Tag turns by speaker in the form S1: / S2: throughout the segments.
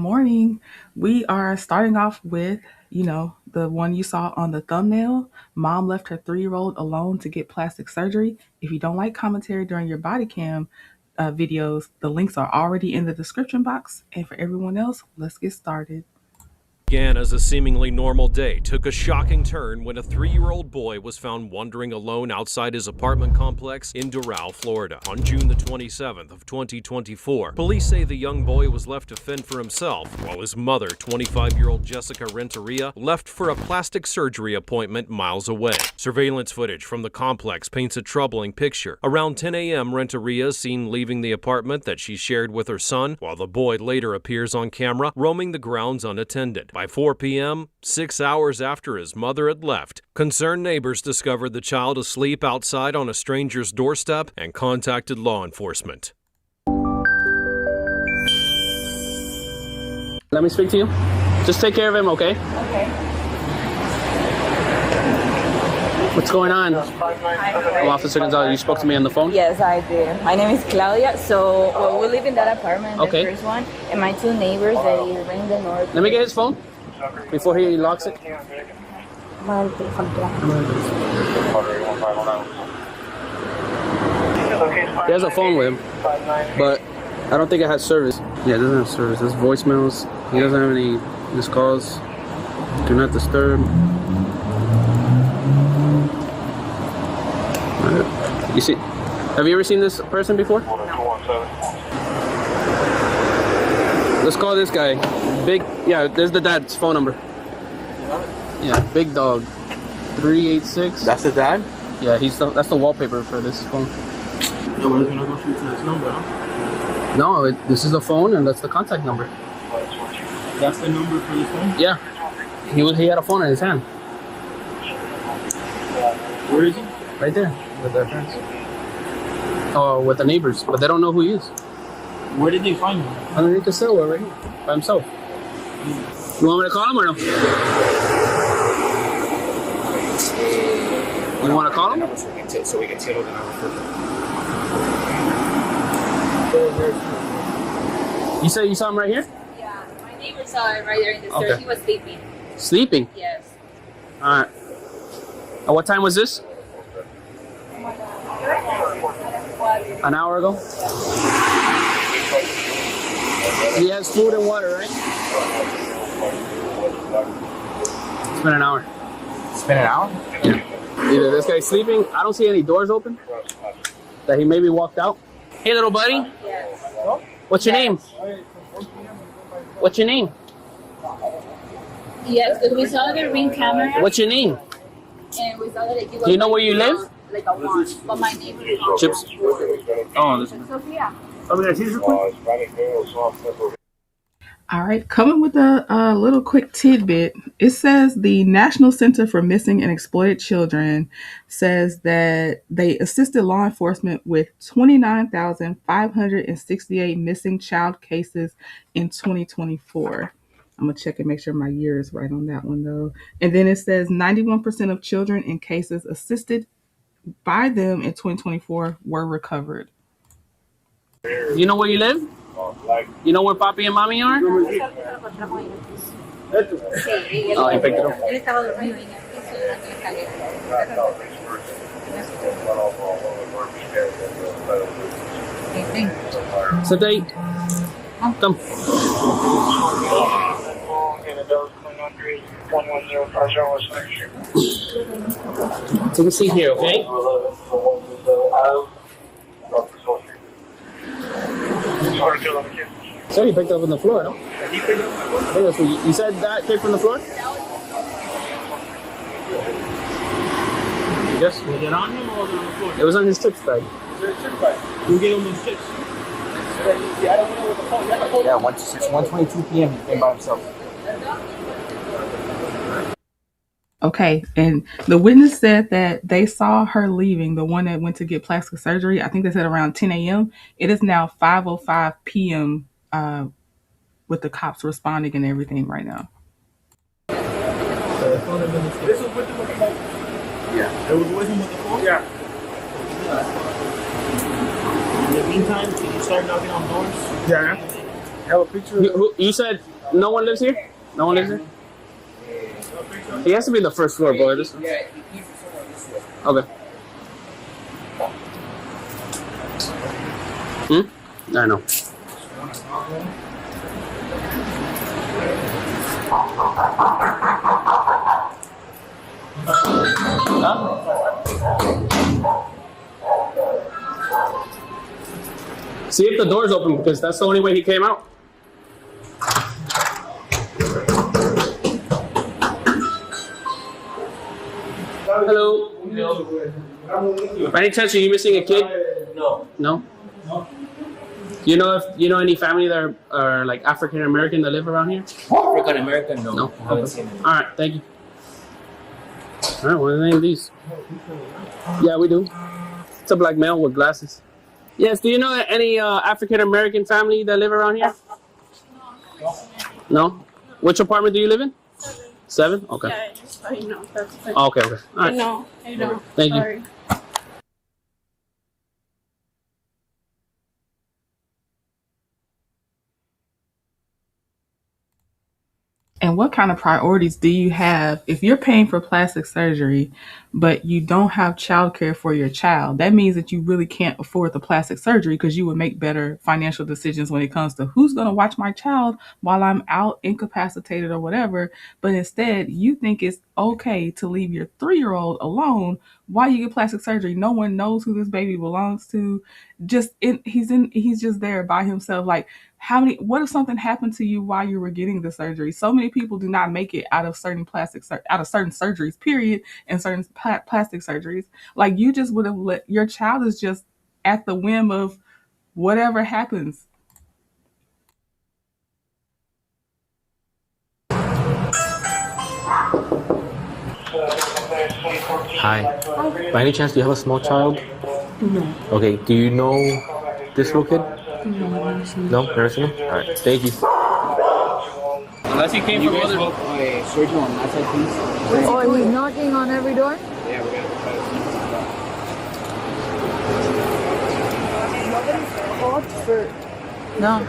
S1: morning. We are starting off with, the one you saw on the thumbnail. Mom left her 3-year-old alone to get plastic surgery. If you don't like commentary during your body cam videos, the links are already in the description box. And for everyone else, let's get started.
S2: Began as a seemingly normal day took a shocking turn when a 3-year-old boy was found wandering alone outside his apartment complex in Doral, Florida. On June the 27th of 2024, police say the young boy was left to fend for himself while his mother, 25-year-old Jessica Renteria, left for a plastic surgery appointment miles away. Surveillance footage from the complex paints a troubling picture. Around 10 a.m., Renteria is seen leaving the apartment that she shared with her son, while the boy later appears on camera roaming the grounds unattended. By 4 p.m., 6 hours after his mother had left, concerned neighbors discovered the child asleep outside on a stranger's doorstep and contacted law enforcement.
S3: Let me speak to you. Just take care of him, okay?
S4: Okay.
S3: What's going on?
S4: Hi.
S3: Oh, Officer Gonzalez, you spoke to me on the phone?
S4: Yes, I did. My name is Claudia. So we live in that apartment, the first one, and my two neighbors, they ring the door.
S3: Let me get his phone before he locks it.
S4: He
S3: He has a phone with him, but I don't think it has service. Yeah, it doesn't have service. There's voicemails. He doesn't have any missed calls. Do not disturb. You see, have you ever seen this person before? Let's call this guy. Big, yeah, there's the dad's phone number. Yeah, Big Dog. 386.
S5: That's the dad?
S3: Yeah, that's the wallpaper for this phone.
S5: Yeah, we're gonna go shoot to this number, huh?
S3: No, this is the phone and that's the contact number.
S5: That's the number for the phone?
S3: Yeah. He had a phone in his hand.
S5: Where is he?
S3: Right there. With their friends. Oh, with the neighbors, but they don't know who he is.
S5: Where did they find him?
S3: Underneath the stairwell right here, by himself. You want me to call him or no? You want to call him?
S5: So we can tell the number for
S3: You say you saw him right here?
S6: Yeah, my neighbor saw him right there in the stairs.
S3: Okay.
S6: He was sleeping.
S3: Sleeping?
S6: Yes.
S3: Alright. And what time was this? An hour ago? He has food and water, right? It's been an hour.
S5: It's been an hour?
S3: Yeah. Either this guy's sleeping. I don't see any doors open. That he maybe walked out. Hey, little buddy.
S6: Yes.
S3: What's your name? What's your name?
S6: Yes, because we saw the ring camera.
S3: What's your name?
S6: And we saw that it was
S3: Do you know where you live?
S6: like a wand. But my neighbor.
S3: Chips. Oh, this one.
S6: Sophia.
S1: All right, coming with a little quick tidbit. It says the National Center for Missing and Exploited Children says that they assisted law enforcement with 29,568 missing child cases in 2024. I'm going to check and make sure my year is right on that one, though. And then it says 91% of children in cases assisted by them in 2024 were recovered.
S3: You know where you live? You know where Papi and Mommy are? Oh, he picked it up.
S6: Él estaba dormido en el piso durante la escalera.
S3: So they come. Take a seat here, okay? So you picked up on the floor, no? You said that came from the floor? Yes.
S5: Was it on him or was it on the floor?
S3: It was on his chips bag.
S5: Who gave him his chips?
S7: Yeah, 1:22 p.m. he came by himself.
S1: Okay, and the witness said that they saw her leaving, the one that went to get plastic surgery. I think they said around 10 a.m. It is now 5:05 p.m. With the cops responding and everything right now.
S5: This was with the phone? Yeah. It was with him with the phone? Yeah. In the meantime, can you start knocking on doors?
S7: Yeah. Have a picture.
S3: You said No one lives here? No one lives here? He has to be in the first floor, boy. This one. Okay. I know. See if the door's open, because that's the only way he came out. Hello. By any chance, are you missing a kid?
S7: No.
S3: No. You know any family that are like African American that live around here?
S7: African American? No.
S3: No.
S7: I haven't seen it.
S3: All right, thank you. All right, what are the name of these? Yeah, we do. It's a black male with glasses. Yes, do you know any African American family that live around here? No? Which apartment do you live in? 7? Okay.
S8: Yeah, just so you know. That's
S3: Okay, okay. All right.
S8: No, I don't.
S3: Thank
S8: Sorry.
S3: you.
S1: And what kind of priorities do you have if you're paying for plastic surgery, but you don't have childcare for your child? That means that you really can't afford the plastic surgery because you would make better financial decisions when it comes to who's going to watch my child while I'm out incapacitated or whatever. But instead, you think it's okay to leave your 3-year-old alone while you get plastic surgery. No one knows who this baby belongs to. He's just there by himself. Like, what if something happened to you while you were getting the surgery? So many people do not make it out of certain surgeries, period, and certain plastic surgeries. Like, you just would have let your child is just at the whim of whatever happens.
S9: Hi. By any chance, do you have a small child?
S8: No.
S9: Okay. Do you know this little kid?
S8: No.
S9: No? Never seen him? Alright. Thank you.
S3: Unless he came from other...
S7: Surgeon on that side, please.
S4: Oh, he's knocking on every door?
S7: Yeah, we're gonna
S4: No.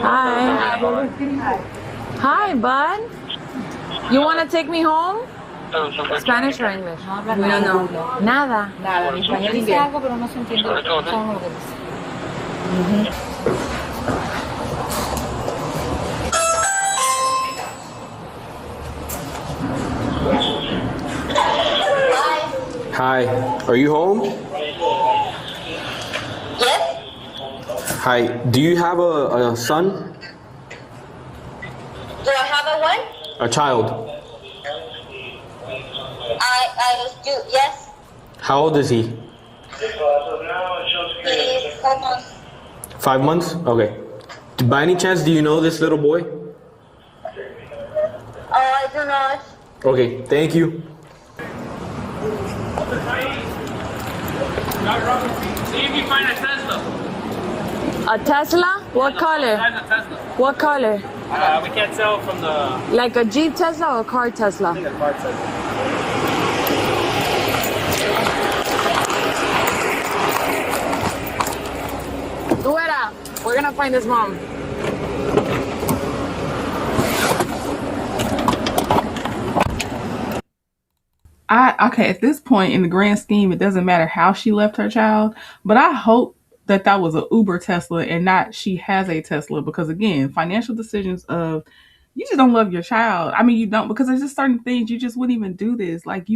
S4: Hi. Hi, bud. You want to take me home? Spanish or English?
S6: No, no.
S4: Nada.
S6: Nada, en español dice algo, pero no se entiende todo lo que dice.
S9: Hi. Are you home?
S10: Yes?
S9: Hi. Do you have a son?
S10: Do I have a what?
S9: A child?
S10: I do, yes.
S9: How old is he?
S10: He is 5 months.
S9: 5 months? Okay. By any chance, do you know this little boy?
S10: I do not.
S9: Okay. Thank you.
S3: See if you find a Tesla.
S4: A Tesla? What color? What color?
S3: We can't tell from the...
S4: Like a Jeep Tesla or a car Tesla?
S3: I think a car Tesla.
S4: Duera, we're gonna find his mom.
S1: Okay, at this point in the grand scheme, it doesn't matter how she left her child, but I hope that was a Uber Tesla and not she has a Tesla, because again, financial decisions of you just don't love your child. I mean, you don't, because there's just certain things you just wouldn't even do this. Like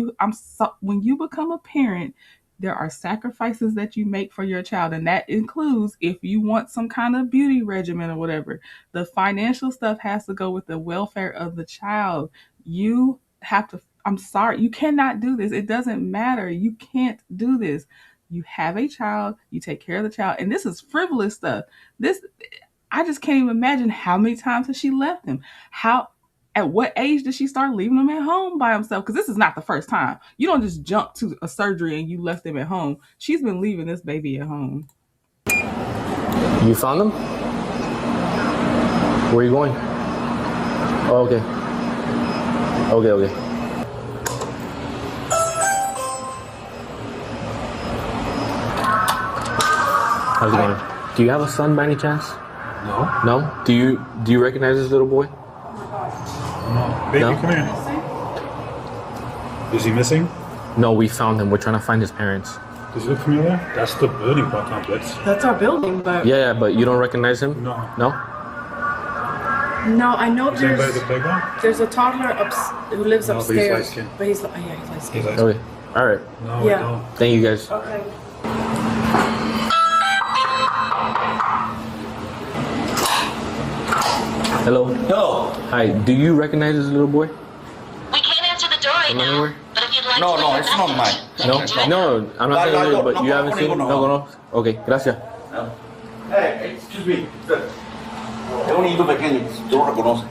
S1: when you become a parent, there are sacrifices that you make for your child, and that includes if you want some kind of beauty regimen or whatever. The financial stuff has to go with the welfare of the child. You have to. I'm sorry, you cannot do this. It doesn't matter. You can't do this. You have a child, you take care of the child, and this is frivolous stuff. I just can't even imagine how many times has she left him. At what age did she start leaving him at home by himself? Because this is not the first time. You don't just jump to a surgery and you left him at home. She's been leaving this baby at home.
S9: You found him? Where are you going? Oh, okay. Okay. How's it going? Do you have a son by any chance?
S5: No.
S9: No? Do you recognize this little boy?
S5: No. Baby,
S9: No?
S5: come here. Is he missing?
S9: No, we found him. We're trying to find his parents.
S5: Does he look familiar? That's the building complex.
S8: That's our building, but
S9: Yeah, but you don't recognize him?
S5: No.
S9: No?
S8: no, I know
S5: Is anybody at the playground?
S8: there's a toddler who lives
S5: No, but he's
S8: upstairs.
S5: light-skinned.
S8: But he's light skinned.
S9: Okay. All right.
S5: No,
S8: Yeah.
S5: no.
S9: Thank you guys.
S8: Okay.
S9: Hello.
S7: No.
S9: Hi. Do you recognize this little boy?
S10: We can't answer the door right
S9: From
S10: now,
S9: anywhere?
S10: but if you'd like
S7: No,
S10: to
S7: no,
S10: leave a
S7: it's not
S10: message,
S7: mine.
S9: No?
S10: you can do
S9: No,
S10: it.
S9: I'm not saying it, but you haven't seen him?
S7: no.
S9: No. Okay, gracias.
S7: Hey, excuse me. Es un niño pequeño, tú lo reconoces.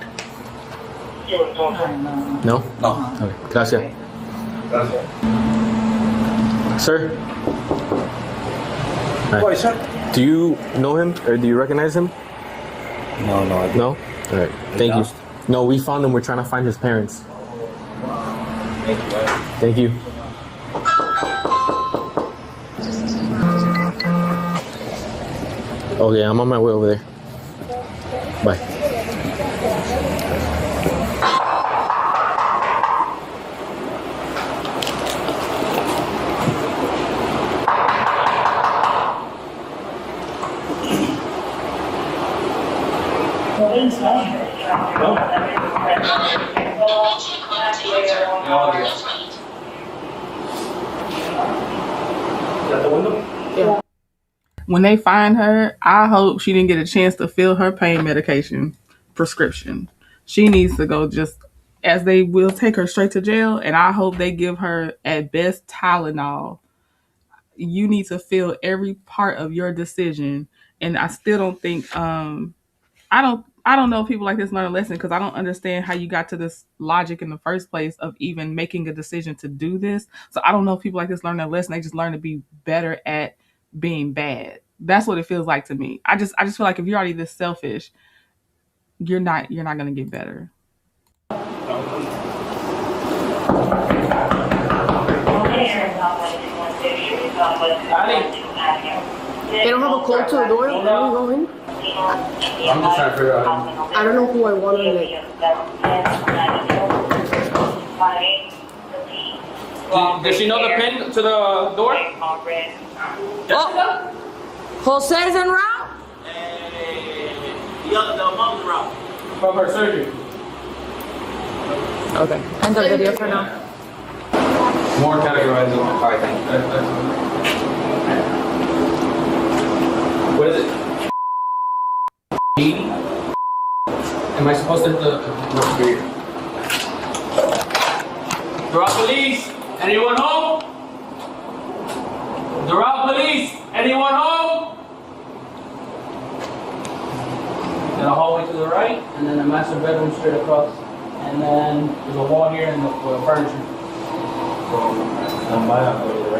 S9: No?
S7: No.
S9: Okay, gracias. Sir? Hi.
S7: Why, sir?
S9: Do you know him or do you recognize him?
S7: No, no.
S9: No? All right. Thank you. No, we found him. We're trying to find his parents. Thank you. Okay, I'm on my way over there. Bye.
S1: When they find her, I hope she didn't get a chance to fill her pain medication prescription. She needs to go just as they will take her straight to jail, and I hope they give her at best Tylenol. You need to fill every part of your decision, and I still don't think I don't know if people like this learn a lesson because I don't understand how you got to this logic in the first place of even making a decision to do this. So I don't know if people like this learn a lesson. They just learn to be better at being bad. That's what it feels like to me. I just feel like if you're already this selfish, you're not gonna get better.
S8: They don't have a code to the door. Let me go in.
S7: I'm just trying to figure out.
S8: I don't know who I want on it.
S3: Does she know the pin to the door?
S4: Oh, Jose's en route?
S7: The mom's around.
S3: From her surgery.
S4: Okay, end the video for now.
S3: More categorizing. Alright, thank you. What is it? 80? Am I supposed to look weird? Doral police! Anyone home? Doral police! Anyone home? Then a hallway to the right, and then a master bedroom straight across. And then there's a wall here and the furniture.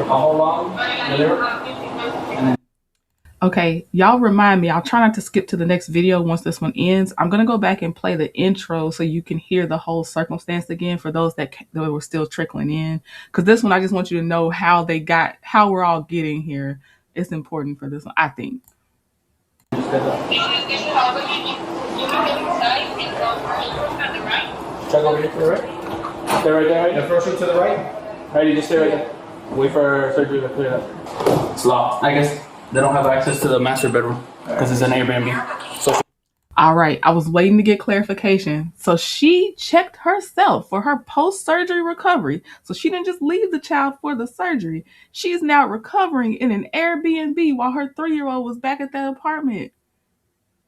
S3: How long? And then
S1: Okay, y'all remind me. I'll try not to skip to the next video once this one ends. I'm going to go back and play the intro so you can hear the whole circumstance again for those that were still trickling in. Because this one, I just want you to know how we're all getting here. It's important for this one, I think.
S3: check over here to the right. Stay right there, right? The first room to the right? Alright, you just stay right there. Wait for surgery to clear up. It's locked. I guess they don't have access to the master bedroom because it's an Airbnb. So
S1: All right, I was waiting to get clarification. So she checked herself for her post-surgery recovery. So she didn't just leave the child for the surgery. She is now recovering in an Airbnb while her 3-year-old was back at that apartment.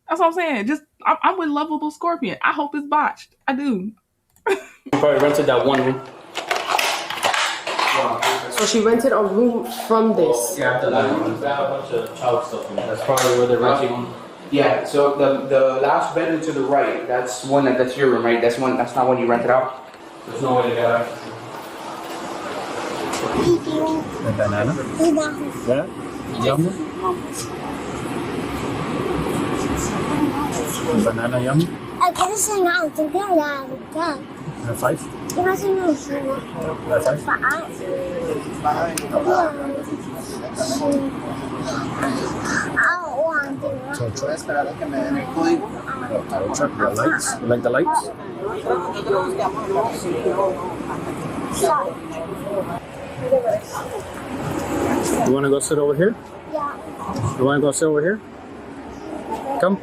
S1: That's what I'm saying. I'm with Lovable Scorpion. I hope it's botched. I do.
S3: you probably rented that one room.
S8: So she rented a room from this.
S3: Yeah, after that room, there's a bunch of child stuff in there. That's probably where they're renting.
S11: Yeah, so the last bedroom to the right, that's your room, right? That's not one you rented out?
S3: There's no way to get access.
S5: A banana? Yeah. Yummy? Banana yummy?
S12: 可是现在我真漂亮，你看。
S5: 5?
S12: 应该是60吗？
S5: 5?
S12: 6、10。啊，我
S9: Tow truck. Tow truck. The lights. You like the lights? You want to go sit over here? Yeah. You want to go sit over here? Come.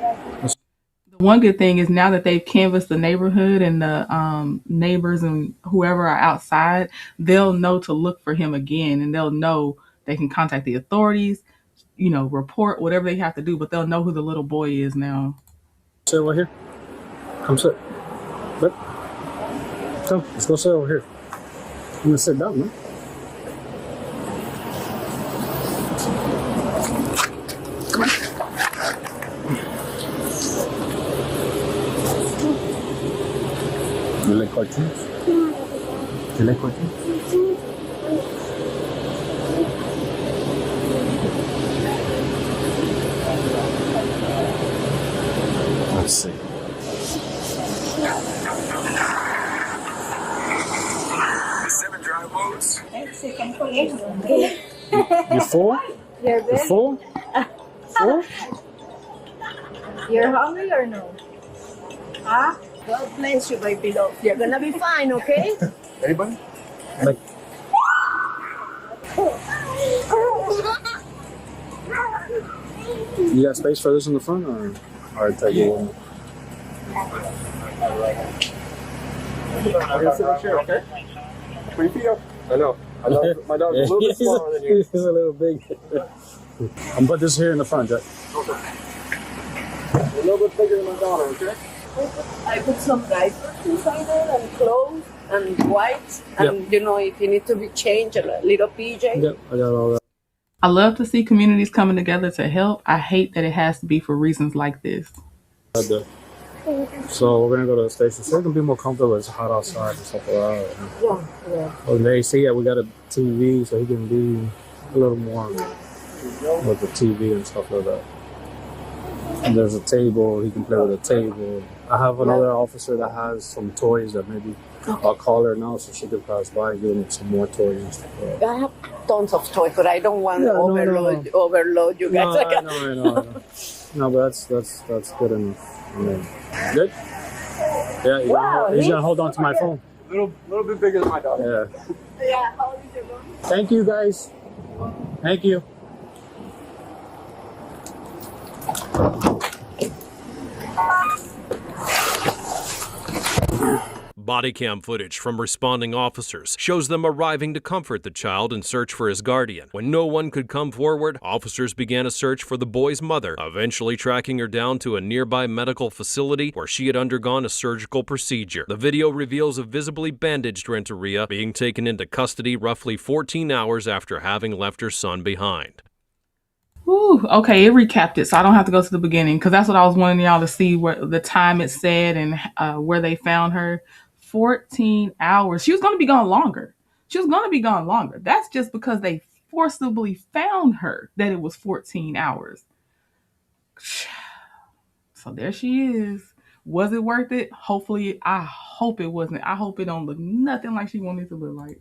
S1: The one good thing is now that they've canvassed the neighborhood and the neighbors and whoever are outside, they'll know to look for him again, and they'll know they can contact the authorities, you know, report whatever they have to do, but they'll know who the little boy is now.
S9: Sit over here. Come sit. Look. Come. Let's go sit over here. I'm gonna sit down, man. You like cartoons? You like cartoons? Let's see.
S13: Seven dry modes.
S9: You full? You full? Full?
S8: You're hungry or no? Huh? God bless you, baby love. You're gonna be fine, okay?
S9: Anybody? Like. You got space for this in the front, or I take you one?
S5: I'm gonna sit in the chair, okay? Put your feet up. I know. My dog's a little bit smaller than you.
S9: He's a little big. I'm gonna put this here in the front, Jack.
S5: Okay. A little bit bigger than my daughter, okay?
S8: I put some diapers inside there and clothes and wipes and you know if you need to be changed a little PJ.
S9: Yep, I got all that.
S1: I love to see communities coming together to help. I hate that it has to be for reasons like this.
S9: So we're gonna go to the station. So it can be more comfortable. It's hot outside and stuff like that.
S8: Yeah.
S9: Oh, they see that we got a TV, so he can be a little more with the TV and stuff like that. And there's a table. He can play with a table. I have another officer that has some toys that maybe I'll call her now so she can pass by and give him some more toys and stuff like that.
S8: I have tons of toys, but I don't want to overload you guys.
S9: I know. No, but that's good enough. I mean, good? Yeah, he's gonna hold on to my phone.
S5: A little bit bigger than my daughter.
S8: Yeah, how old is your mom?
S9: Thank you, guys. Thank you.
S2: Bodycam footage from responding officers shows them arriving to comfort the child and search for his guardian. When no one could come forward, officers began a search for the boy's mother, eventually tracking her down to a nearby medical facility where she had undergone a surgical procedure. The video reveals a visibly bandaged Renteria being taken into custody roughly 14 hours after having left her son behind.
S1: Ooh, okay, it recapped it, so I don't have to go to the beginning, because that's what I was wanting y'all to see, where the time it said and where they found her. 14 hours. She was going to be gone longer. That's just because they forcibly found her that it was 14 hours. So there she is. Was it worth it? Hopefully. I hope it wasn't. I hope it don't look nothing like she wanted to look like.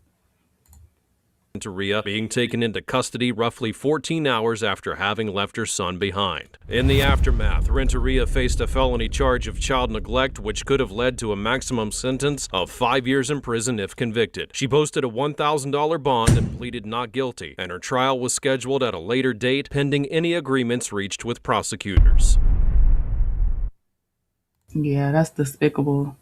S2: Renteria being taken into custody roughly 14 hours after having left her son behind. In the aftermath, Renteria faced a felony charge of child neglect, which could have led to a maximum sentence of 5 years in prison if convicted. She posted a $1,000 bond and pleaded not guilty, and her trial was scheduled at a later date pending any agreements reached with prosecutors.
S1: Yeah, that's despicable.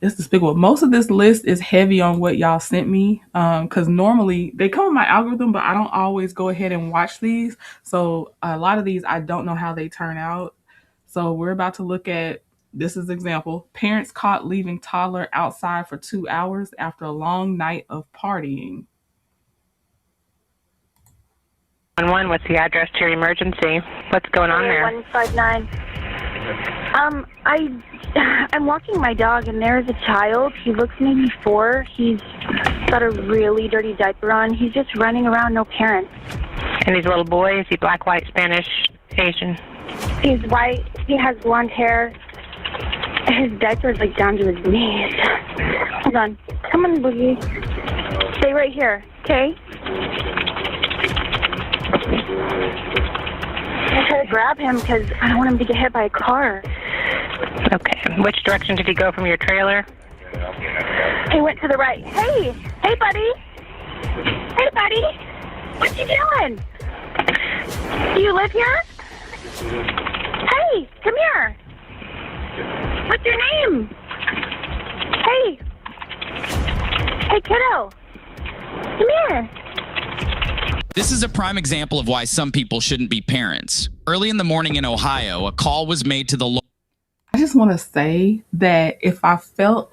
S1: It's despicable. Most of this list is heavy on what y'all sent me, because normally they come in my algorithm, but I don't always go ahead and watch these. So a lot of these, I don't know how they turn out. So we're about to look at, this is example, parents caught leaving toddler outside for 2 hours after a long night of partying.
S14: 111, what's the address to your emergency? What's going on there?
S12: 159. I'm walking my dog, and there's a child. He looks maybe 4. He's got a really dirty diaper on. He's just running around, no parents.
S14: And he's a little boy? Is he black, white, Spanish, Asian?
S12: He's white. He has blonde hair. His diaper is like down to his knees. Hold on. Come on, Boogie. Stay right here, okay? I try to grab him because I don't want him to get hit by a car.
S14: Okay. Which direction did he go from your trailer?
S12: He went to the right. Hey! Hey, buddy! Hey, buddy! What you doing? Do you live here? Hey! Come here! What's your name? Hey! Hey, kiddo! Come here!
S15: This is a prime example of why some people shouldn't be parents. Early in the morning in Ohio, a call was made to the
S1: I just want to say that if I feel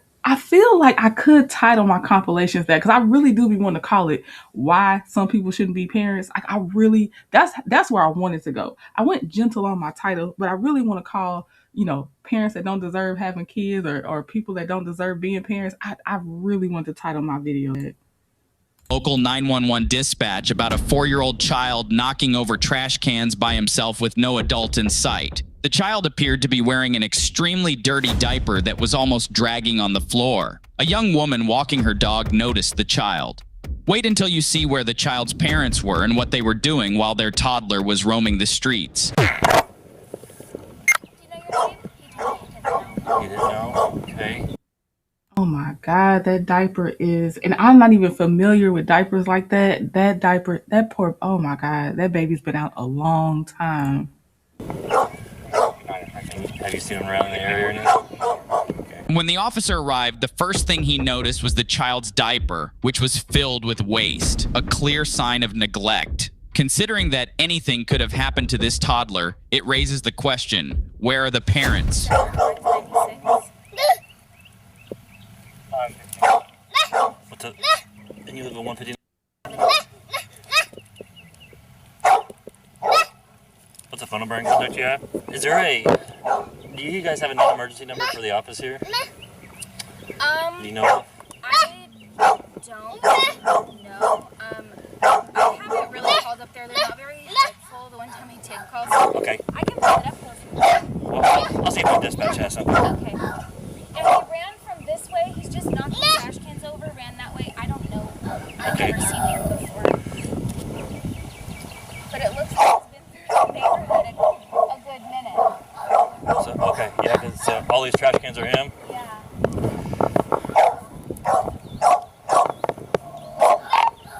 S1: like I could title my compilations that, because I really do be wanting to call it "Why Some People Shouldn't Be Parents." I really, that's where I wanted to go. I went gentle on my title, but I really want to call, parents that don't deserve having kids, or people that don't deserve being parents. I really want to title my video that.
S15: Local 911 dispatch about a 4-year-old child knocking over trash cans by himself with no adult in sight. The child appeared to be wearing an extremely dirty diaper that was almost dragging on the floor. A young woman walking her dog noticed the child. Wait until you see where the child's parents were and what they were doing while their toddler was roaming the streets.
S16: He didn't know? Okay.
S1: Oh my God, that diaper is, and I'm not even familiar with diapers like that. That diaper, that poor, oh my God, that baby's been out a long time.
S16: Have you seen him around the area or anything?
S15: When the officer arrived, the first thing he noticed was the child's diaper, which was filled with waste, a clear sign of neglect. Considering that anything could have happened to this toddler, it raises the question, where are the parents?
S16: What's up? And you live at 159? What's the phone number and contact you have? Is there do you guys have an emergency number for the office here? Do you know?
S17: I don't know. I haven't really called up there. They're not very helpful. The one time he did call.
S16: Okay.
S17: I can pull it up for you.
S16: Well, I'll see if the dispatch has something.
S17: Okay. And he ran from this way. He's just knocking trash cans over. Ran that way. I don't know. I've never seen him before. But it looks like he's been through the neighborhood a good minute.
S16: So, okay, yeah, because all these trash cans are him.
S17: Yeah.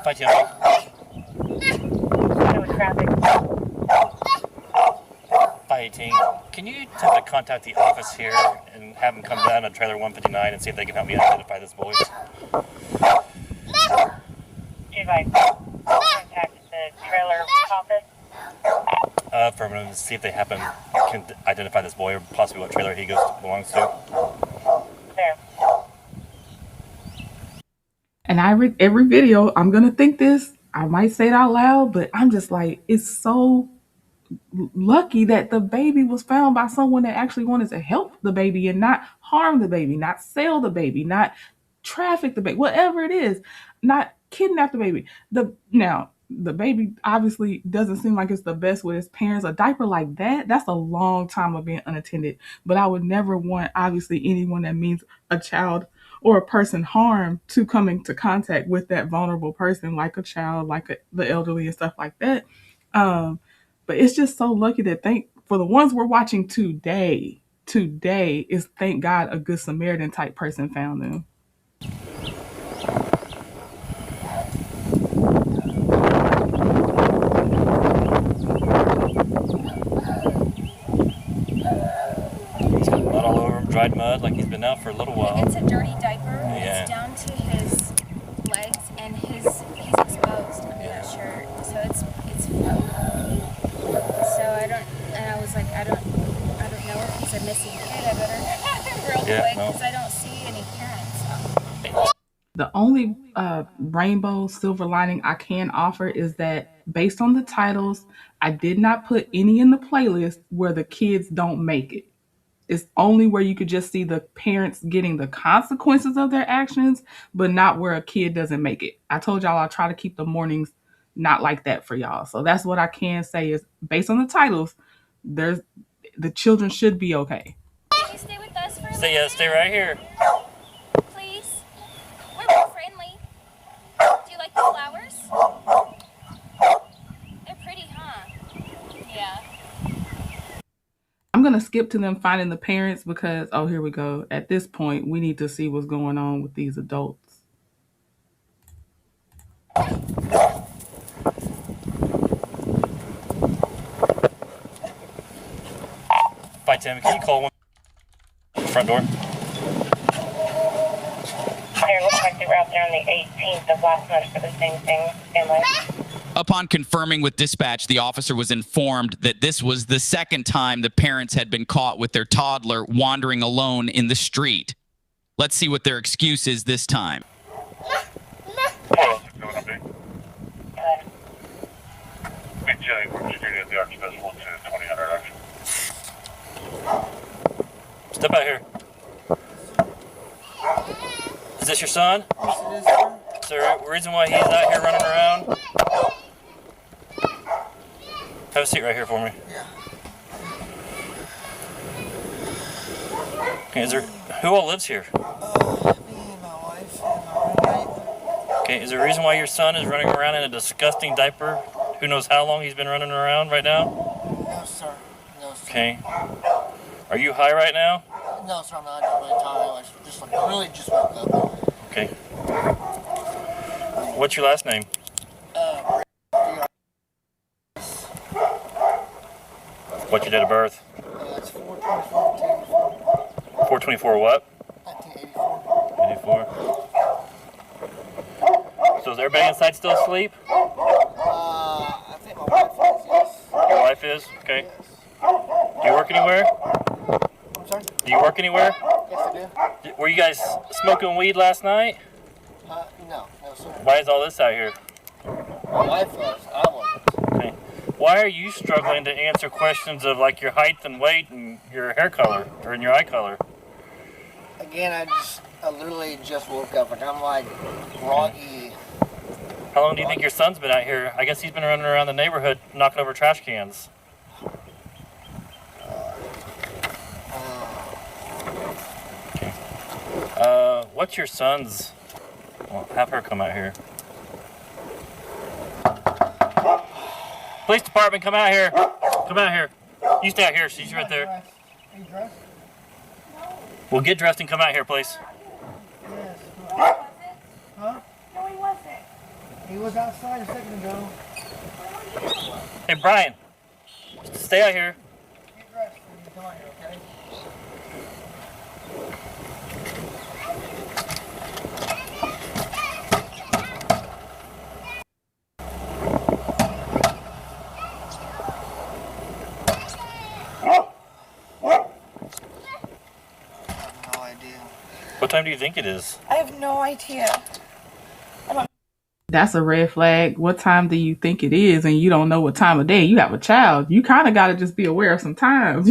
S16: Bye, Timmy.
S14: Traffic.
S16: 518. Can you attempt to contact the office here and have them come down on trailer 159 and see if they can help me identify this boy?
S14: If I contact the trailer office?
S16: Affirmative, to see if they can identify this boy or possibly what trailer he belongs to.
S14: There.
S1: And every video, I'm going to think this. I might say it out loud, but I'm just like, it's so lucky that the baby was found by someone that actually wanted to help the baby and not harm the baby, not sell the baby, not traffic the baby, whatever it is, not kidnap the baby. The baby obviously doesn't seem like it's the best with his parents. A diaper like that's a long time of being unattended. But I would never want, obviously, anyone that means a child or a person harm to come into contact with that vulnerable person, like a child, like the elderly and stuff like that. But it's just so lucky that for the ones we're watching today is, thank God, a Good Samaritan type person found them.
S16: He's got mud all over him, dried mud, like he's been out for a little while.
S17: It's a dirty diaper.
S16: Yeah.
S17: It's down to his legs, and he's exposed under that shirt. So it's so I was like, I don't know if he's a missing kid. I better real quick because I don't see any parents.
S1: The only rainbow silver lining I can offer is that based on the titles, I did not put any in the playlist where the kids don't make it. It's only where you could just see the parents getting the consequences of their actions, but not where a kid doesn't make it. I told y'all I'll try to keep the mornings not like that for y'all. So that's what I can say is, based on the titles, the children should be okay.
S17: Can you stay with us for a minute?
S16: Stay right here.
S17: Please. We're real friendly. Do you like the flowers? They're pretty, huh? Yeah.
S1: going to skip to them finding the parents because, oh, here we go. At this point, we need to see what's going on with these adults.
S16: Hi, Tim. Can you call one front door?
S12: It looks like they were out there on the 18th of last month for the same thing.
S15: Upon confirming with dispatch, the officer was informed that this was the second time the parents had been caught with their toddler wandering alone in the street. Let's see what their excuse is this time.
S16: Step out here. Is this your son?
S18: Yes, it is, sir.
S16: Is there a reason why he's out here running around? Have a seat right here for me.
S18: Yeah.
S16: Okay, who all lives here?
S18: Me and my wife and my roommate.
S16: Okay, is there a reason why your son is running around in a disgusting diaper? Who knows how long he's been running around right now?
S18: No, sir. No, sir.
S16: Okay. Are you high right now?
S18: No, sir, I'm not. I'm really tired. I really just woke up.
S16: Okay. What's your last name? What's your date of birth?
S18: It's 4/24/1984.
S16: 4/24 what?
S18: 1984.
S16: 84. So is everybody inside still asleep?
S18: I think my wife is, yes.
S16: Your wife is? Okay.
S18: Yes.
S16: Do you work anywhere?
S18: I'm sorry?
S16: Do you work anywhere?
S18: Yes, I do.
S16: Were you guys smoking weed last night?
S18: No, sir.
S16: Why is all this out here?
S18: My wife was. I wasn't.
S16: Okay. Why are you struggling to answer questions of like your height and weight and your hair color or in your eye color?
S18: Again, I literally just woke up. Like, I'm like groggy.
S16: How long do you think your son's been out here? I guess he's been running around the neighborhood knocking over trash cans. Okay. What's your son's? Well, have her come out here. Police department, come out here. Come out here. You stay out here. She's right there.
S18: Are you dressed?
S16: Well, get dressed and come out here, please.
S18: Yes. Huh?
S12: No, he wasn't.
S18: He was outside a second ago.
S16: Hey, Brian. Stay out here.
S18: Get dressed and you come out here, okay?
S16: What time do you think it is?
S12: I have no idea.
S1: That's a red flag. What time do you think it is? And you don't know what time of day. You have a child. You kind of got to just be aware of some times.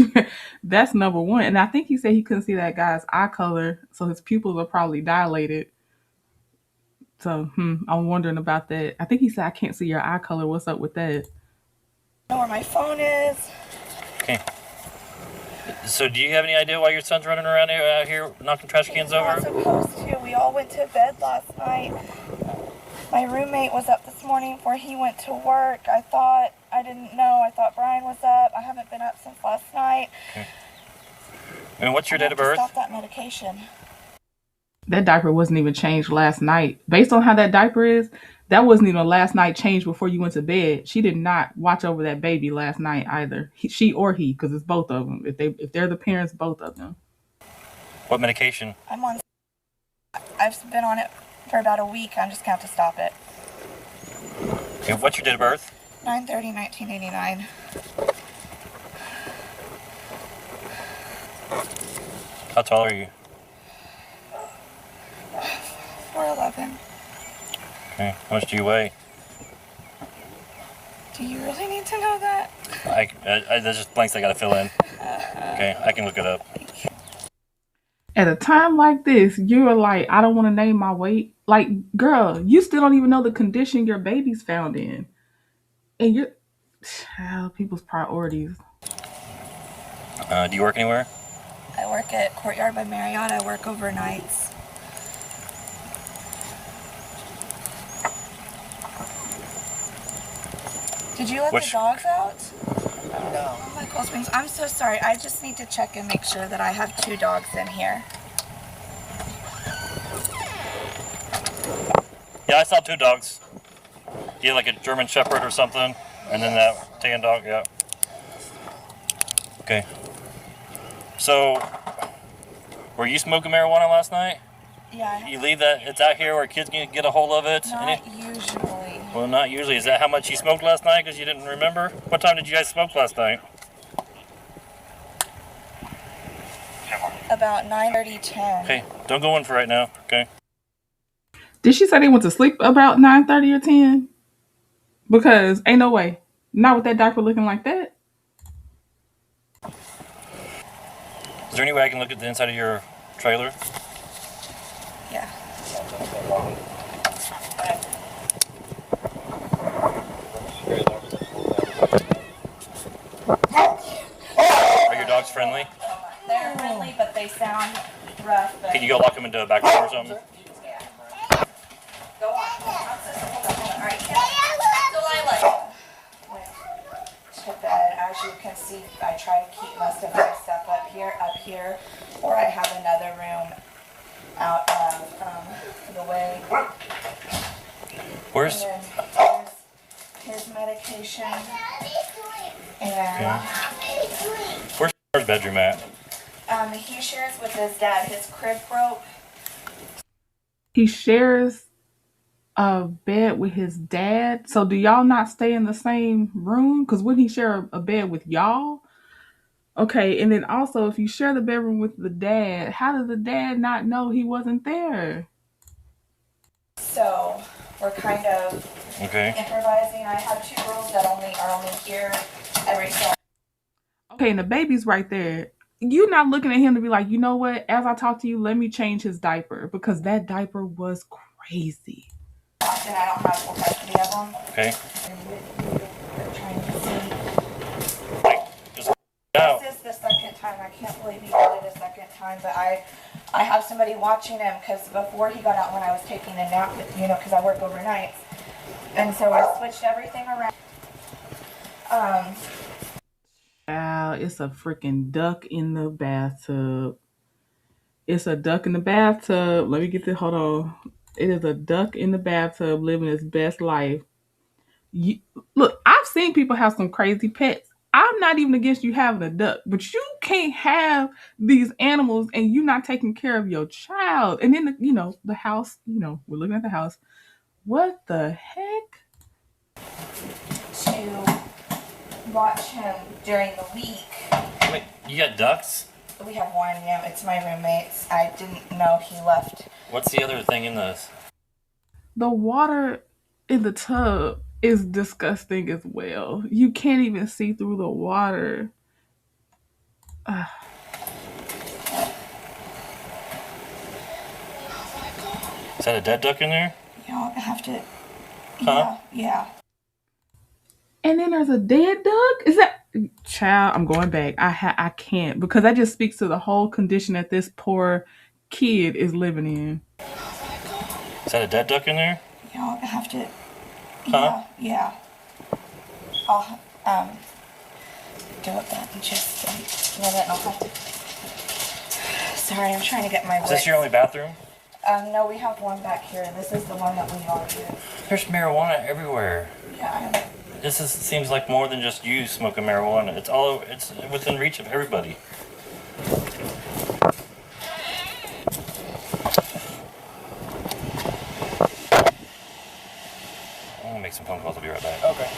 S1: That's number one. And I think he said he couldn't see that guy's eye color, so his pupils are probably dilated. So I'm wondering about that. I think he said, I can't see your eye color. What's up with that?
S12: I know where my phone is.
S16: Okay. So do you have any idea why your son's running around out here knocking trash cans over?
S12: He's not supposed to. We all went to bed last night. My roommate was up this morning before he went to work. I didn't know. I thought Brian was up. I haven't been up since last night.
S16: Okay. And what's your date of birth?
S12: Stop that medication.
S1: That diaper wasn't even changed last night. Based on how that diaper is, that wasn't even a last night change before you went to bed. She did not watch over that baby last night either. She or he, because it's both of them. If they're the parents, both of them.
S16: What medication?
S12: I've been on it for about a week. I'm just going to have to stop it.
S16: Okay, what's your date of birth?
S12: 9/30/1989.
S16: How tall are you?
S12: 4'11".
S16: Okay, how much do you weigh?
S12: Do you really need to know that?
S16: There's just blanks I gotta fill in. Okay, I can look it up.
S1: At a time like this, you're like, I don't want to name my weight. Like, girl, you still don't even know the condition your baby's found in. And people's priorities.
S16: Do you work anywhere?
S12: I work at Courtyard by Marriott. I work overnights. Did you let the dogs out? Oh, my Cold Springs. I'm so sorry. I just need to check and make sure that I have 2 dogs in here.
S16: Yeah, I saw 2 dogs. Yeah, like a German Shepherd or something, and then that tan dog. Yeah. Okay. So, were you smoking marijuana last night?
S12: Yeah.
S16: You leave that, it's out here where kids can get a hold of it?
S12: Not usually.
S16: Well, not usually. Is that how much you smoked last night because you didn't remember? What time did you guys smoke last night?
S12: About 9:30, 10.
S16: Okay, don't go in for right now, okay?
S1: Did she say they went to sleep about 9:30 or 10? Because ain't no way. Not with that diaper looking like that.
S16: Is there any way I can look at the inside of your trailer?
S12: Yeah.
S16: Are your dogs friendly?
S12: They're friendly, but they sound rough. But
S16: Can you go lock them into a back room or something?
S12: Go on. All right. Delilah. To bed, as you can see, I try to keep most of my stuff up here, or I have another room out of the way.
S16: Where's
S12: his medication? And
S16: where's his bedroom at?
S12: he shares with his dad. His crib broke.
S1: He shares a bed with his dad. So do y'all not stay in the same room? Because wouldn't he share a bed with y'all? Okay, and then also if you share the bedroom with the dad, how does the dad not know he wasn't there?
S12: So we're kind of improvising. I have 2 girls that are only here every so.
S1: Okay, and the baby's right there. You're not looking at him to be like, you know what? As I talk to you, let me change his diaper because that diaper was crazy.
S12: And I don't have custody of them.
S16: Okay.
S12: They're trying to see.
S16: Out.
S12: This is the second time. I can't believe he did it a second time, but I have somebody watching him because before he got out when I was taking a nap, because I work overnights, and so I switched everything around.
S1: Wow, it's a freaking duck in the bathtub. It's a duck in the bathtub. Let me get this. Hold on. It is a duck in the bathtub living its best life. Look, I've seen people have some crazy pets. I'm not even against you having a duck, but you can't have these animals and you not taking care of your child. And then, the house, we're looking at the house. What the heck?
S12: To watch him during the week.
S16: Wait, you got ducks?
S12: We have one, it's my roommate's. I didn't know he left.
S16: What's the other thing in this?
S1: The water in the tub is disgusting as well. You can't even see through the water.
S16: Is that a dead duck in there?
S12: I have to.
S16: Huh?
S12: Yeah.
S1: And then there's a dead duck? Is that... Child, I'm going back. I can't, because that just speaks to the whole condition that this poor kid is living in.
S16: Is that a dead duck in there?
S12: I have to.
S16: Huh?
S12: Yeah. I'll do it then. Just a minute and I'll have to. Sorry, I'm trying to get my.
S16: Is this your only bathroom?
S12: No, we have one back here. This is the one that we all use.
S16: There's marijuana everywhere.
S12: Yeah.
S16: Seems like more than just you smoking marijuana. It's within reach of everybody. I'm gonna make some phone calls. I'll be right back.
S15: Okay.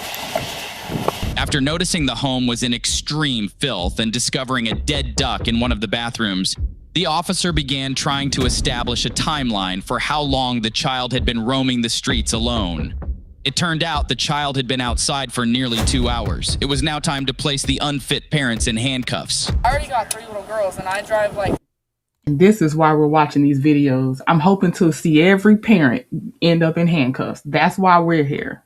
S15: After noticing the home was in extreme filth and discovering a dead duck in one of the bathrooms, the officer began trying to establish a timeline for how long the child had been roaming the streets alone. It turned out the child had been outside for nearly 2 hours. It was now time to place the unfit parents in handcuffs.
S19: I already got 3 little girls and I drive like...
S1: And this is why we're watching these videos. I'm hoping to see every parent end up in handcuffs. That's why we're here.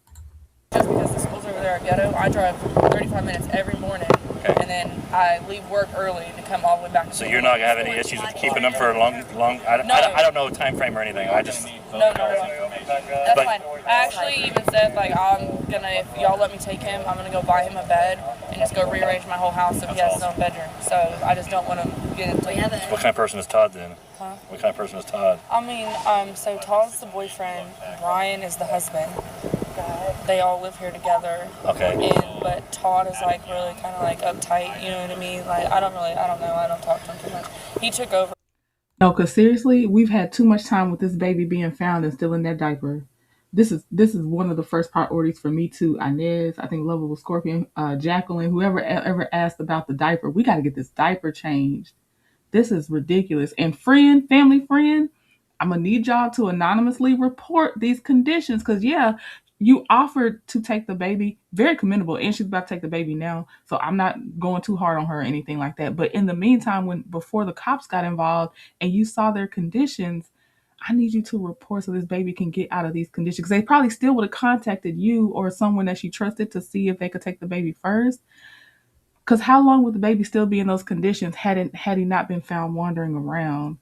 S19: Just because the schools over there are ghetto, I drive 35 minutes every morning. And then I leave work early to come all the way back.
S16: So you're not gonna have any issues with keeping them for a long? I don't know time frame or anything. I just.
S19: No. That's fine. I actually even said, like, if y'all let me take him, I'm gonna go buy him a bed and just go rearrange my whole house so he has his own bedroom. So I just don't want to get into it.
S16: What kind of person is Todd then?
S19: Huh?
S16: What kind of person is Todd?
S19: I mean, so Todd's the boyfriend, Brian is the husband. They all live here together.
S16: Okay.
S19: But Todd is like really kind of like uptight, you know what I mean? Like, I don't know, I don't talk to him too much. He took over.
S1: No, because seriously, we've had too much time with this baby being found and still in that diaper. This is one of the first priorities for me too. Inez, I think Lovable Scorpion, Jacqueline, whoever ever asked about the diaper, we got to get this diaper changed. This is ridiculous. And family friend, I'm gonna need y'all to anonymously report these conditions because you offered to take the baby, very commendable, and she's about to take the baby now. So I'm not going too hard on her or anything like that. But in the meantime, before the cops got involved and you saw their conditions, I need you to report so this baby can get out of these conditions. Because they probably still would have contacted you or someone that she trusted to see if they could take the baby first. Because how long would the baby still be in those conditions had he not been found wandering around?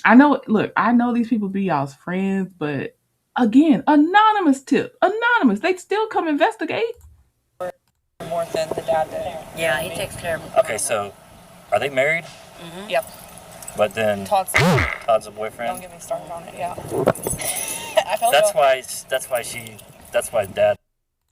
S1: I know these people be y'all's friends, but again, anonymous tip. Anonymous. They still come investigate.
S19: More than the dad did.
S6: Yeah, he takes care of him.
S16: Okay, so are they married?
S19: Mm-hmm. Yep.
S16: But then
S19: Todd's
S16: a boyfriend.
S19: Don't get me started on it. Yeah.
S16: That's why dad.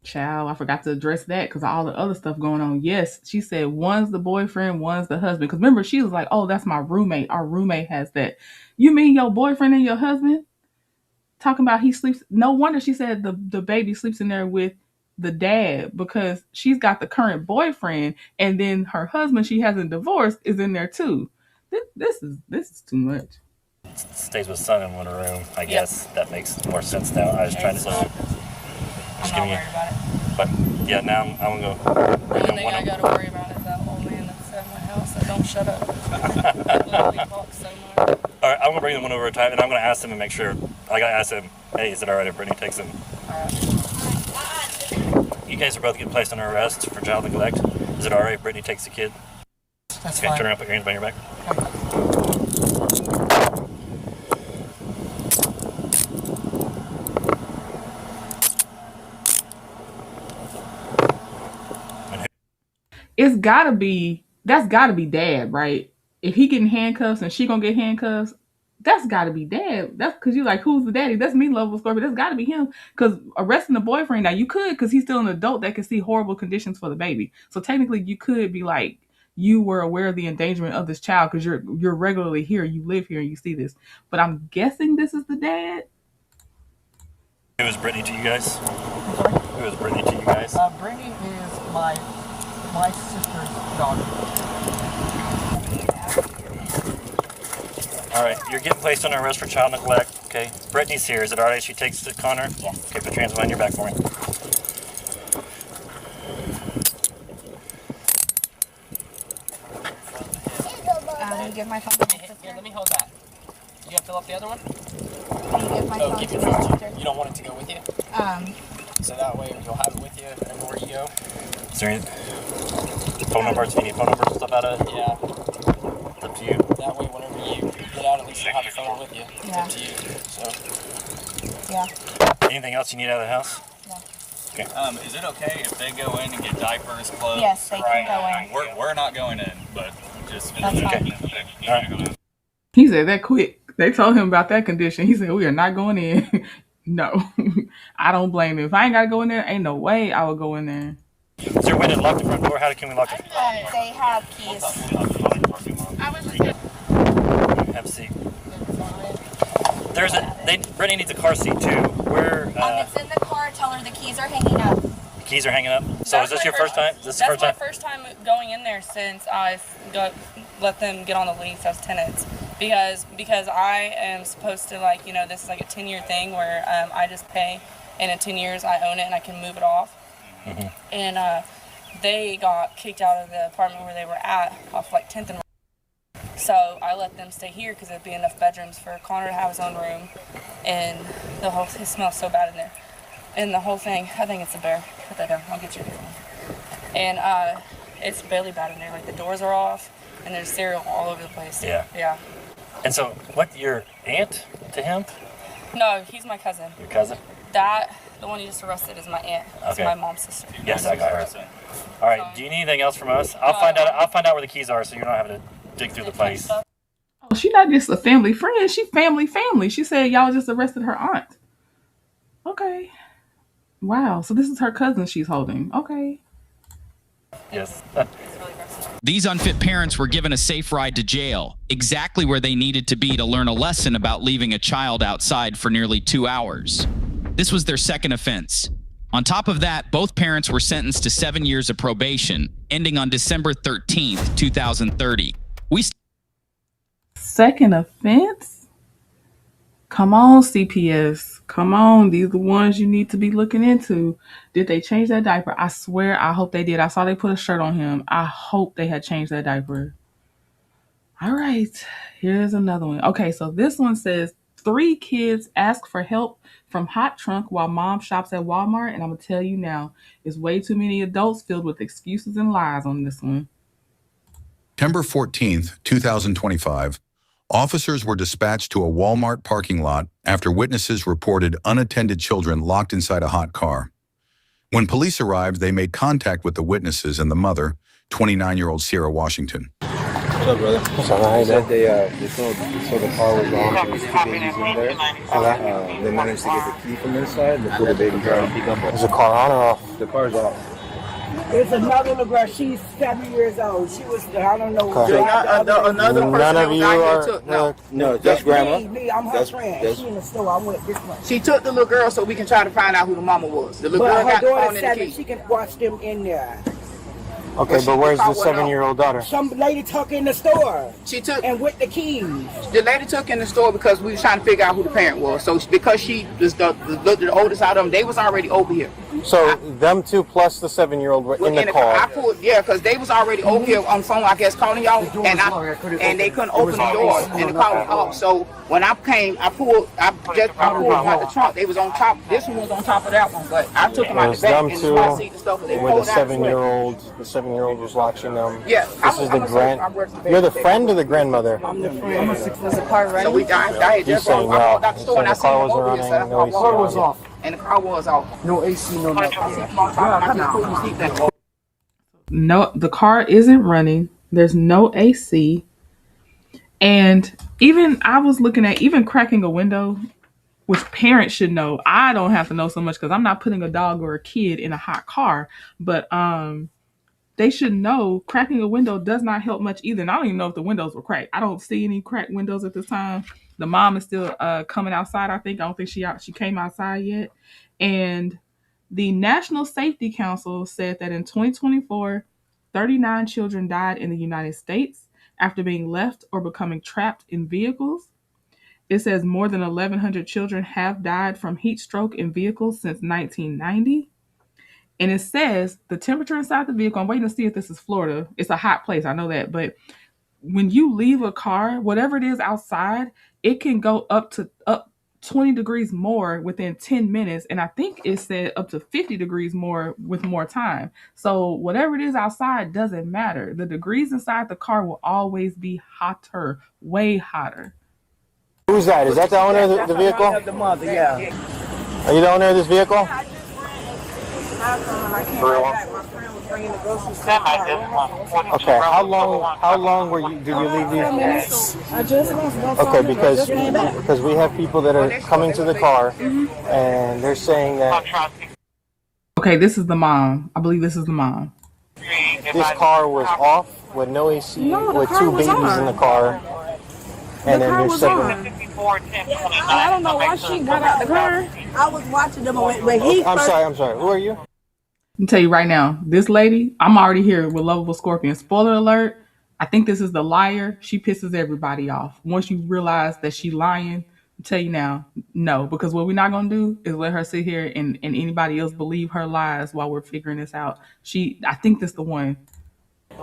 S1: Child, I forgot to address that because of all the other stuff going on. Yes, she said one's the boyfriend, one's the husband. Because remember, she was like, "Oh, that's my roommate. Our roommate has that." You mean your boyfriend and your husband? Talking about he sleeps. No wonder she said the baby sleeps in there with the dad because she's got the current boyfriend, and then her husband she hasn't divorced is in there too. This is too much.
S16: Stays with son in one room. I guess that makes more sense now. I was trying to.
S19: I'm not worried about it.
S16: But yeah, now I'm gonna go.
S19: The only thing I gotta worry about is that old man that's at my house that don't shut up. That literally talks so much.
S16: All right, I'm gonna bring them one over a time, and I'm gonna ask them and make sure. I gotta ask them. Hey, is it all right if Brittany takes him?
S19: All right.
S16: You guys are both getting placed under arrest for child neglect. Is it all right if Brittany takes the kid?
S19: That's
S16: okay,
S19: fine.
S16: Turn around, put your hands behind your back.
S1: That's gotta be dad, right? If he getting handcuffs and she gonna get handcuffs, that's gotta be dad. That's because you like, who's the daddy? That's me, Lovable Scorpion. That's gotta be him. Because arresting the boyfriend, now you could, because he's still an adult that can see horrible conditions for the baby. So technically you could be like, you were aware of the endangerment of this child because you're regularly here, you live here, and you see this. But I'm guessing this is the dad.
S16: Who is Brittany to you guys? Who is Brittany to you guys?
S18: Brittany is my sister's daughter.
S16: All right, you're getting placed under arrest for child neglect. Okay, Brittany's here. Is it all right if she takes the Connor?
S19: Yes.
S16: Okay, put your hands behind your back for me.
S17: Give my phone to my sister.
S18: Here, let me hold that. You have to fill up the other one?
S17: Give my phone
S18: give
S17: to
S18: your
S17: my
S18: phone.
S17: sister.
S18: You don't want it to go with you? So that way you'll have it with you everywhere you go.
S16: Is there any phone numbers? Do you need phone numbers and stuff out of it?
S18: Yeah.
S16: It's up to you.
S18: That way whenever you get out, at least you'll have the phone with you. It's
S17: Yeah.
S18: up to you. So.
S17: Yeah.
S16: Anything else you need out of the house? Okay.
S20: Is it okay if they go in and get diapers, clothes?
S17: Yes, they can go in.
S20: We're not going in, but just
S17: That's
S20: okay.
S16: All right.
S1: He said that quick. They told him about that condition. He said, we are not going in. No. I don't blame him. If I ain't got to go in there, ain't no way I would go in there.
S16: Is there a way to lock the front door? How can we lock it?
S17: They have keys.
S16: Have a seat. Brittany needs a car seat too.
S17: It's in the car. Tell her the keys are hanging up.
S16: The keys are hanging up. So is this your first time?
S19: That's my first time going in there since I've let them get on the lease as tenants. Because I am supposed to, like, you know, this is like a 10-year thing where I just pay, and in 10 years I own it and I can move it off. Mm-hmm. And they got kicked out of the apartment where they were at off like 10th and. So I let them stay here because there'd be enough bedrooms for Connor to have his own room, and it smells so bad in there. And the whole thing, I think it's a bear. Put that down. I'll get you a different one. And it's really bad in there. Like the doors are off, and there's cereal all over the place.
S16: Yeah.
S19: Yeah.
S16: And so, what, your aunt to him?
S19: No, he's my cousin.
S16: Your cousin?
S19: The one you just arrested is my aunt. It's my mom's sister.
S16: Yes, I got her. All right. Do you need anything else from us? I'll find out where the keys are, so you're not having to dig through the place.
S1: Oh, she's not just a family friend. She family. She said y'all just arrested her aunt. Okay. Wow. So this is her cousin she's holding. Okay.
S16: Yes.
S15: These unfit parents were given a safe ride to jail, exactly where they needed to be to learn a lesson about leaving a child outside for nearly 2 hours. This was their second offense. On top of that, both parents were sentenced to 7 years of probation, ending on December 13th, 2030.
S1: Second offense? Come on, CPS. Come on. These are the ones you need to be looking into. Did they change that diaper? I swear, I hope they did. I saw they put a shirt on him. I hope they had changed that diaper. All right. Here's another one. Okay, so this one says 3 kids ask for help from hot trunk while mom shops at Walmart. And I'm going to tell you now, it's way too many adults filled with excuses and lies on this one.
S21: September 14th, 2025. Officers were dispatched to a Walmart parking lot after witnesses reported unattended children locked inside a hot car. When police arrived, they made contact with the witnesses and the mother, 29-year-old Sierra Washington.
S9: What's up, brother? What's up? They said the car was wrong. There was 2 babies in there. They managed to get the key from inside and they put the baby down. Is the car on or off? The car's off.
S18: There's another little girl. She's 7 years old. She was, I don't know.
S11: Okay. So another person
S9: none of you
S11: are no, that's grandma.
S18: Me, I'm her friend. She in the store. I went this one.
S11: She took the little girl so we can try to find out who the mama was. The little girl got the phone and the key.
S18: She can watch them in there.
S9: Okay, but where's the 7-year-old daughter?
S18: Some lady took in the store.
S11: She took
S18: and with the keys.
S11: The lady took in the store because we was trying to figure out who the parent was. So because she was the oldest out of them, they was already over here.
S9: So them 2 plus the 7-year-old were in the car.
S11: Because they was already over here on the phone, I guess, calling y'all, and they couldn't open the door, and the car was off. So when I came, I pulled them out the trunk. They was on top. This one was on top of that one, but I took them out the back and the seat and stuff. With
S9: the 7-year-old, the 7-year-old was watching them.
S11: Yeah,
S9: this is the grand. You're the friend or the grandmother?
S11: I'm the friend. Was the car running? So we died.
S9: He's saying no. So the car wasn't running. No,
S11: the car was off. And the car was off.
S18: No AC, no nothing.
S1: No, the car isn't running. There's no AC. And even I was looking at even cracking a window, which parents should know. I don't have to know so much because I'm not putting a dog or a kid in a hot car. But they should know cracking a window does not help much either. And I don't even know if the windows were cracked. I don't see any cracked windows at this time. The mom is still coming outside, I think. I don't think she came outside yet. And the National Safety Council said that in 2024, 39 children died in the United States after being left or becoming trapped in vehicles. It says more than 1,100 children have died from heat stroke in vehicles since 1990. And it says the temperature inside the vehicle, I'm waiting to see if this is Florida. It's a hot place, I know that. But when you leave a car, whatever it is outside, it can go up 20 degrees more within 10 minutes. And I think it said up to 50 degrees more with more time. So whatever it is outside doesn't matter. The degrees inside the car will always be hotter, way hotter.
S9: Who's that? Is that the owner of the vehicle?
S18: The mother, yeah.
S9: Are you the owner of this vehicle? Okay, how long did you leave these?
S18: I just left.
S9: Okay, because we have people that are coming to the car and they're saying that.
S1: Okay, this is the mom. I believe this is the mom.
S9: This car was off with no AC, with 2 babies in the car. And then you're saying.
S18: I don't know why she got out the car. I was watching them when he.
S9: I'm sorry. Who are you?
S1: I'll tell you right now, this lady, I'm already here with Lovable Scorpion. Spoiler alert, I think this is the liar. She pisses everybody off. Once you realize that she's lying, I'll tell you now, no. Because what we're not going to do is let her sit here and anybody else believe her lies while we're figuring this out. I think this is the one.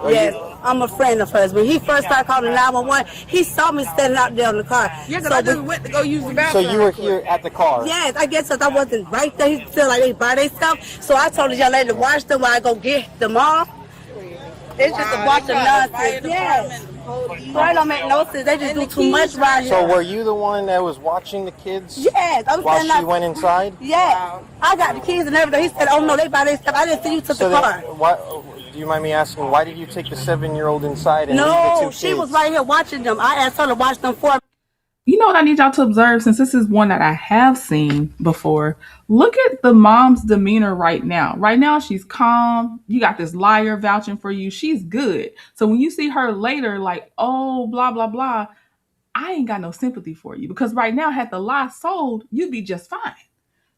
S18: Yes, I'm a friend of hers. When he first started calling 911, he saw me standing out there on the car. Yeah, because I just went to go use the bathroom.
S9: So you were here at the car?
S18: Yes, I guess because I wasn't right there. He felt like they buy their stuff. So I told the young lady to watch them while I go get them off. It's just a bunch of nonsense. Yes. Right, don't make no sense. They just do too much right here.
S10: So were you the one that was watching the kids?
S18: Yes, I'm
S10: while
S18: standing
S10: she went inside?
S18: Yes. Wow. I got the keys and everything. He said, oh no, they by themselves. I didn't see you took the car.
S10: Do you mind me asking, why did you take the 7-year-old inside and leave the 2 kids?
S18: No, she was right here watching them. I asked her to watch them for me.
S1: You know what I need y'all to observe, since this is one that I have seen before. Look at the mom's demeanor right now. Right now, she's calm. You got this liar vouching for you. She's good. So when you see her later, like, oh, blah, blah, blah, I ain't got no sympathy for you. Because right now, had the lie sold, you'd be just fine.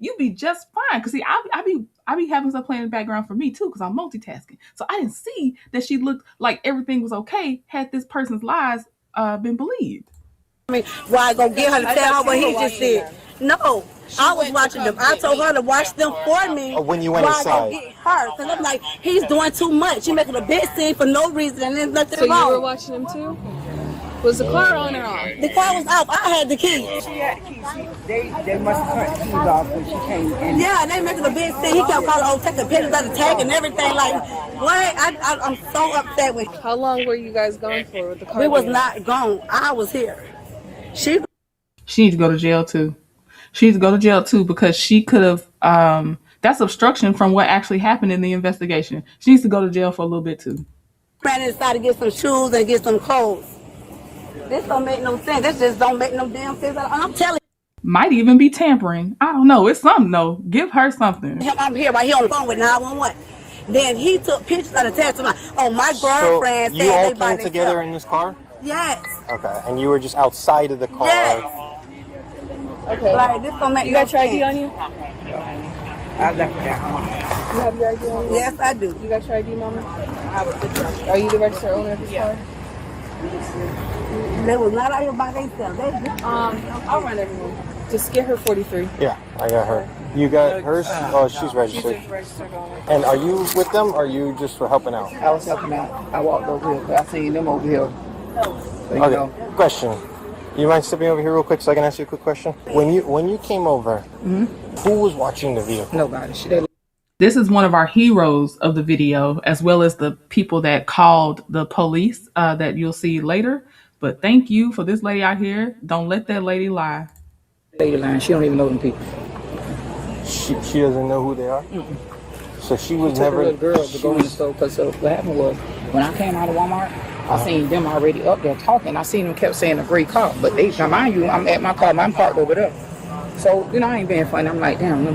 S1: You'd be just fine. Because see, I be having stuff playing in the background for me too, because I'm multitasking. So I didn't see that she looked like everything was okay had this person's lies been believed.
S18: I mean, why go get her to tell her what he just said? No, I was watching them. I told her to watch them for me.
S10: When you went inside?
S18: Get her, because I'm like, he's doing too much. He's making a big scene for no reason, and there's nothing wrong.
S19: So you were watching him too? Was the car on or off?
S18: The car was off. I had the keys.
S11: She had the keys. They must have cut the keys off when she came in.
S18: Yeah, they making a big scene. He kept calling, oh, taking pictures of the tag and everything. Like, what? I'm so upset with him.
S19: How long were you guys gone for with the car?
S18: We was not gone. I was here. She
S1: needs to go to jail too. She needs to go to jail too, because she could have, that's obstruction from what actually happened in the investigation. She needs to go to jail for a little bit too.
S18: ran inside to get some shoes and get some clothes. This don't make no sense. This just don't make no damn sense. I'm telling you.
S1: Might even be tampering. I don't know. It's something though. Give her something.
S18: I'm here right here on the phone with 911. Then he took pictures of the text. Oh, my girlfriend
S10: said you all came together in this car?
S18: Yes.
S10: Okay, and you were just outside of the car.
S18: Yes. Okay. Like, this don't make
S19: you got your ID on you?
S11: I left it at home.
S19: You have your ID on you?
S18: Yes, I do.
S19: You got your ID, Mama? Are you the registered owner of this car?
S18: They was not out here by themselves.
S19: I'll run everyone. Just get her 43.
S10: Yeah, I got her. You got hers? Oh, she's registered.
S19: She's registered owner.
S10: And are you with them, or are you just for helping out?
S11: I was helping out. I walked over here, but I seen them over here. So,
S10: okay, question. You mind stepping over here real quick so I can ask you a quick question? When you came over, who was watching the vehicle?
S11: Nobody.
S1: This is one of our heroes of the video, as well as the people that called the police that you'll see later. But thank you for this lady out here. Don't let that lady lie.
S11: Lady lying. She don't even know them people.
S10: She doesn't know who they are? So she was never...
S11: a little girl to go in the store, because what happened was, when I came out of Walmart, I seen them already up there talking. I seen them kept saying a great car, but they, now mind you, I'm at my car, I'm parked over there. So, I ain't being funny. I'm like, damn,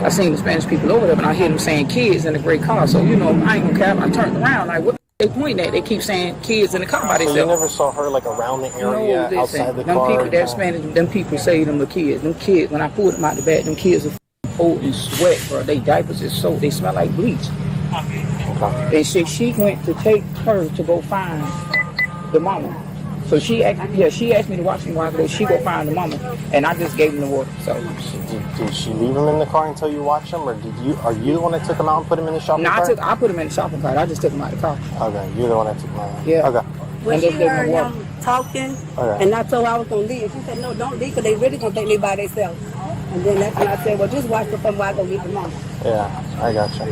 S11: I seen the Spanish people over there, but I hear them saying kids in a great car. So, I ain't gonna care. I turned around, like, what they pointing at? They keep saying kids in the car by themselves.
S10: So you never saw her, like, around the area, outside the car?
S11: People that Spanish, them people say them the kids. Them kids, when I pulled them out the back, them kids are old and sweat, bro. They diapers is so, they smell like bleach. And she went to take her to go find the mama. So she asked me to watch him while she go find the mama, and I just gave him the water. So
S10: did she leave him in the car until you watched him, or are you the one that took him out and put him in the shopping cart?
S11: I put him in the shopping cart. I just took him out of the car.
S10: Okay, you're the one that took him out.
S11: Yeah.
S10: Okay.
S18: When she heard him talking, and I told her I was gonna leave, she said, "No, don't leave, because they really gonna think they by themselves." And then that's when I said, "Well, just watch the film while I go get the mama."
S10: Yeah, I gotcha.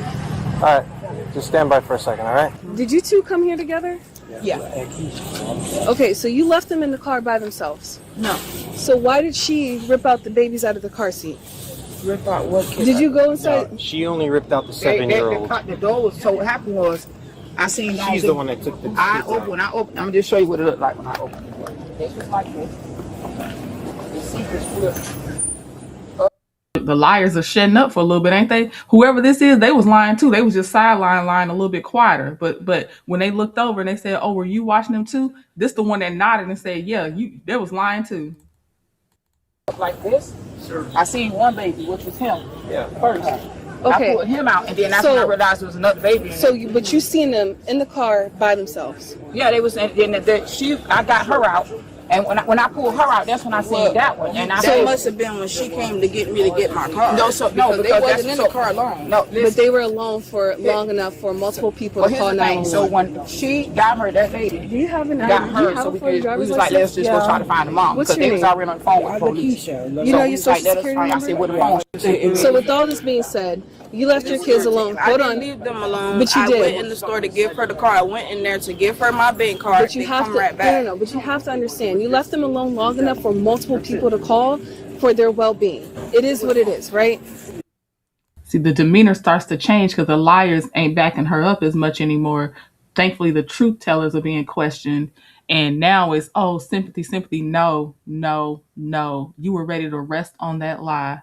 S10: All right, just stand by for a second, all right?
S19: Did you two come here together?
S11: Yeah.
S19: Okay, so you left them in the car by themselves?
S11: No.
S19: So why did she rip out the babies out of the car seat?
S11: Rip out what kid?
S19: Did you go inside?
S10: No, she only ripped out the 7-year-old.
S11: The door was, so what happened was, I seen...
S10: She's the one that took the kids out.
S11: When I opened, I'm going to just show you what it looked like when I opened the door. This was like this. The seat was flipped.
S1: The liars are shutting up for a little bit, ain't they? Whoever this is, they was lying too. They was just sideline lying a little bit quieter. But when they looked over and they said, "Oh, were you watching them too?" This the one that nodded and said, "Yeah, they was lying too."
S11: Like this. Sure. I seen one baby, which was him.
S10: Yeah.
S11: First.
S19: Okay.
S11: I pulled him out, and then that's when I realized there was another baby.
S19: But you seen them in the car by themselves?
S11: Yeah, they was. And then I got her out. And when I pulled her out, that's when I seen that one. And I
S8: That must have been when she came to get me to get my car.
S11: No, because
S8: they wasn't in the car alone.
S11: No,
S7: but they were alone for long enough for multiple people to call 911.
S11: So when she got her, that lady
S7: do you have an
S11: got her, so we was like, let's just go try to find the mom.
S7: What's
S11: Because
S7: your
S11: they was
S7: name?
S11: already on the phone with police.
S7: You know your social security number?
S11: I said, what the phone?
S7: So with all this being said, you left your kids alone. Hold on.
S8: I didn't leave them alone.
S7: But you did.
S8: I went in the store to give her the car. I went in there to give her my bank card.
S7: But you have to,
S8: right back.
S7: no, but you have to understand, you left them alone long enough for multiple people to call for their well-being. It is what it is, right?
S1: See, the demeanor starts to change because the liars ain't backing her up as much anymore. Thankfully, the truth tellers are being questioned. And now it's, oh, sympathy, sympathy. No, no, no. You were ready to rest on that lie.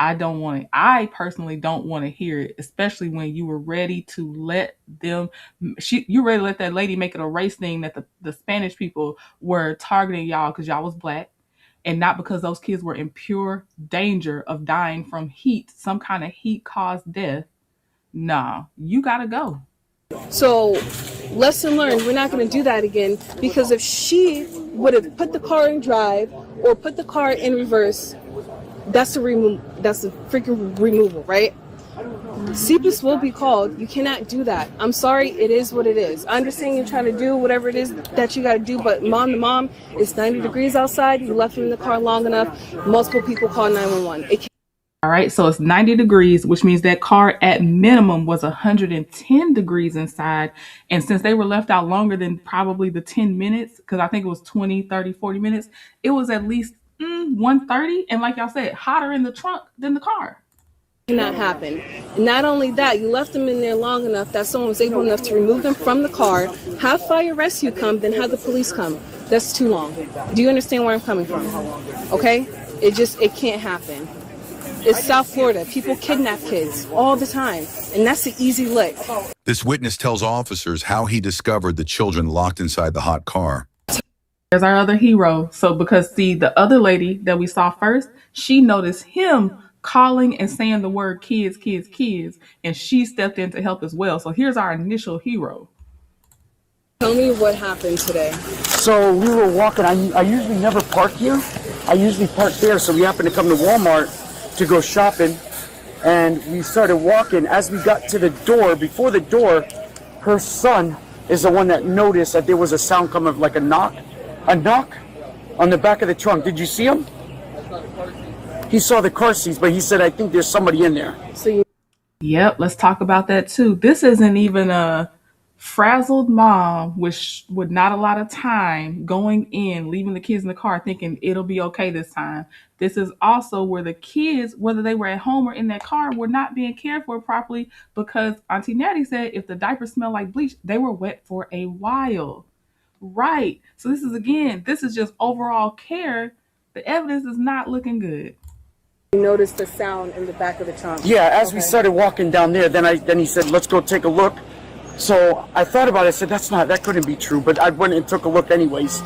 S1: I personally don't want to hear it, especially when you were ready to let them, you ready to let that lady make it a race thing that the Spanish people were targeting y'all because y'all was black and not because those kids were in pure danger of dying from heat, some kind of heat caused death. Nah, you gotta go.
S7: So, lesson learned, we're not going to do that again because if she would have put the car in drive or put the car in reverse, that's a freaking removal, right? CPS will be called. You cannot do that. I'm sorry, it is what it is. I understand you're trying to do whatever it is that you got to do, but mom to mom, it's 90 degrees outside. You left them in the car long enough. Multiple people call 911.
S1: All right, so it's 90 degrees, which means that car at minimum was 110 degrees inside. And since they were left out longer than probably the 10 minutes, because I think it was 20, 30, 40 minutes, it was at least 130. And like y'all said, hotter in the trunk than the car.
S7: Cannot happen. Not only that, you left them in there long enough that someone was able enough to remove them from the car, have fire rescue come, then have the police come. That's too long. Do you understand where I'm coming from? Okay? It can't happen. It's South Florida. People kidnap kids all the time, and that's the easy lick.
S21: This witness tells officers how he discovered the children locked inside the hot car.
S1: There's our other hero. So because, see, the other lady that we saw first, she noticed him calling and saying the word kids, kids, kids, and she stepped in to help as well. So here's our initial hero.
S7: Tell me what happened today.
S22: So we were walking. I usually never park here. I usually park there. So we happened to come to Walmart to go shopping, and we started walking. As we got to the door, before the door, her son is the one that noticed that there was a sound coming of like a knock on the back of the trunk. Did you see him? He saw the car seats, but he said, I think there's somebody in there.
S1: Yep, let's talk about that too. This isn't even a frazzled mom with not a lot of time going in, leaving the kids in the car thinking it'll be okay this time. This is also where the kids, whether they were at home or in that car, were not being cared for properly because Auntie Natty said if the diapers smell like bleach, they were wet for a while. Right. So this is just overall care. The evidence is not looking good.
S7: You noticed the sound in the back of the trunk.
S22: Yeah, as we started walking down there, then he said, let's go take a look. So I thought about it. I said, that couldn't be true. But I went and took a look anyways.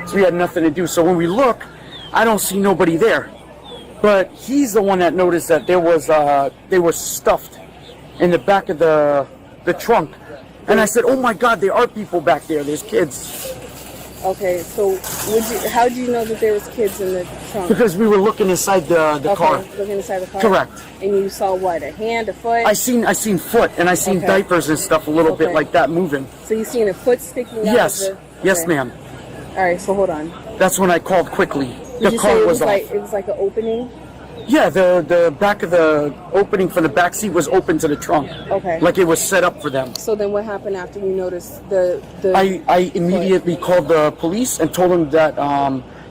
S22: So we had nothing to do. So when we look, I don't see nobody there. But he's the one that noticed that they were stuffed in the back of the trunk. And I said, oh my God, there are people back there. There's kids.
S7: Okay, so how do you know that there was kids in the trunk?
S22: Because we were looking inside the car.
S7: Looking inside the car?
S22: Correct.
S7: And you saw what, a hand, a foot?
S22: I seen foot, and I seen diapers and stuff a little bit like that moving.
S7: So you seen a foot sticking out?
S22: Yes. Yes, ma'am.
S7: All right, so hold on.
S22: That's when I called quickly.
S7: Did
S22: the car was off.
S7: It was like an opening?
S22: Yeah, the back of the opening for the back seat was open to the trunk.
S7: Okay.
S22: Like it was set up for them.
S7: So then what happened after you noticed the
S22: I immediately called the police and told them that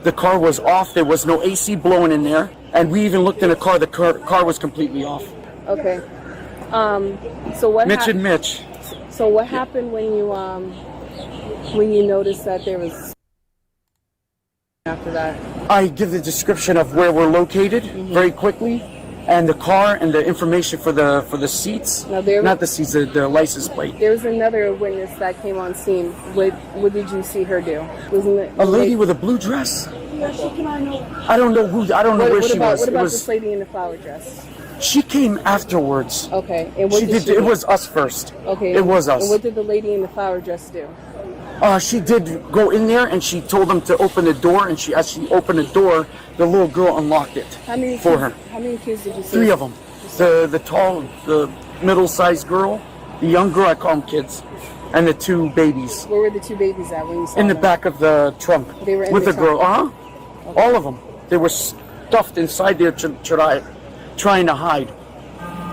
S22: the car was off. There was no AC blowing in there. And we even looked in the car. The car was completely off.
S7: Okay. So what
S22: Mitch and Mitch.
S7: So what happened when you noticed that there was after that?
S22: I give the description of where we're located very quickly, and the car and the information for the seats. Not the seats, the license plate.
S7: There was another witness that came on scene. What did you see her do? Wasn't it
S22: a lady with a blue dress?
S7: Yeah, she came on.
S22: I don't know where she was.
S7: What about this lady in the flower dress?
S22: She came afterwards.
S7: Okay, and what
S22: It was us first.
S7: Okay,
S22: it was us.
S7: And what did the lady in the flower dress do?
S22: She did go in there and she told them to open the door, and as she opened the door, the little girl unlocked it for her.
S7: How many kids did you see?
S22: 3 of them. The middle-sized girl, the young girl, I call them kids, and the 2 babies.
S7: Where were the 2 babies at when you saw
S22: In the
S7: them?
S22: back of the trunk.
S7: They were in
S22: with
S7: the
S22: the girl.
S7: trunk?
S22: Okay. All of them. They were stuffed inside there trying to hide.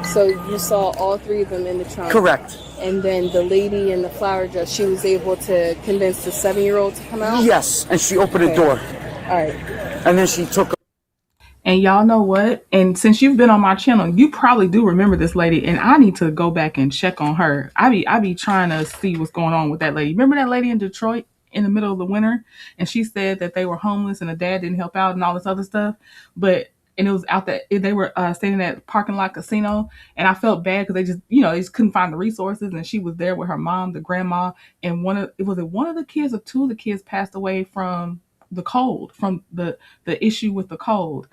S7: So you saw all 3 of them in the trunk?
S22: Correct.
S7: And then the lady in the flower dress, she was able to convince the 7-year-old to come out?
S22: Yes, and she opened the door.
S7: All right.
S22: And then she took.
S1: And y'all know what? And since you've been on my channel, you probably do remember this lady. And I need to go back and check on her. I be trying to see what's going on with that lady. Remember that lady in Detroit in the middle of the winter? And she said that they were homeless and the dad didn't help out and all this other stuff. And it was out that they were staying at parking lot casino. And I felt bad because they just couldn't find the resources. And she was there with her mom, the grandma. And one of the kids or 2 of the kids passed away from the cold, from the issue with the cold.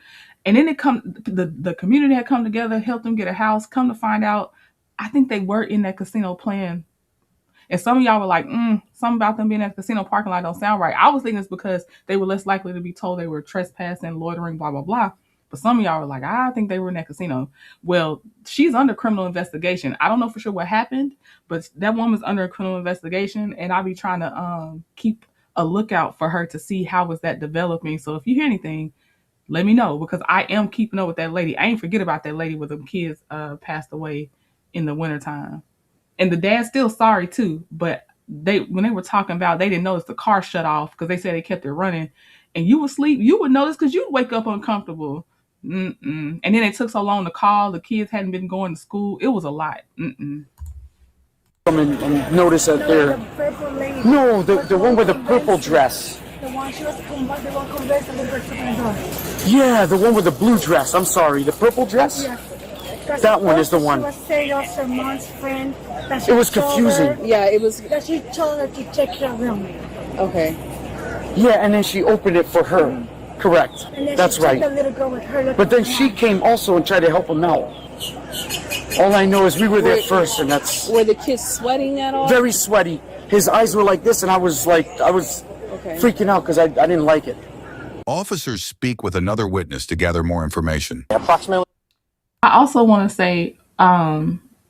S1: And then the community had come together, helped them get a house. Come to find out, I think they were in that casino playing. And some of y'all were like, something about them being at the casino parking lot don't sound right. I was thinking it's because they were less likely to be told they were trespassing, loitering, blah, blah, blah. But some of y'all were like, I think they were in that casino. Well, she's under criminal investigation. I don't know for sure what happened, but that woman's under a criminal investigation. And I'll be trying to keep a lookout for her to see how was that developing. So if you hear anything, let me know, because I am keeping up with that lady. I ain't forget about that lady with them kids passed away in the wintertime. And the dad's still sorry too, but when they were talking about, they didn't notice the car shut off because they said they kept it running. And you would sleep, you would notice because you'd wake up uncomfortable. And then it took so long to call. The kids hadn't been going to school. It was a lot.
S22: And notice that they're... No, the one with the purple dress.
S3: The one she was the one conversing with her.
S22: Yeah, the one with the blue dress. I'm sorry, the purple dress?
S3: Yeah.
S22: That one is the one.
S3: She was saying it was her mom's friend. That
S22: It was confusing.
S7: Yeah, it was.
S3: That she told her to check her room.
S7: Okay.
S22: Yeah, and then she opened it for her. Correct.
S3: And then
S22: That's
S3: she took
S22: right.
S3: the little girl with her.
S22: But then she came also and tried to help him out. All I know is we were there first, and that's...
S7: Were the kids sweating at all?
S22: Very sweaty. His eyes were like this, and I was freaking out because I didn't like it.
S21: Officers speak with another witness to gather more information.
S22: Approximately.
S1: I also want to say,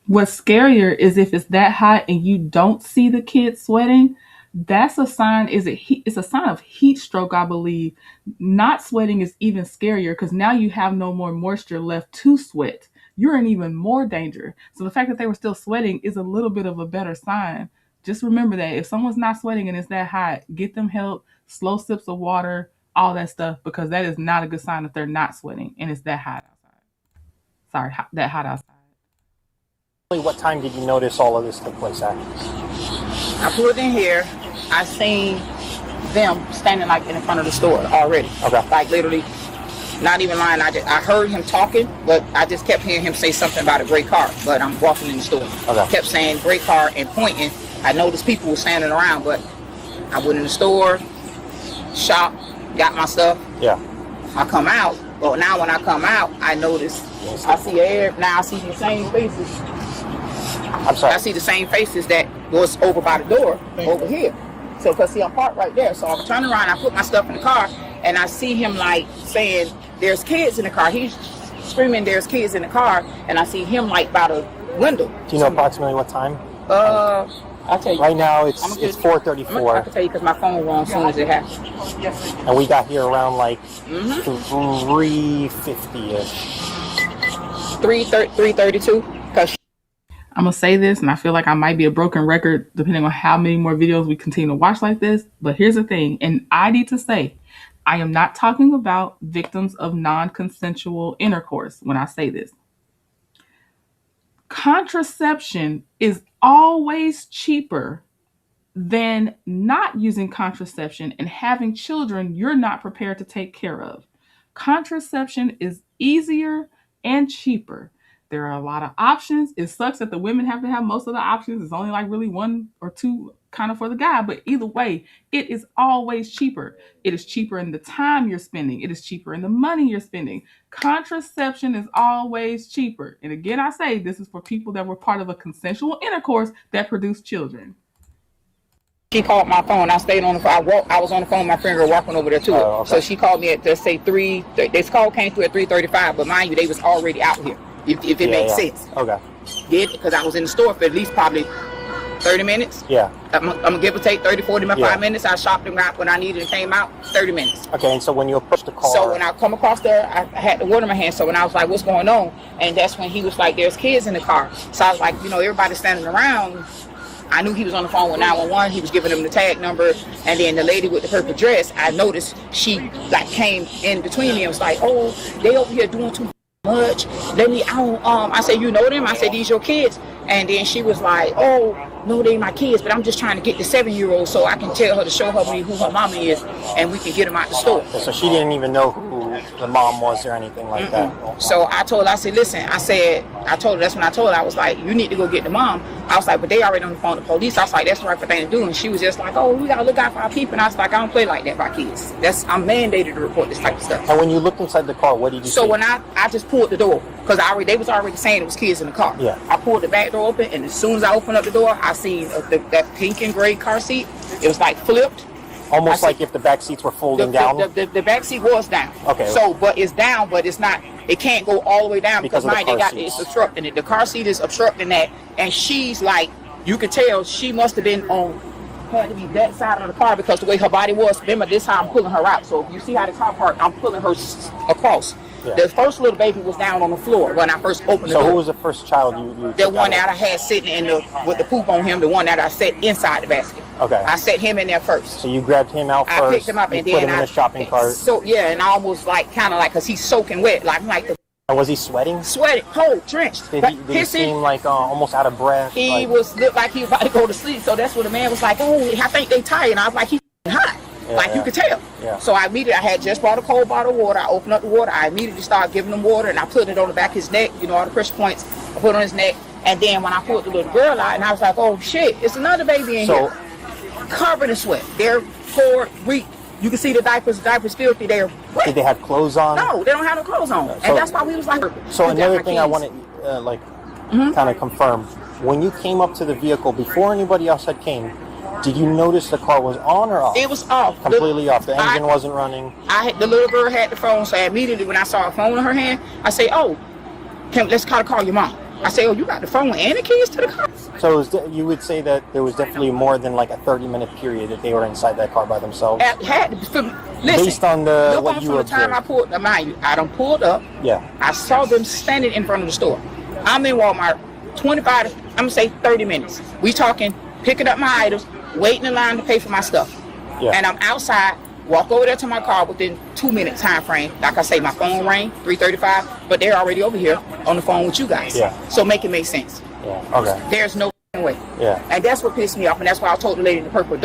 S1: what's scarier is if it's that hot and you don't see the kids sweating. That's a sign. It's a sign of heat stroke, I believe. Not sweating is even scarier because now you have no more moisture left to sweat. You're in even more danger. So the fact that they were still sweating is a little bit of a better sign. Just remember that if someone's not sweating and it's that hot, get them help, slow sips of water, all that stuff, because that is not a good sign that they're not sweating and it's that hot outside. Sorry, that hot outside.
S10: What time did you notice all of this took place at?
S11: I pulled in here. I seen them standing like in front of the store already.
S10: Okay.
S11: Like literally, not even lying. I heard him talking, but I just kept hearing him say something about a gray car. But I'm walking in the store.
S10: Okay.
S11: Kept saying gray car and pointing. I noticed people were standing around, but I went in the store, shop, got my stuff.
S10: Yeah.
S11: I come out. Well, now when I come out, I notice I see air. Now I see the same faces.
S10: I'm sorry.
S11: I see the same faces that was over by the door over here. So, because see, I'm parked right there. So I turn around, I put my stuff in the car, and I see him like saying, "There's kids in the car." He's screaming, "There's kids in the car," and I see him like by the window.
S10: Do you know approximately what time?
S11: I'll tell you.
S10: Right now it's 4:34.
S11: I can tell you because my phone rang as soon as it happened.
S10: And we got here around like 3:50ish.
S11: 3:32.
S1: I'm going to say this, and I feel like I might be a broken record depending on how many more videos we continue to watch like this. But here's the thing, and I need to say, I am not talking about victims of non-consensual intercourse when I say this. Contraception is always cheaper than not using contraception and having children you're not prepared to take care of. Contraception is easier and cheaper. There are a lot of options. It sucks that the women have to have most of the options. It's only like really 1 or 2 kind of for the guy. But either way, it is always cheaper. It is cheaper in the time you're spending. It is cheaper in the money you're spending. Contraception is always cheaper. And again, I say this is for people that were part of a consensual intercourse that produced children.
S11: She called my phone. I stayed on the phone. I was on the phone with my friend girl walking over there to it.
S10: Okay.
S11: So she called me at, let's say, this call came through at 3:35, but mind you, they was already out here, if it makes sense.
S10: Okay.
S11: Yeah, because I was in the store for at least probably 30 minutes.
S10: Yeah.
S11: I'm going to give or take 30, 45 minutes. I shopped and got when I needed and came out, 30 minutes.
S10: Okay, and so when you approached the car...
S11: So when I come across there, I had the water in my hand. So when I was like, what's going on? And that's when he was like, there's kids in the car. So I was like, everybody standing around. I knew he was on the phone with 911. He was giving them the tag number. And then the lady with the purple dress, I noticed she like came in between me and was like, oh, they over here doing too much. I said, you know them? I said, these your kids? And then she was like, oh, no, they my kids, but I'm just trying to get the 7-year-old so I can tell her to show her who her mama is and we can get them out the store.
S10: So she didn't even know who the mom was or anything like that?
S11: So I told her, I said, listen, I told her, that's when I told her, I was like, you need to go get the mom. I was like, but they already on the phone with the police. I was like, that's the right thing to do. And she was just like, oh, we got to look out for our people. And I was like, I don't play like that by kids. I'm mandated to report this type of stuff.
S10: And when you looked inside the car, what did you see?
S11: So when I just pulled the door, because they was already saying it was kids in the car.
S10: Yeah.
S11: I pulled the back door open, and as soon as I opened up the door, I seen that pink and gray car seat. It was like flipped.
S10: Almost like if the back seats were folding down?
S11: The back seat was down.
S10: Okay.
S11: So, but it's down, but it's not, it can't go all the way down because it's obstructing it. The car seat is obstructing that, and she's like, you could tell she must have been had to be that side of the car because the way her body was. Remember, this how I'm pulling her out. So if you see how the car parked, I'm pulling her across. Yeah. The first little baby was down on the floor when I first opened the door.
S10: So who was the first child you
S11: The one that I had sitting with the poop on him, the one that I set inside the basket.
S10: Okay.
S11: I set him in there first.
S10: So you grabbed him out first.
S11: I picked him up and then
S10: put him in the shopping cart.
S11: So yeah, and I almost kind of like, because he's soaking wet,
S10: was he sweating?
S11: Sweating, cold, drenched.
S10: Did he seem like looked like he was about to go to sleep.
S11: So that's when the man was like, oh, I think they tired. And I was like, he's hot. You could tell.
S10: Yeah.
S11: So I had just bought a cold bottle of water. I opened up the water. I immediately started giving him water, and I put it on the back of his neck, all the pressure points. I put it on his neck. And then when I pulled the little girl out, and I was like, oh, shit, it's another baby in here. Covered in sweat. They're poor, weak. You can see the diapers filthy. They're wet.
S10: Did they have clothes on?
S11: No, they don't have no clothes on. And that's why we was like...
S10: So another thing I want to kind of confirm. When you came up to the vehicle, before anybody else had came, did you notice the car was on or off?
S11: It was off.
S10: Completely off. The engine wasn't running?
S11: The little girl had the phone, so immediately when I saw a phone in her hand, I say, oh, let's call your mom. I say, oh, you got the phone and the keys to the car?
S10: So you would say that there was definitely more than like a 30-minute period that they were inside that car by themselves?
S11: Listen,
S10: based on what you
S11: observed. The time I pulled, I done pulled up.
S10: Yeah.
S11: I saw them standing in front of the store. I'm in Walmart, 25, I'm going to say 30 minutes. We talking, picking up my items, waiting in line to pay for my stuff. Yeah. And I'm outside, walk over there to my car within 2-minute time frame. Like I say, my phone rang, 3:35, but they're already over here on the phone with you guys.
S10: Yeah.
S11: So make it make sense.
S10: Yeah. Okay.
S11: There's no way.
S10: Yeah.
S11: And that's what pissed me off, and that's why I told the lady in the purple,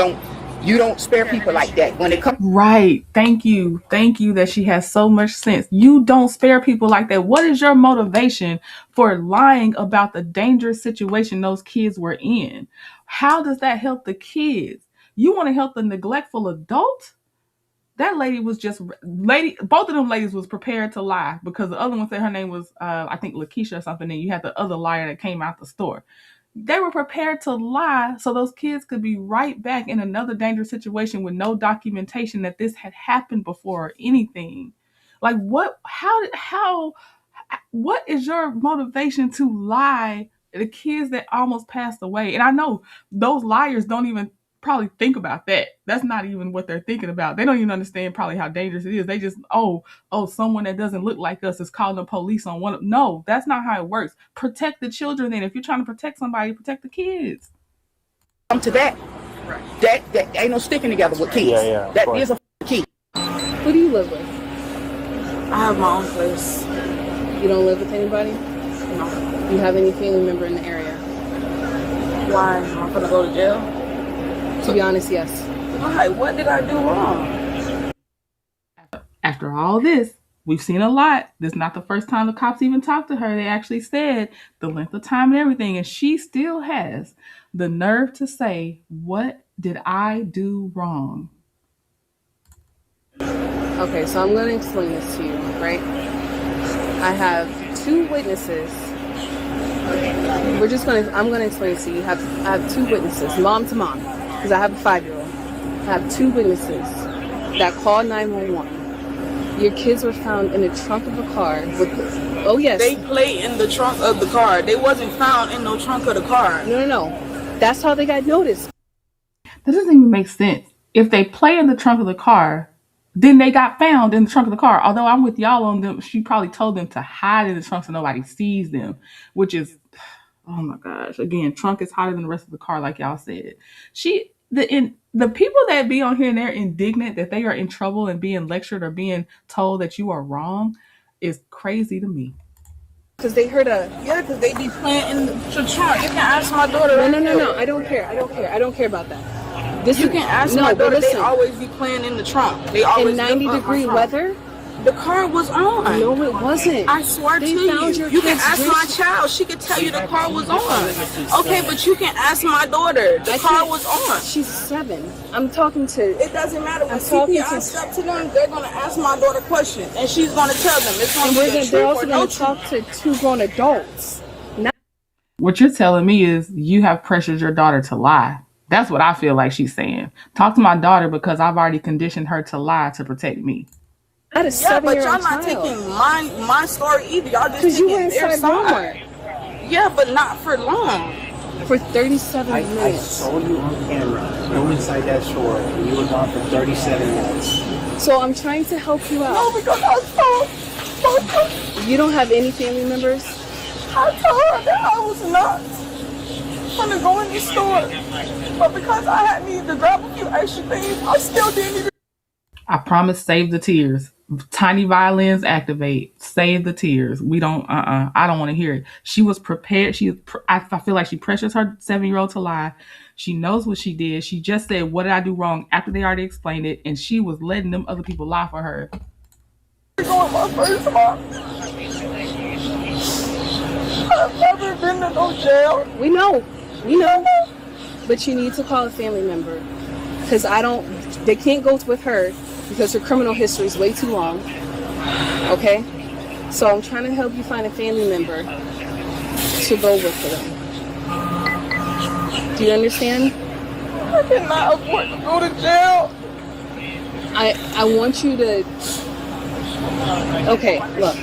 S11: you don't spare people like that when it comes.
S1: Right. Thank you that she has so much sense. You don't spare people like that. What is your motivation for lying about the dangerous situation those kids were in? How does that help the kids? You want to help the neglectful adult? That lady was both of them ladies was prepared to lie because the other one said her name was, I think Lakeisha or something. And you had the other liar that came out the store. They were prepared to lie so those kids could be right back in another dangerous situation with no documentation that this had happened before or anything. Like what is your motivation to lie to the kids that almost passed away? And I know those liars don't even probably think about that. That's not even what they're thinking about. They don't even understand probably how dangerous it is. They just, someone that doesn't look like us is calling the police on one. No, that's not how it works. Protect the children then. If you're trying to protect somebody, protect the kids.
S11: Come to that. That ain't no sticking together with kids.
S10: Yeah,
S11: that is a key.
S7: Who do you live with?
S3: I have my own place.
S7: You don't live with anybody?
S3: No.
S7: Do you have any family member in the area?
S3: Why? Am I gonna go to jail?
S7: To be honest, yes.
S3: Why? What did I do wrong?
S1: After all this, we've seen a lot. This is not the first time the cops even talked to her. They actually said the length of time and everything, and she still has the nerve to say, what did I do wrong?
S7: Okay, so I'm going to explain this to you, right? I have 2 witnesses. I'm going to explain it to you. I have 2 witnesses, mom to mom. because I have a 5-year-old. I have 2 witnesses that called 911. Your kids were found in the trunk of a car with, oh yes.
S11: They play in the trunk of the car. They wasn't found in no trunk of the car.
S7: No. That's how they got noticed.
S1: That doesn't even make sense. If they play in the trunk of the car, then they got found in the trunk of the car. Although I'm with y'all on them, she probably told them to hide in the trunk so nobody sees them, which is, oh my gosh. Again, trunk is hotter than the rest of the car, like y'all said. The people that be on here and they're indignant that they are in trouble and being lectured or being told that you are wrong is crazy to me.
S7: Because they heard
S11: because they be playing in the trunk. You can ask my daughter.
S7: No. I don't care about that.
S11: You can ask my daughter. They always be playing in the trunk. They always
S7: in 90-degree weather.
S11: The car was on.
S7: No, it wasn't.
S11: I swear to you. You can ask my child. She can tell you the car was on. Okay, but you can ask my daughter. The car was on.
S7: She's 7. I'm talking to.
S11: It doesn't matter. When CPI step to them, they're gonna ask my daughter questions, and she's gonna tell them. It's gonna be
S7: they're also gonna talk to 2 grown adults.
S1: What you're telling me is you have pressured your daughter to lie. That's what I feel like she's saying. Talk to my daughter because I've already conditioned her to lie to protect me.
S7: That is 7 years old.
S11: But y'all not taking my story either. Y'all just taking their side. Yeah, but not for long.
S7: For 37 minutes.
S10: I saw you on camera go inside that store and you were gone for 37 minutes.
S7: So I'm trying to help you out.
S11: No, because I saw.
S7: You don't have any family members?
S11: I told her that I was not going to go in the store. But because I had needed to grab a few extra things, I still didn't.
S1: I promise, save the tears. Tiny violins activate. Save the tears. We don't. I don't want to hear it. She was prepared. I feel like she pressures her 7-year-old to lie. She knows what she did. She just said, "What did I do wrong?" After they already explained it, and she was letting them other people lie for her.
S11: Going my first month. I've never been to no jail.
S7: We know. But you need to call a family member because they can't go with her. Because her criminal history is way too long. Okay? So I'm trying to help you find a family member to go with them. Do you understand?
S11: I cannot afford to go to jail.
S7: I want you to. Okay, look.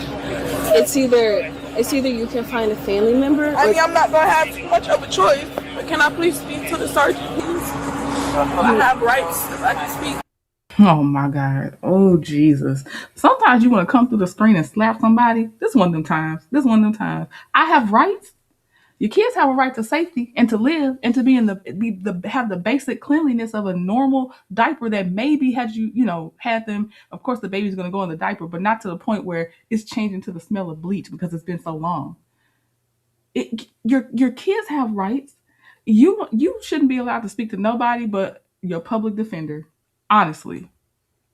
S7: It's either you can find a family member.
S11: I mean, I'm not gonna have too much of a choice. But can I please speak to the sergeant, please? I have rights if I can speak.
S1: Oh my God. Oh Jesus. Sometimes you want to come through the screen and slap somebody. This one of them times. I have rights. Your kids have a right to safety and to live and to be have the basic cleanliness of a normal diaper that maybe had had them. Of course, the baby's going to go in the diaper, but not to the point where it's changing to the smell of bleach because it's been so long. Your kids have rights. You shouldn't be allowed to speak to nobody but your public defender. Honestly,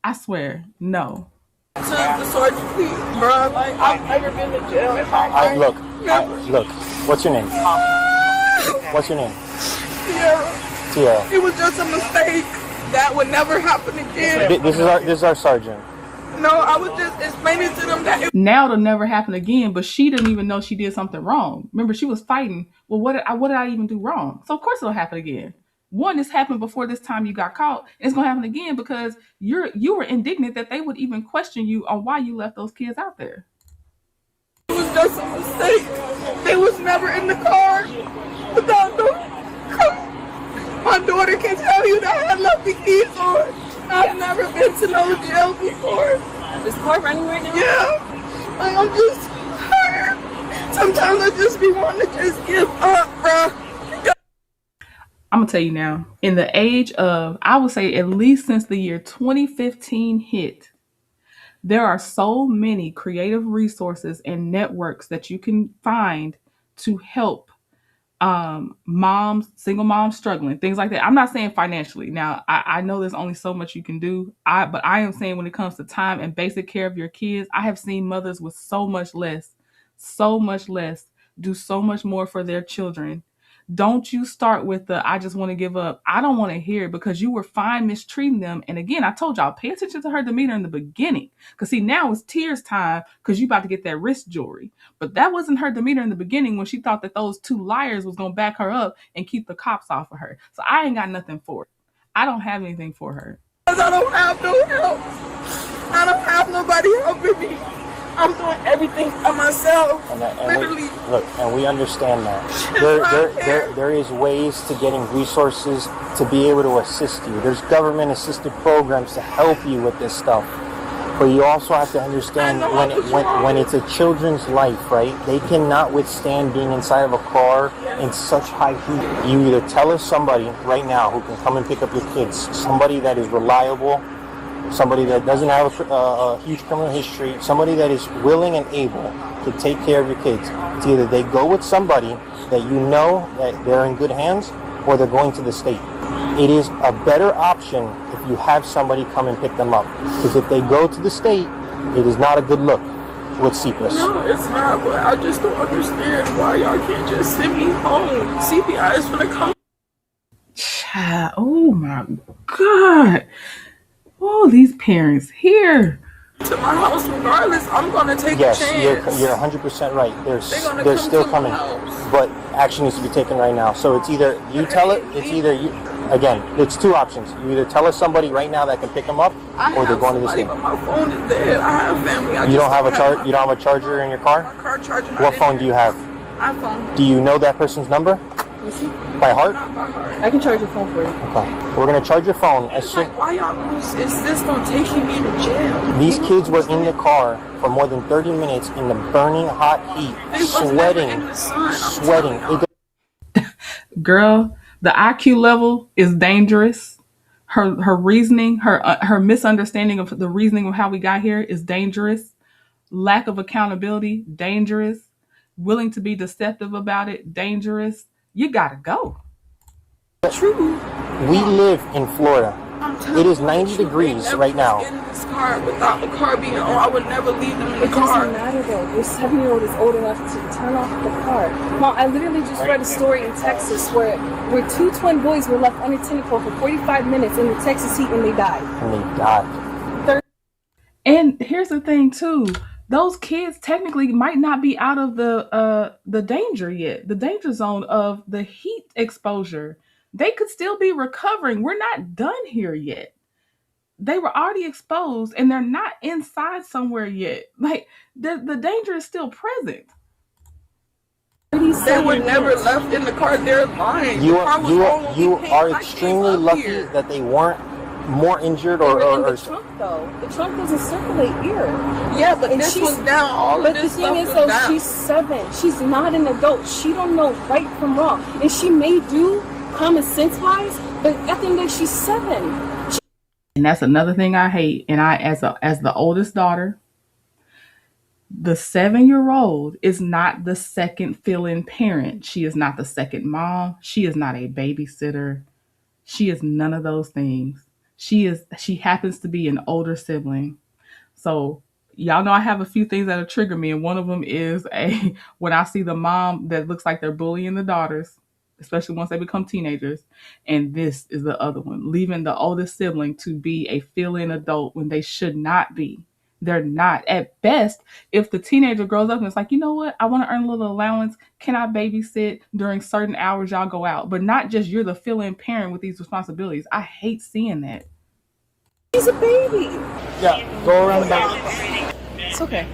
S1: I swear, no.
S11: To the sergeant, please, bro. Like, I've never been to jail in my life.
S10: Look. What's your name? What's your name? Tierra.
S11: It was just a mistake. That would never happen again.
S10: This is our sergeant.
S11: No, I was just explaining to them that
S1: now it'll never happen again. But she didn't even know she did something wrong. Remember, she was fighting. Well, what did I even do wrong? So of course it'll happen again. One, this happened before this time you got caught. It's gonna happen again because you were indignant that they would even question you on why you left those kids out there.
S11: It was just a mistake. They was never in the car without my daughter can tell you that I left the kids on. I've never been to no jail before.
S7: Is the car running right now?
S11: Yeah. Like, I'm just tired. Sometimes I just be wanting to just give up, bro.
S1: I'm going to tell you now, in the age of, I would say at least since the year 2015 hit, there are so many creative resources and networks that you can find to help moms, single moms struggling, things like that. I'm not saying financially. Now, I know there's only so much you can do, but I am saying when it comes to time and basic care of your kids, I have seen mothers with so much less, do so much more for their children Don't you start with the I just want to give up. I don't want to hear it because you were fine mistreating them. And again, I told y'all, pay attention to her demeanor in the beginning. Because see, now it's tears time because you about to get that wrist jewelry. But that wasn't her demeanor in the beginning when she thought that those two liars was going to back her up and keep the cops off of her. So I ain't got nothing for it. I don't have anything for her.
S5: I don't have no help. I don't have nobody helping me. I'm doing everything by myself. Literally.
S10: And we understand that. There is ways to getting resources to be able to assist you. There's government-assisted programs to help you with this stuff. But you also have to understand when it's a children's life, right? They cannot withstand being inside of a car in such high heat. You either tell us somebody right now who can come and pick up your kids, somebody that is reliable, somebody that doesn't have a huge criminal history, somebody that is willing and able to take care of your kids. It's either they go with somebody that you know that they're in good hands, or they're going to the state. It is a better option if you have somebody come and pick them up. Because if they go to the state, it is not a good look with CPS.
S5: No, it's not, but I just don't understand why y'all can't just send me home. CPI is gonna come.
S1: Oh my God. Oh, these parents here.
S5: To my house regardless, I'm gonna take a chance.
S10: Yes, you're 100% right. They're still coming, but action needs to be taken right now. So it's either you tell it, it's either you. Again, it's two options. You either tell us somebody right now that can pick them up, or they're going to the state.
S5: My phone is dead. I have family.
S10: You don't have a charge. You don't have a charger in your car.
S5: My car charger.
S10: What phone do you have?
S5: iPhone.
S10: Do you know that person's number? By heart?
S5: Not by heart.
S7: I can charge your phone for you.
S10: Okay. We're gonna charge your phone as soon.
S5: Why y'all? Is this gonna take me to jail?
S10: These kids were in the car for more than 30 minutes in the burning hot heat, sweating.
S1: Girl, the IQ level is dangerous. Her reasoning, her misunderstanding of the reasoning of how we got here is dangerous. Lack of accountability, dangerous. Willing to be deceptive about it, dangerous. You gotta go.
S5: True.
S10: We live in Florida. It is 90 degrees right now.
S5: In this car without the car being on, I would never leave them in the car.
S7: It doesn't matter though. Your 7-year-old is old enough to turn off the car. Mom, I literally just read a story in Texas where 2 twin boys were left unattended for 45 minutes in the Texas heat and they died.
S1: And here's the thing too. Those kids technically might not be out of the danger yet, the danger zone of the heat exposure. They could still be recovering. We're not done here yet. They were already exposed and they're not inside somewhere yet. Like the danger is still present.
S5: They were never left in the car. They're lying.
S10: You are extremely lucky that they weren't more injured or
S7: the trunk though. The trunk doesn't circulate here.
S5: Yeah, but this was down. All of this stuff was down. But the thing is, though,
S7: she's 7. She's not an adult. She don't know right from wrong, and she may do common sense wise, but at the end of the day, she's 7.
S1: And that's another thing I hate. And I, as the oldest daughter, the 7-year-old is not the second fill-in parent. She is not the second mom. She is not a babysitter. She is none of those things. She happens to be an older sibling. So y'all know I have a few things that'll trigger me. And one of them is when I see the mom that looks like they're bullying the daughters, especially once they become teenagers. And this is the other one, leaving the oldest sibling to be a fill-in adult when they should not be. They're not. At best, if the teenager grows up and it's like, you know what, I want to earn a little allowance. Can I babysit during certain hours y'all go out? But not just you're the fill-in parent with these responsibilities. I hate seeing that.
S7: She's a baby.
S10: Yeah, go around the back.
S7: It's okay.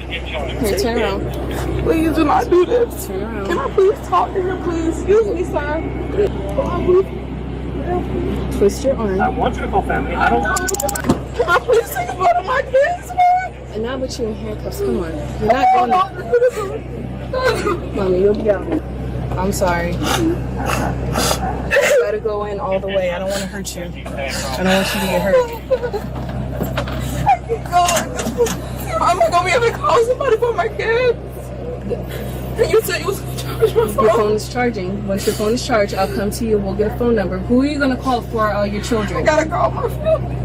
S7: Here, turn around.
S5: Please do not do this.
S7: Turn around.
S5: Can I please talk to him, please? Excuse me, sir.
S7: Twist your arm.
S5: I want you to call family. I don't. Can I please take a photo of my kids, man?
S7: And not with you in handcuffs. Come on. You're not going to. Mommy, you'll be out. I'm sorry. You gotta go in all the way. I don't want to hurt you. I don't want you to get hurt.
S5: I can't go. I'm not gonna be able to call somebody for my kids. And you said you was gonna charge my phone.
S7: Your phone is charging. Once your phone is charged, I'll come to you. We'll get a phone number. Who are you gonna call for your children?
S5: I gotta call my phone.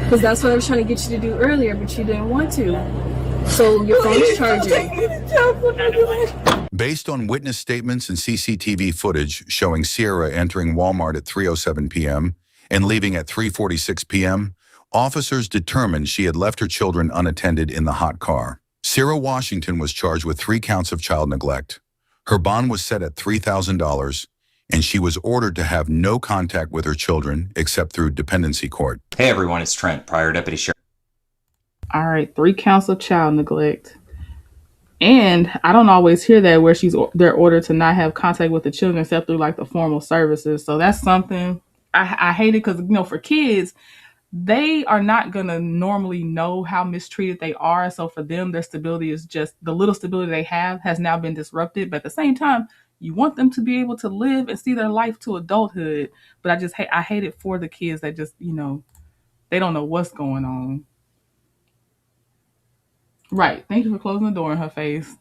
S7: Because that's what I was trying to get you to do earlier, but you didn't want to. So your phone is charging.
S21: Based on witness statements and CCTV footage showing Sierra entering Walmart at 3:07 p.m. and leaving at 3:46 p.m., officers determined she had left her children unattended in the hot car. Sierra Washington was charged with 3 counts of child neglect. Her bond was set at $3,000, and she was ordered to have no contact with her children except through dependency court.
S4: Hey everyone, it's Trent, prior deputy sheriff.
S1: All right, 3 counts of child neglect. And I don't always hear that where they're ordered to not have contact with the children except through like the formal services. So that's something I hate it because, for kids, they are not going to normally know how mistreated they are. So for them, their stability is just the little stability they have has now been disrupted. But at the same time, you want them to be able to live and see their life to adulthood. But I hate it for the kids that just, they don't know what's going on. Right. Thank you for closing the door in her face.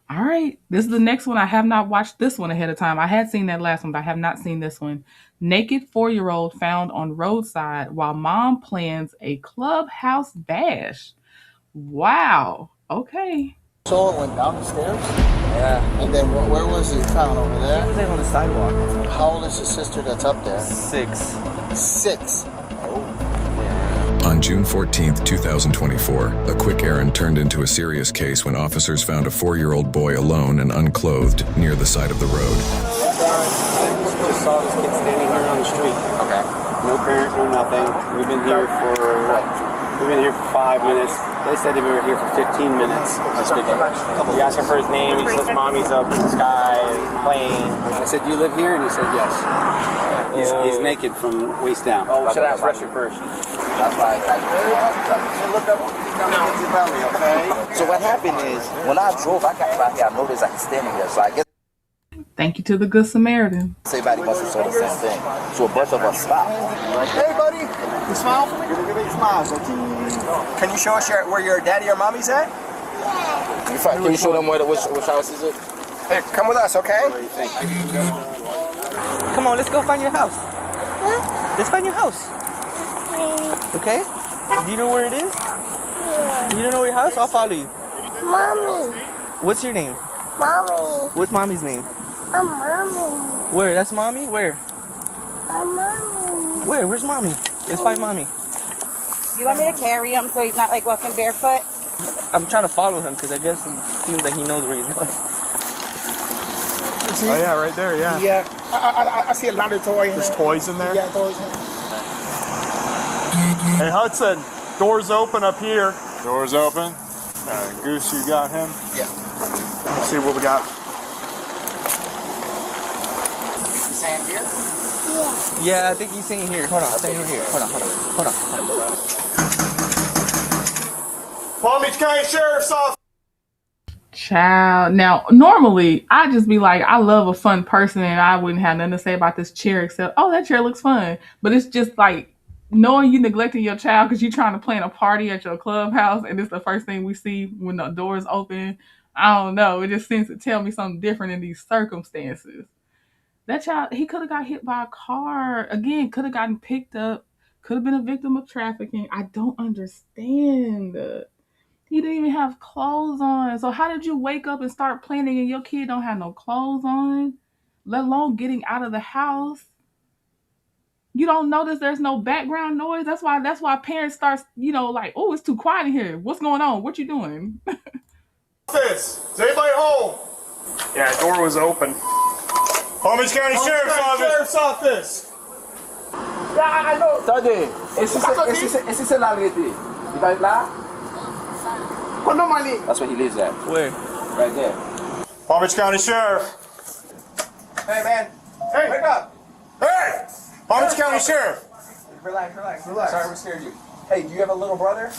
S1: All right. This is the next one. I have not watched this one ahead of time. I had seen that last one, but I have not seen this one. Naked 4-year-old found on roadside while mom plans a Clubhouse bash. Wow. Okay.
S13: So it went down the stairs? Yeah. And then where was he found over there?
S23: He was on the sidewalk.
S13: How old is the sister that's up there?
S23: 6.
S13: 6?
S24: On June 14th, 2024, a quick errand turned into a serious case when officers found a 4-year-old boy alone and unclothed near the side of the road.
S22: I just saw this kid standing here on the street. Okay. No parent, no nothing. We've been here for what? We've been here for 5 minutes. They said they were here for 15 minutes. We asked him for his name. He says, "Mommy's up in the sky, playing." I said, "Do you live here?" And he said, "Yes." He's naked from waist down. Oh, we should ask Russia first.
S13: That's why look up your belly, okay? So what happened is, when I drove, I got out here, I noticed like standing there, so I guess.
S1: Thank you to the Good Samaritan.
S13: Everybody must have saw the same thing. So both of us stopped. Hey, buddy, you smile? Give me a big smile. So, can you show us where your daddy or mommy's at? Can you show them which house is it? Hey, come with us, okay?
S23: Come on, let's go find your house. Let's find your house. Okay? Do you know where it is? You don't know your house? I'll follow you.
S25: Mommy.
S23: What's your name?
S25: Mommy.
S23: What's mommy's name?
S25: I'm mommy.
S23: Where? That's mommy? Where?
S25: I'm mommy.
S23: Where? Where's mommy? Let's find mommy.
S26: You want me to carry him so he's not like walking barefoot?
S23: I'm trying to follow him because I guess it seems like he knows where he's going.
S13: Oh yeah, right there, yeah. Yeah, I see a lot of toys.
S22: There's toys in there?
S13: Yeah, toys.
S22: Hey Hudson, doors open up here. Doors open. Goose, you got him?
S13: Yeah.
S22: Let's see what we got.
S13: Sand here?
S23: Yeah, I think he's sitting here. Hold on, stay here. Hold on.
S22: Palm Beach County Sheriff's Office.
S1: Child. Now, normally, I'd just be like, I love a fun person and I wouldn't have nothing to say about this chair except, oh, that chair looks fun. But it's just like, knowing you neglecting your child because you're trying to plan a party at your clubhouse and it's the first thing we see when the doors open. I don't know. It just seems to tell me something different in these circumstances. That child, he could have got hit by a car. Again, could have gotten picked up. Could have been a victim of trafficking. I don't understand. He didn't even have clothes on. So how did you wake up and start planning and your kid don't have no clothes on? Let alone getting out of the house. You don't notice there's no background noise. That's why parents start, like, oh, it's too quiet in here. What's going on? What you doing?
S22: Is anybody home? Yeah, the door was open. Palm Beach County Sheriff's Office.
S13: Yeah, I know. Tade, ese es el already. You guys laugh? That's where he lives at.
S23: Where?
S13: Right there.
S22: Palm Beach County Sheriff.
S13: Hey, man. Hey, wake up.
S22: Hey! Palm Beach County Sheriff.
S13: Relax. Sorry we scared you. Hey, do you have a little brother?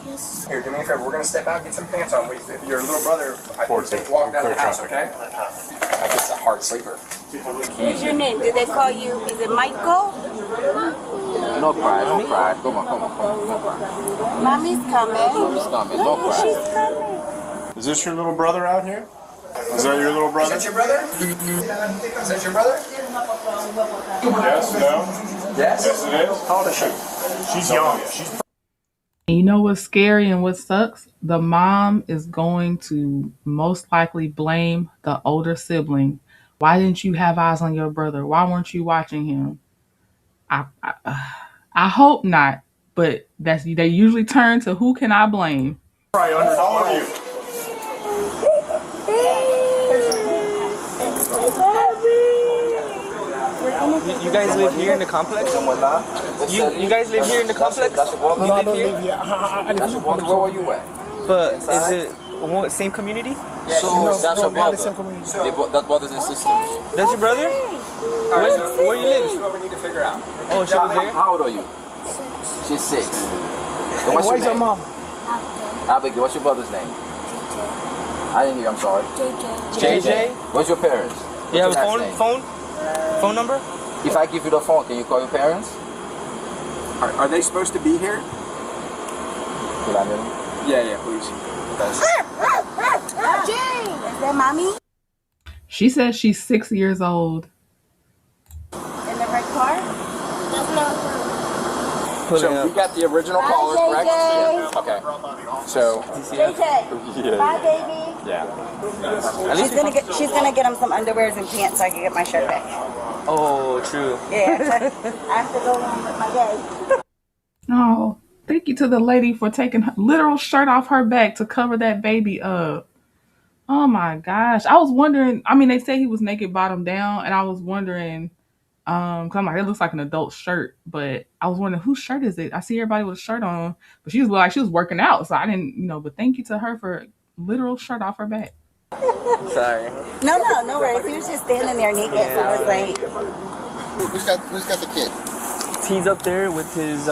S13: Yes. Here, do me a favor. We're going to step out, get some pants on. Your little brother, I think, walk down the house, okay? I guess a hard sleeper.
S25: What's your name? Did they call you, is it Michael?
S13: No cry. Come on.
S25: Mommy's coming.
S13: No cry.
S25: She's coming.
S22: Is this your little brother out here? Is that your little brother?
S13: Is that your brother? Is that your brother?
S22: Yes, no?
S13: Yes?
S22: Yes, it is.
S13: How old is she?
S22: She's young. She's
S1: And you know what's scary and what sucks? The mom is going to most likely blame the older sibling. Why didn't you have eyes on your brother? Why weren't you watching him? I hope not, but they usually turn to who can I blame?
S13: Right under all of you.
S23: You guys live here in the complex? You guys live here in the complex?
S13: No, I don't live here. Where were you at?
S23: But is it same community?
S13: So that's your brother. That brothers and sisters.
S23: That's your brother? Where you live?
S13: We need to figure out.
S23: Oh, she was there?
S13: How old are you? She's 6. And what's your mom? Abigail. What's your brother's name? I didn't hear. I'm sorry.
S23: JJ.
S13: What's your parents?
S23: You have a phone number?
S13: If I give you the phone, can you call your parents? Are they supposed to be here? Could I hear them? Yeah, please.
S25: Jay, is that mommy?
S1: She says she's 6 years old.
S25: In the red car? That's not her.
S13: So we got the original caller, correct?
S25: JJ.
S13: Okay. So.
S25: JJ. Bye, baby.
S13: Yeah.
S25: She's gonna get him some underwears and pants so I can get my shirt back.
S23: Oh, true.
S25: Yeah. I have to go on with my day.
S1: Oh, thank you to the lady for taking her literal shirt off her back to cover that baby up. Oh my gosh. I was wondering, I mean, they say he was naked bottom down, and I was wondering, cause I'm like, it looks like an adult shirt, but I was wondering whose shirt is it? I see everybody with a shirt on, but she was like, she was working out, so I didn't, but thank you to her for literal shirt off her back.
S23: Sorry.
S25: No worries. He was just standing there naked, so I was like.
S13: Who's got the kid?
S23: He's up there with his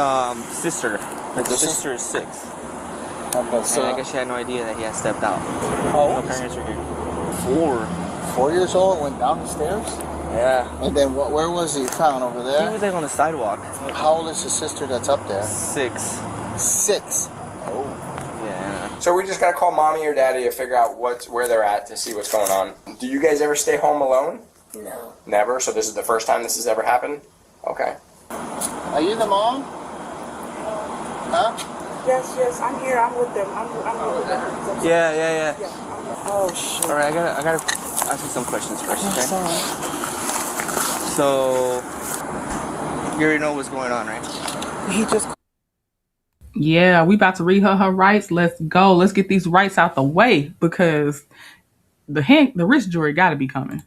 S23: sister. His sister is 6. So I guess she had no idea that he had stepped out.
S13: Oh,
S23: her parents are here.
S13: 4 years old, went down the stairs?
S23: Yeah.
S13: And then where was he found over there?
S23: He was like on the sidewalk.
S13: How old is his sister that's up there?
S23: 6.
S13: 6? Oh.
S23: Yeah.
S13: So we just gotta call mommy or daddy to figure out where they're at to see what's going on. Do you guys ever stay home alone?
S25: No.
S13: Never? So this is the first time this has ever happened? Okay. Are you the mom? Huh?
S3: Yes, I'm here. I'm with them. I'm with them.
S23: Yeah.
S3: Oh, shit.
S23: All right, I gotta ask you some questions first, okay? So, you already know what's going on, right?
S3: He just...
S1: Yeah, we about to read her rights. Let's go. Let's get these rights out the way because the rich jury got to be coming.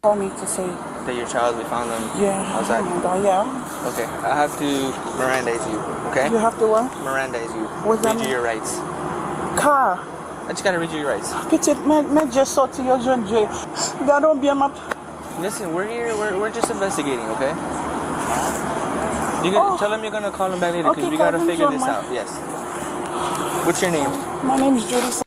S3: Told me to say
S23: that your child, we found them outside.
S3: Yeah.
S23: Okay, I have to Mirandize you, okay?
S3: You have to what?
S23: Mirandize you.
S3: What's that
S23: read you your rights.
S3: Car.
S23: I just gotta read you your rights.
S3: Petit, me just saw to your John J. That don't be a map.
S23: Listen, we're here. We're just investigating, okay? Tell them you're gonna call them back later because we gotta figure this out. Yes. What's your name?
S3: My name is Judy.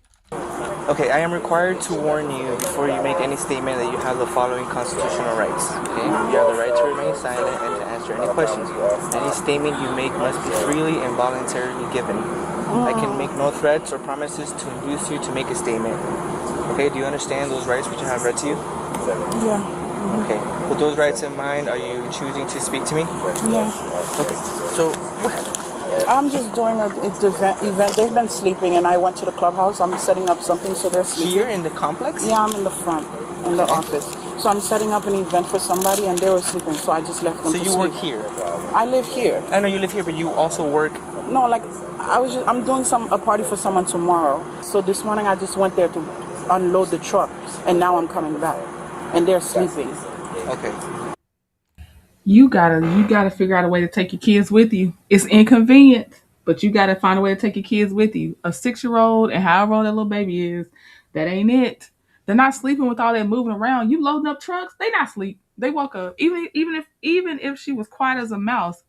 S23: Okay, I am required to warn you before you make any statement that you have the following constitutional rights. Okay, you have the right to remain silent and to answer any questions. Any statement you make must be freely and voluntarily given. I can make no threats or promises to induce you to make a statement. Okay, do you understand those rights which I have read to you?
S3: Yeah.
S23: Okay, with those rights in mind, are you choosing to speak to me?
S3: Yeah.
S23: Okay, so
S3: I'm just doing an event. They've been sleeping, and I went to the clubhouse. I'm setting up something so they're sleeping.
S23: Here in the complex?
S3: Yeah, I'm in the front, in the office. So I'm setting up an event for somebody, and they were sleeping, so I just left them to sleep.
S23: So you work here?
S3: I live here.
S23: I know you live here, but you also work...
S3: No, like, I'm doing a party for someone tomorrow. So this morning I just went there to unload the truck, and now I'm coming back, and they're sleeping.
S23: Okay.
S1: You gotta figure out a way to take your kids with you. It's inconvenient, but you gotta find a way to take your kids with you. A 6-year-old and however old that little baby is, that ain't it. They're not sleeping with all that moving around. You loading up trucks, they not sleep. They woke up. Even if she was quiet as a mouse,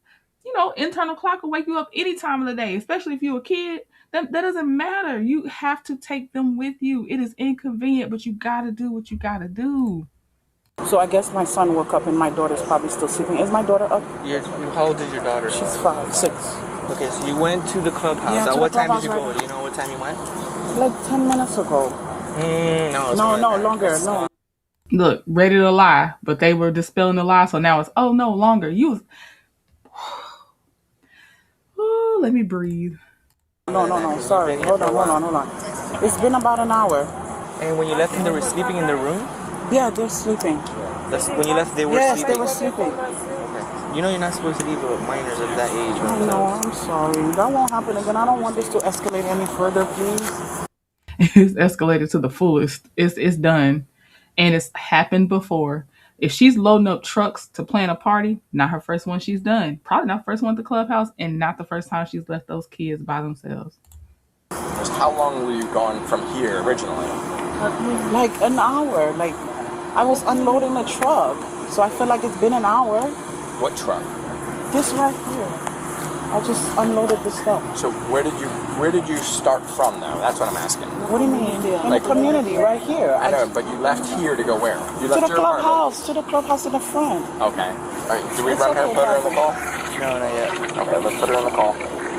S1: internal clock will wake you up any time of the day, especially if you're a kid. That doesn't matter. You have to take them with you. It is inconvenient, but you gotta do what you gotta do.
S3: So I guess my son woke up and my daughter's probably still sleeping. Is my daughter up?
S23: How old is your daughter?
S3: She's 5, 6.
S23: Okay, so you went to the clubhouse.
S3: Yeah,
S23: At what time did you go? Do you know what time you went?
S3: Like 10 minutes ago. No, longer. No.
S1: Look, ready to lie, but they were dispelling the lie, so now it's no longer. Let me breathe.
S3: No, sorry. Hold on. It's been about an hour.
S23: And when you left them, they were sleeping in their room?
S3: Yeah, they're sleeping.
S23: That's when you left, they were
S3: Yes,
S23: sleeping?
S3: they were sleeping.
S23: Okay. You know you're not supposed to leave minors of that age.
S3: I know, I'm sorry. That won't happen again. I don't want this to escalate any further, please.
S1: It's escalated to the fullest. It's done. And it's happened before. If she's loading up trucks to plan a party, not her first one she's done. Probably not the first one at the clubhouse, and not the first time she's left those kids by themselves.
S13: Just how long were you gone from here originally?
S3: Like an hour. Like, I was unloading the truck. So I feel like it's been an hour.
S13: What truck?
S3: This right here. I just unloaded the stuff.
S13: So where did you start from though? That's what I'm asking.
S3: What do you mean? In the community, right here.
S13: I know, but you left here to go where? You left
S3: to the clubhouse. To the clubhouse in the front.
S13: Okay. All right. Do we run her and put her in the call?
S23: No, not yet.
S13: Okay, let's put her in the call.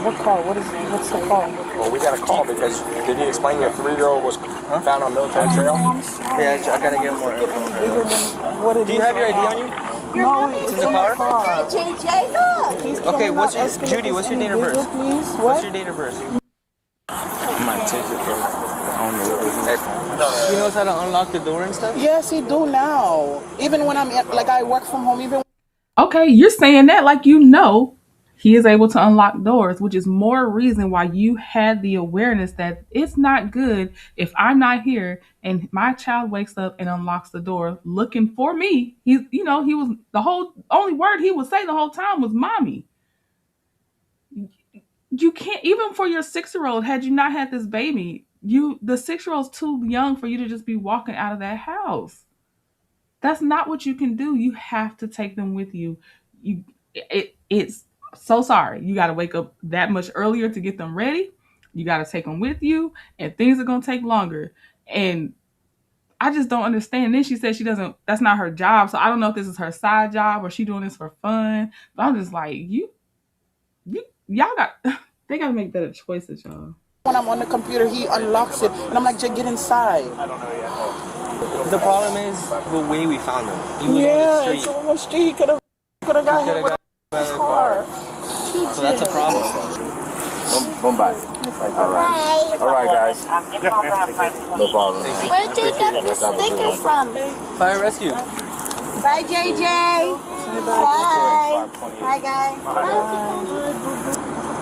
S3: What call? What's the call?
S13: Well, we got a call because did he explain your 3-year-old was found on military trail?
S23: Yeah, I gotta get more info. Do you have your ID on you?
S3: No,
S23: it's in the car. Okay, Judy? What's your date of birth?
S3: Please.
S23: What's your date of birth?
S13: I might take it, bro. I don't know.
S23: He knows how to unlock the door and stuff?
S3: Yes, he do now. Even when I'm like I work from home.
S1: Okay, you're saying that like you know he is able to unlock doors, which is more reason why you had the awareness that it's not good if I'm not here and my child wakes up and unlocks the door looking for me. He was only word he would say the whole time was mommy. You can't, even for your 6-year-old, had you not had this baby, the 6-year-old's too young for you to just be walking out of that house. That's not what you can do. You have to take them with you. It's so sorry. You got to wake up that much earlier to get them ready. You got to take them with you, and things are going to take longer. And I just don't understand. Then she said that's not her job. So I don't know if this is her side job or she doing this for fun. But I'm just like, y'all they got to make better choices, y'all.
S3: When I'm on the computer, he unlocks it, and I'm like, Jay, get inside.
S23: I don't know yet. The problem is the way we found him. He was on the street.
S3: It's on the street. He could have got hit with his car.
S23: So that's a problem.
S13: Boom, bye. All right, guys. No problem.
S25: Where did you get the sticker from?
S23: Fire rescue.
S25: Bye, JJ. Bye. Hi, guys.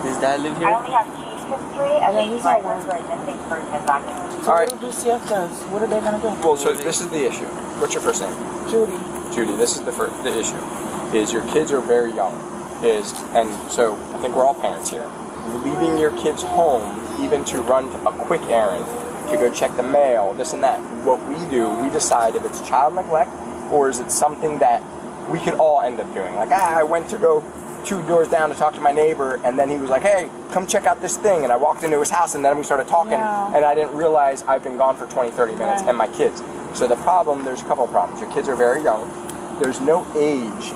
S23: Does dad live here?
S25: I only have case history. I think he's at one missing person document.
S3: All right. What do CF does? What are they gonna do?
S13: Well, so this is the issue. What's your first name?
S3: Judy.
S13: Judy. This is the issue. Is your kids are very young. And so I think we're all parents here. Leaving your kids home, even to run a quick errand, to go check the mail, this and that. What we do, we decide if it's child neglect or is it something that we could all end up doing. Like, I went to go 2 doors down to talk to my neighbor, and then he was like, hey, come check out this thing. And I walked into his house, and then we started talking, and I didn't realize I've been gone for 20, 30 minutes, and my kids. So there's a couple of problems. Your kids are very young. There's no age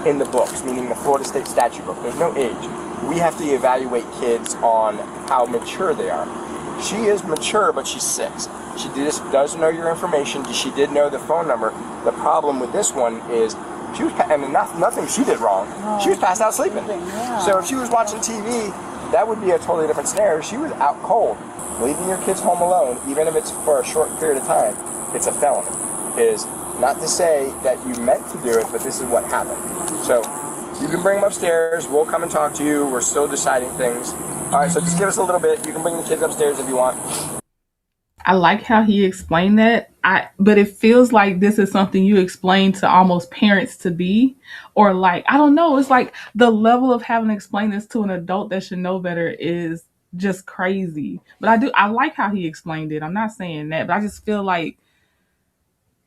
S13: in the books, meaning the Florida State statute book. There's no age. We have to evaluate kids on how mature they are. She is mature, but she's 6. She does know your information. She did know the phone number. The problem with this one is she was, nothing she did wrong. No. She was passed out sleeping. Yeah. So if she was watching TV, that would be a totally different scenario. She was out cold. Leaving your kids home alone, even if it's for a short period of time, it's a felony. Is not to say that you meant to do it, but this is what happened. So you can bring them upstairs. We'll come and talk to you. We're still deciding things. All right, so just give us a little bit. You can bring the kids upstairs if you want.
S1: I like how he explained that. But it feels like this is something you explain to almost parents to be, or like, I don't know. It's like the level of having to explain this to an adult that should know better is just crazy. But I like how he explained it. I'm not saying that, but I just feel like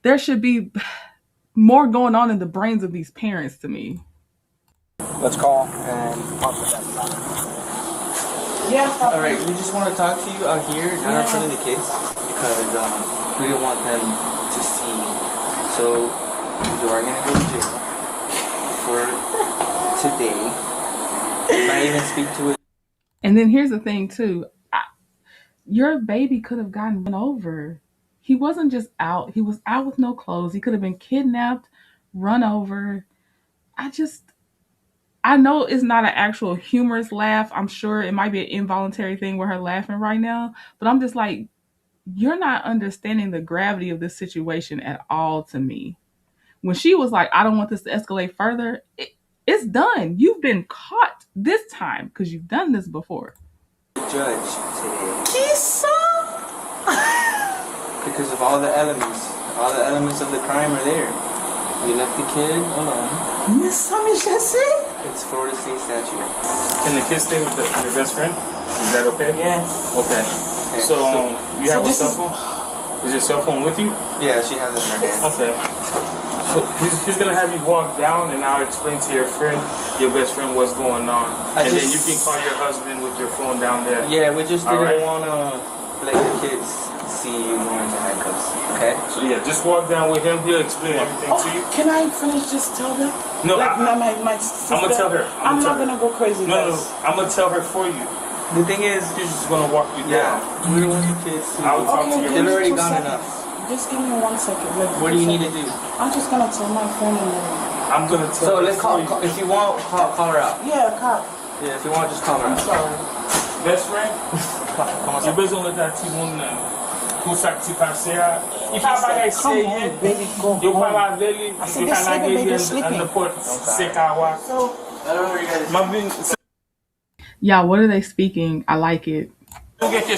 S1: there should be more going on in the brains of these parents to me.
S13: Let's call and talk to them.
S23: Yeah. All right. We just want to talk to you out here, not in front of the kids, because we don't want them to see. So you are gonna go to jail for today. Not even speak to it.
S1: And then here's the thing too. Your baby could have gotten run over. He wasn't just out. He was out with no clothes. He could have been kidnapped, run over. I know it's not an actual humorous laugh. I'm sure it might be an involuntary thing where her laughing right now, but I'm just like, you're not understanding the gravity of this situation at all to me. When she was like, I don't want this to escalate further, it's done. You've been caught this time because you've done this before.
S23: Judge today.
S3: Kisa!
S23: Because of all the elements of the crime are there. You left the kid alone.
S3: Miss Sammy Jesse?
S23: It's Florida State statute.
S9: Can the kid stay with your best friend? Is that okay?
S3: Yes.
S9: Okay. So you have a cell phone? Is your cell phone with you?
S23: Yeah, she has it in her hand.
S9: Okay. So he's gonna have you walk down, and I'll explain to your best friend, what's going on, and then you can call your husband with your phone down there.
S23: Yeah, we just didn't wanna let the kids see you going into handcuffs. Okay.
S9: So yeah, just walk down with him. He'll explain everything to you.
S3: Can I finish just tell them?
S9: No,
S3: like, my sister.
S9: I'm gonna tell her.
S3: I'm not gonna go crazy.
S9: No, I'm gonna tell her for you.
S23: The thing is,
S9: she's just gonna walk you down.
S23: We don't want your kids to.
S9: I will talk to you.
S23: They're already gone enough.
S3: Just give me 1 second.
S23: What do you need to do?
S3: I'm just gonna tell my phone and
S9: I'm gonna tell.
S23: So let's call. If you want, call her out.
S3: Yeah, call.
S23: Yeah, if you want, just call her out.
S3: I'm sorry.
S9: Best friend? J'ai besoin de ta petite monde pour ça que tu passes. Il faut pas essayer. You pas avec lui. You can get in the port. C'est kawa.
S23: So I don't know where you guys.
S1: Yeah, what are they speaking? I like it.
S9: I'm going to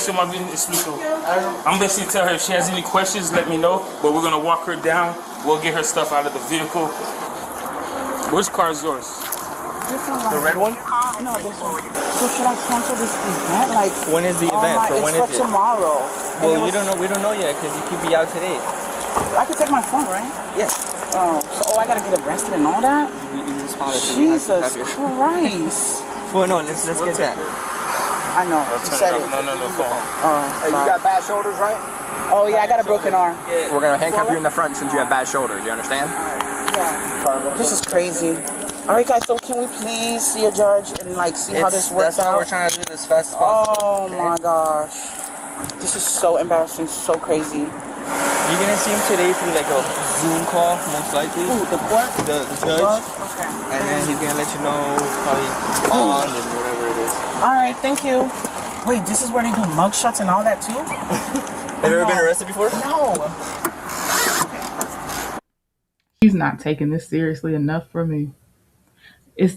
S9: basically tell her if she has any questions, let me know. But we're going to walk her down. We'll get her stuff out of the vehicle. Which car is yours?
S23: The red one?
S3: No, this one. So should I cancel this event? Like,
S23: when is the event? For when is
S3: it's
S23: it?
S3: for tomorrow.
S23: Well, you don't know. We don't know yet because you could be out today.
S3: I can take my phone, right?
S23: Yes.
S3: So I gotta get arrested and all that? Jesus Christ.
S23: Well, no, let's get that.
S3: I know. You said it.
S9: No, phone.
S13: Hey, you got bad shoulders, right?
S3: Oh yeah, I got a broken arm.
S13: We're gonna handcuff you in the front since you have bad shoulders. You understand?
S3: Yeah. This is crazy. All right, guys. So can we please see a judge and like see how this works
S23: That's
S3: out?
S23: what we're trying to do this fast as possible.
S3: Oh my gosh, this is so embarrassing, so crazy.
S23: You're gonna see him today through like a Zoom call, most likely.
S3: Who, the court?
S23: The judge.
S3: Okay.
S23: And then he's gonna let you know probably on and whatever it is.
S3: All right, thank you. Wait, this is where they do mugshots and all that too?
S23: Have you ever been arrested before?
S3: No.
S1: She's not taking this seriously enough for me. It's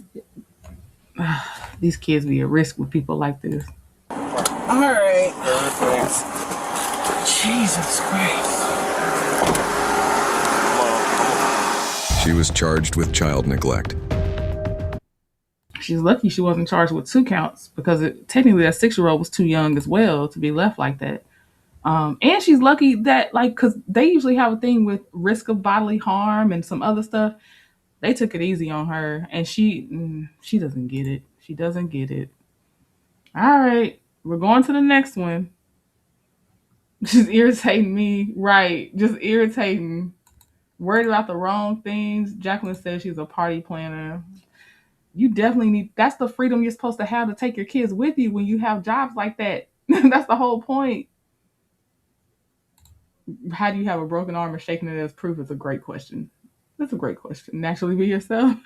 S1: these kids be a risk with people like this.
S3: All right. Jesus Christ.
S24: She was charged with child neglect.
S1: She's lucky she wasn't charged with 2 counts because technically that 6-year-old was too young as well to be left like that. And she's lucky that, like, because they usually have a thing with risk of bodily harm and some other stuff. They took it easy on her, and she doesn't get it. She doesn't get it. All right, we're going to the next one. Just irritating me, right? Just irritating. Worried about the wrong things. Jacqueline says she's a party planner. You definitely need, that's the freedom you're supposed to have to take your kids with you when you have jobs like that. That's the whole point. How do you have a broken arm and shaking it as proof is a great question. That's a great question. Naturally be yourself.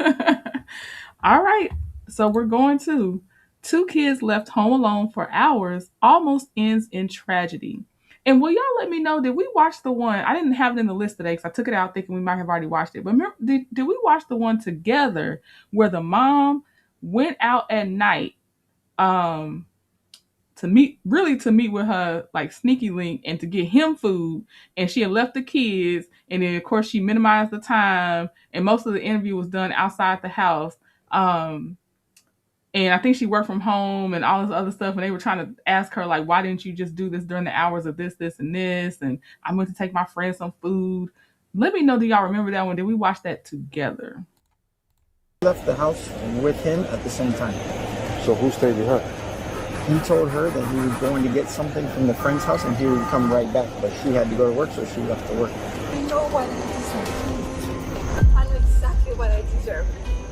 S1: All right. So we're going to 2 kids left home alone for hours almost ends in tragedy. And will y'all let me know, did we watch the one? I didn't have it in the list today because I took it out thinking we might have already watched it. But remember, did we watch the one together where the mom went out at night to meet with her like sneaky link and to get him food, and she had left the kids, and then of course she minimized the time, and most of the interview was done outside the house. And I think she worked from home and all this other stuff. And they were trying to ask her, like, why didn't you just do this during the hours of this, and this? And I went to take my friend some food. Let me know, do y'all remember that one? Did we watch that together?
S2: Left the house with him at the same time.
S10: So who stayed with her?
S2: He told her that he was going to get something from the friend's house and he would come right back. But she had to go to work, so she left to work.
S6: I know what I deserve. I know exactly what I deserve.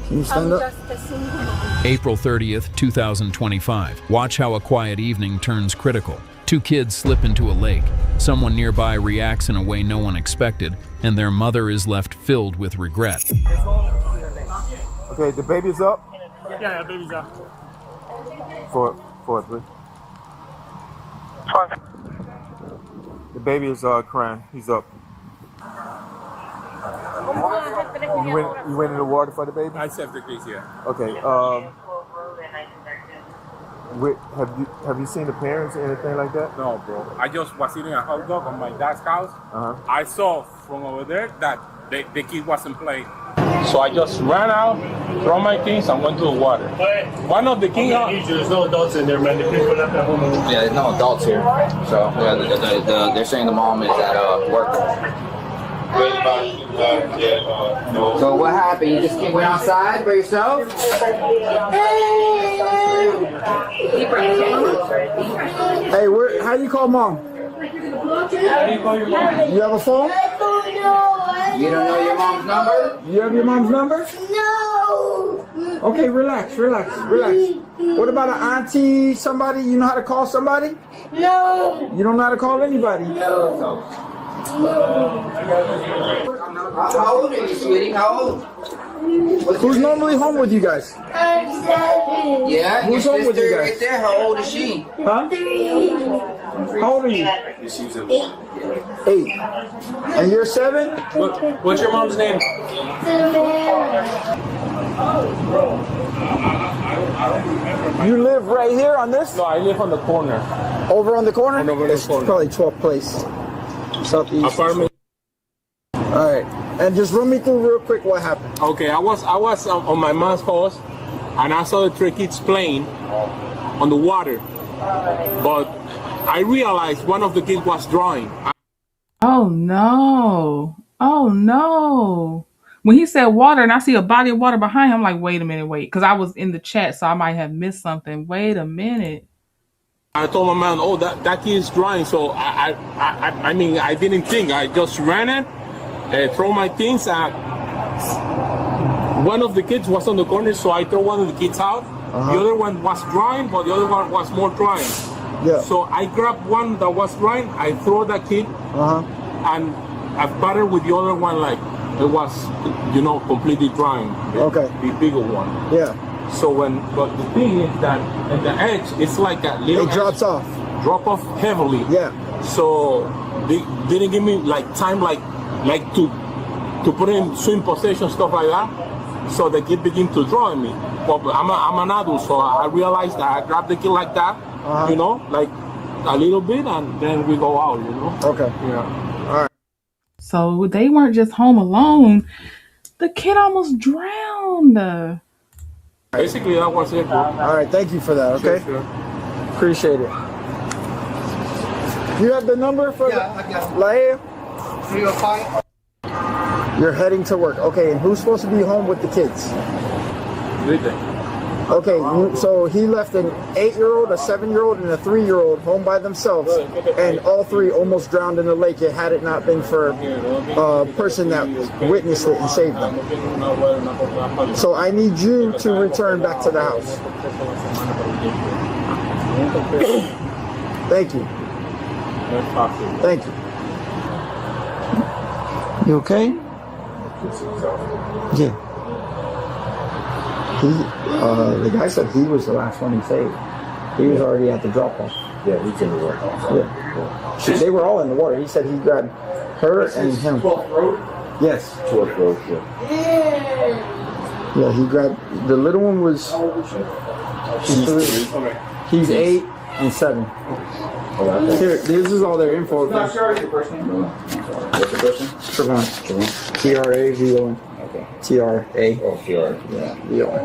S2: Can you stand up?
S6: Just a single mom.
S12: April 30th, 2025. Watch how a quiet evening turns critical. 2 kids slip into a lake. Someone nearby reacts in a way no one expected, and their mother is left filled with regret.
S10: Okay, the baby's up.
S14: Yeah, baby's up.
S15: 4-3. The baby is crying. He's up. You went in the water for the baby?
S14: I saved the case, yeah.
S15: Okay. Have you seen the parents or anything like that?
S14: No, bro. I just was eating a hot dog on my dad's house. I saw from over there that the kid wasn't playing. So I just ran out, threw my things, and went to the water. One of the kids... There's no adults in there, man. The people left at home.
S13: Yeah, there's no adults here. So yeah, they're saying the mom is at work. So what happened? You just went outside by yourself?
S2: Hey, how do you call mom? You have a phone?
S13: You don't know your mom's number?
S2: You have your mom's number?
S6: No.
S2: Okay, relax. What about an auntie, somebody? You know how to call somebody?
S6: No.
S2: You don't know how to call anybody?
S13: No. How old are you, sweetie? How old?
S2: Who's normally home with you guys?
S6: I'm 7.
S13: Yeah,
S2: who's
S13: your
S2: home with you
S13: sister
S2: guys?
S13: right there. How old is she?
S2: Huh?
S6: 3.
S2: How old are you? 8. And you're 7?
S14: What's your mom's name?
S2: You live right here on this?
S14: No, I live on the corner.
S2: Over on the corner?
S14: It's
S2: probably 12th place. Southeast.
S14: Apartment.
S2: All right. And just run me through real quick what happened.
S14: Okay, I was on my mom's house, and I saw the 3 kids playing on the water. But I realized one of the kids was drawing.
S1: Oh no. When he said water and I see a body of water behind him, I'm like, wait a minute, because I was in the chat, so I might have missed something. Wait a minute.
S14: I told my man, oh, that kid is drawing. So I mean, I didn't think. I just ran it, throw my things, and one of the kids was on the corner, so I threw one of the kids out. The other one was drawing, but the other one was more drawing.
S2: Yeah.
S14: So I grabbed one that was drawing, I threw that kid, and I battled with the other one like it was, completely drying.
S2: Okay.
S14: The bigger one.
S2: Yeah.
S14: So but the thing is that at the edge, it's like a little.
S2: It drops off.
S14: Drop off heavily.
S2: Yeah.
S14: So they didn't give me time to put in swim position, stuff like that. So the kid began to draw me. But I'm an adult, so I realized that I grabbed the kid like that, like a little bit, and then we go out,
S2: Okay.
S14: Yeah.
S2: All right.
S1: So they weren't just home alone. The kid almost drowned.
S14: Basically, that was it, bro.
S2: All right, thank you for that, okay?
S14: Sure.
S2: Appreciate it. You have the number for Laia?
S13: 305.
S2: You're heading to work. Okay, and who's supposed to be home with the kids? Okay, so he left an 8-year-old, a 7-year-old, and a 3-year-old home by themselves, and all 3 almost drowned in the lake had it not been for a person that witnessed it and saved them. So I need you to return back to the house. Thank you. Thank you. You okay? Yeah. The guy said he was the last one he saved. He was already at the drop-off.
S16: Yeah, he's in the water.
S2: Yeah. They were all in the water. He said he grabbed her and him.
S16: 12th Road?
S2: Yes.
S16: 12th Road, yeah.
S2: Yeah, he grabbed, the little one was, she's 3. He's 8 and 7. Here, this is all their info.
S16: What's your first name? What's your first name?
S2: Trevon. T-R-A-V-O-N.
S16: Okay.
S2: T-R-A.
S16: Oh, T-R.
S2: Yeah, V-O-N.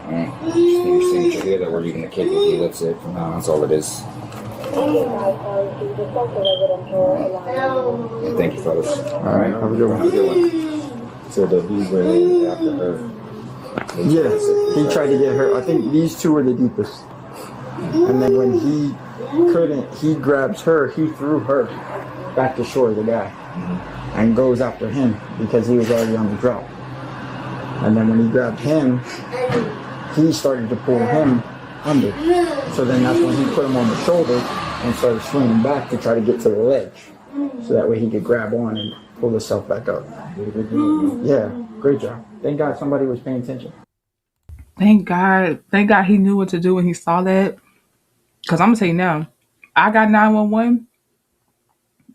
S16: Alright. Just need your signature here that we're leaving the kid with you. That's it. That's all it is. Yeah, thank you, fellas.
S2: Alright, have a good one.
S16: Have a good one. So he went after her.
S2: Yes, he tried to get her. I think these 2 were the deepest. And then when he couldn't, he grabs her, he threw her back to shore, the guy, and goes after him because he was already on the drop. And then when he grabbed him, he started to pull him under. So then that's when he put him on the shoulder and started swinging back to try to get to the ledge. So that way he could grab on and pull himself back up. Yeah, great job. Thank God somebody was paying attention.
S1: Thank God he knew what to do when he saw that. Because I'm gonna tell you now, I got 911.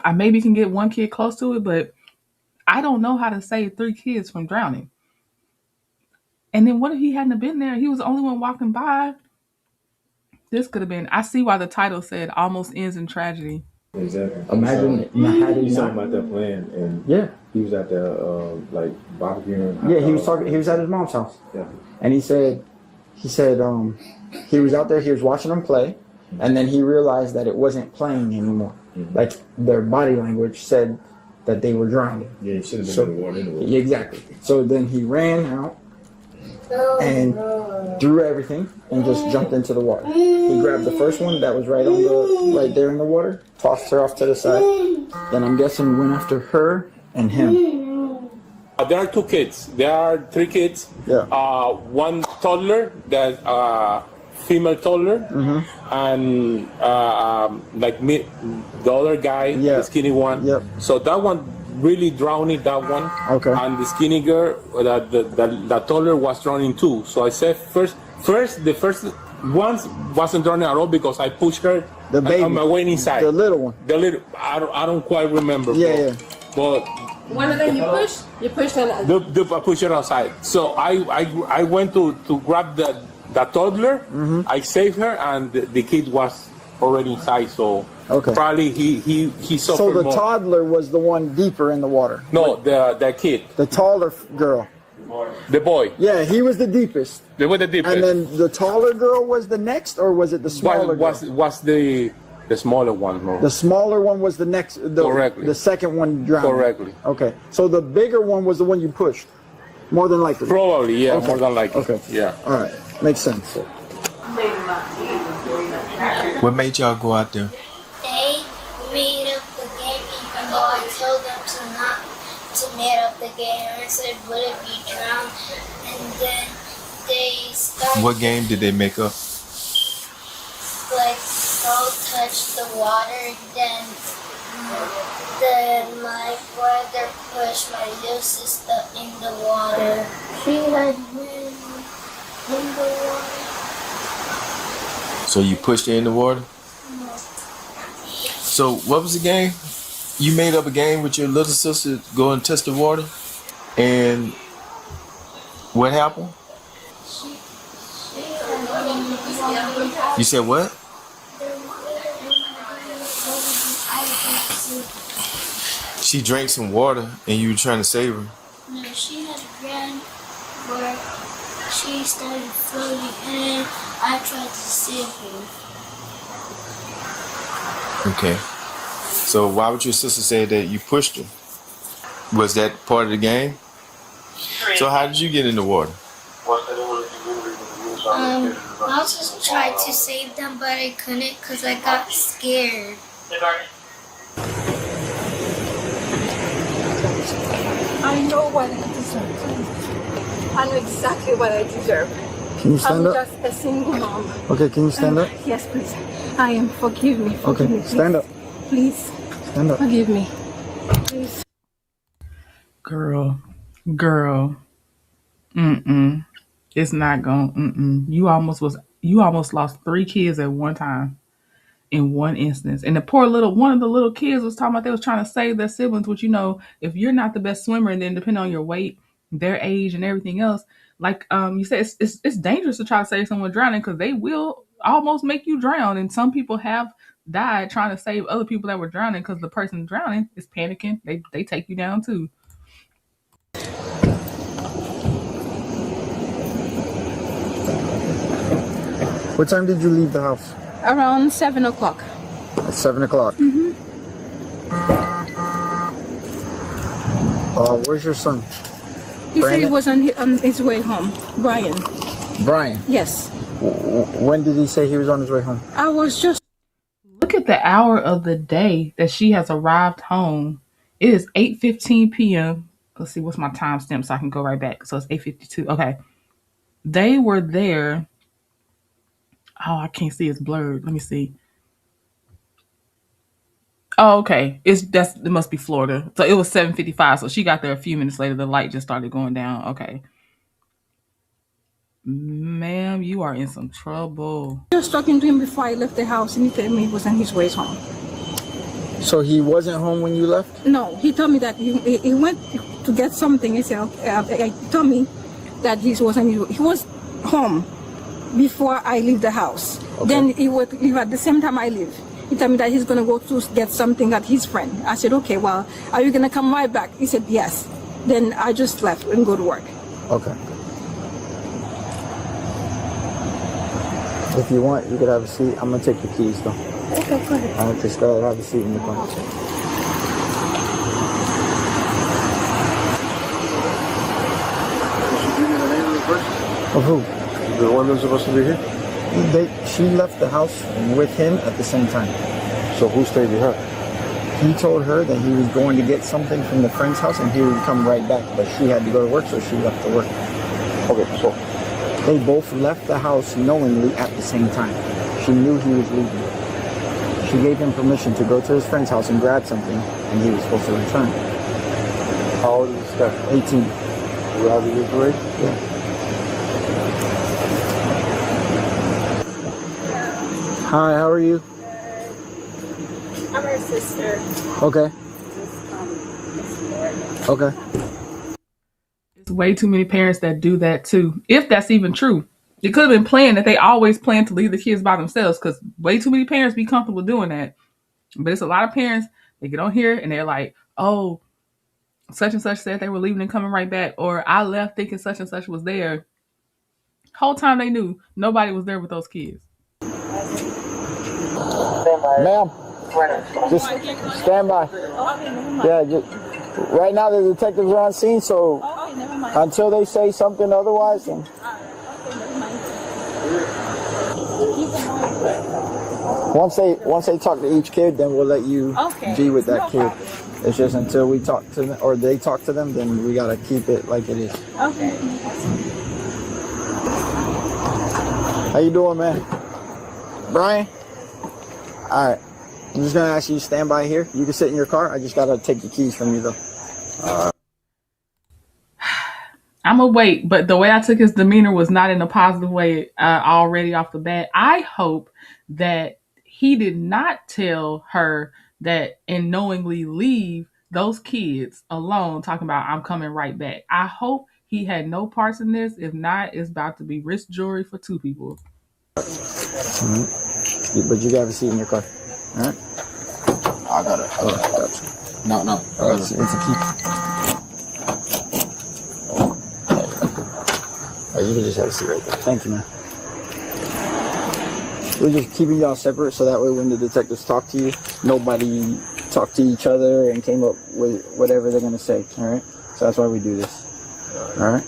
S1: I maybe can get one kid close to it, but I don't know how to save 3 kids from drowning. And then what if he hadn't have been there? He was the only one walking by. This could have been. I see why the title said "almost ends in tragedy."
S15: Exactly.
S2: Imagine had
S15: he's
S2: he
S15: talking
S2: not.
S15: about that plan, and
S2: Yeah.
S15: he was at the like barbecuing.
S2: Yeah, he was talking. He was at his mom's house.
S15: Yeah.
S2: And he said, he was out there. He was watching them play, and then he realized that it wasn't playing anymore. Like their body language said that they were drowning.
S15: Yeah, he should have been in the water anyway.
S2: Yeah, exactly. So then he ran out and threw everything and just jumped into the water. He grabbed the first one that was right there in the water, tossed her off to the side. Then I'm guessing went after her and him.
S14: There are 2 kids. There are 3 kids.
S2: Yeah.
S14: One toddler, that female toddler, and like me, the other guy, the skinny one.
S2: Yep.
S14: So that one really drowning. That one.
S2: Okay.
S14: And the skinny girl, the toddler was drowning too. So I said the first one wasn't drowning at all because I pushed her.
S2: The baby.
S14: On my way inside.
S2: The little one.
S14: The little. I don't quite remember.
S2: Yeah.
S14: But
S7: One of them you pushed? You pushed on
S14: I pushed her outside. So I went to grab the toddler. I saved her, and the kid was already inside. So probably he suffered
S2: So the
S14: more.
S2: toddler was the one deeper in the water.
S14: No, the kid.
S2: The taller girl.
S14: The boy.
S2: Yeah, he was the deepest.
S14: They were the deepest.
S2: And then the taller girl was the next, or was it the smaller girl?
S14: Was the smaller one? No.
S2: The smaller one was the next.
S14: Correctly.
S2: The second one drowned.
S14: Correctly.
S2: Okay. So the bigger one was the one you pushed, more than likely.
S14: Probably, yeah,
S2: Okay.
S14: more than likely.
S2: Okay.
S14: Yeah.
S2: All right. Makes sense.
S8: What made y'all go out there?
S11: They made up the game even though I told them not to make up the game. I said, what if you drown? And then they started
S8: What game did they make up?
S11: like don't touch the water. Then my brother pushed my little sister in the water. She had been in the water.
S8: So you pushed her in the water? So what was the game? You made up a game with your little sister to go and test the water? And what happened? You said what? She drank some water and you were trying to save her.
S11: No, she had ran where she started floating and I tried to save her.
S8: Okay. So why would your sister say that you pushed her? Was that part of the game? So how did you get in the water?
S11: I also tried to save them, but I couldn't because I got scared.
S6: I know what I deserve. I know exactly what I deserve.
S2: Can you stand
S6: I'm
S2: up?
S6: just a single mom.
S2: Okay, can you stand up?
S6: Yes, please. I am. Forgive me. Forgive me.
S2: Okay, stand up.
S6: Please.
S2: Stand up.
S6: Forgive me. Please.
S1: Girl. It's not going. You almost lost 3 kids at one time. In one instance. And the one of the little kids was talking about they was trying to save their siblings, which, if you're not the best swimmer, and then depending on your weight, their age and everything else, like you said, it's dangerous to try to save someone drowning because they will almost make you drown. And some people have died trying to save other people that were drowning because the person drowning is panicking. They take you down too.
S2: What time did you leave the house?
S6: Around 7 o'clock.
S2: At 7 o'clock. Where's your son?
S6: He said he
S2: Brandon?
S6: was on his way home.
S2: Brian.
S6: Yes.
S2: When did he say he was on his way home?
S6: I was just.
S1: Look at the hour of the day that she has arrived home. It is 8:15 p.m. Let's see, what's my timestamp so I can go right back. So it's 8:52. Okay. They were there. Oh, I can't see. It's blurred. Let me see. Oh, okay. It must be Florida. So it was 7:55. So she got there a few minutes later. The light just started going down. Okay. Ma'am, you are in some trouble.
S6: I was talking to him before I left the house, and he told me he was on his way home.
S2: So he wasn't home when you left?
S6: No, he told me that he went to get something. He said, he told me that he was home before I leave the house. Okay. Then he would leave at the same time I leave. He told me that he's going to go to get something at his friend. I said, okay, well, are you going to come right back? He said, yes. Then I just left and go to work.
S2: Okay. If you want, you could have a seat. I'm going to take your keys, though.
S6: Okay, go ahead.
S2: I'll just go ahead and have a seat in the car. Of who?
S15: The one that's supposed to be here?
S2: She left the house with him at the same time.
S15: So who stayed with her?
S2: He told her that he was going to get something from the friend's house and he would come right back, but she had to go to work, so she left to work.
S15: Okay, so
S2: they both left the house knowingly at the same time. She knew he was leaving. She gave him permission to go to his friend's house and grab something, and he was supposed to return.
S15: How old is this guy?
S2: 18.
S15: You have the parade?
S2: Yeah. Hi, how are you?
S6: I'm her sister.
S2: Okay. Okay.
S1: It's way too many parents that do that too. If that's even true. It could have been planned that they always plan to leave the kids by themselves, because way too many parents be comfortable doing that. But it's a lot of parents, they get on here and they're like, oh, such and such said they were leaving and coming right back. Or I left thinking such and such was there. Whole time they knew nobody was there with those kids.
S2: Ma'am, just stand by. Yeah, right now the detectives are on scene, so until they say something otherwise, then. Once they talk to each kid, then we'll let you be with that kid. It's just until we talk to them or they talk to them, then we gotta keep it like it is.
S6: Okay.
S2: How you doing, man? Brian? All right. I'm just gonna ask you to stand by here. You can sit in your car. I just gotta take the keys from you, though.
S1: I'm gonna wait, but the way I took his demeanor was not in a positive way already off the bat. I hope that he did not tell her that and knowingly leave those kids alone talking about I'm coming right back. I hope he had no parts in this. If not, it's about to be wrist jewelry for two people.
S2: Mm-hmm. But you gotta have a seat in your car. All right?
S13: I got it. No.
S2: It's a key. You can just have a seat right there. Thank you, man. We're just keeping y'all separate so that way when the detectives talk to you, nobody talked to each other and came up with whatever they're going to say, all right? So that's why we do this, all right?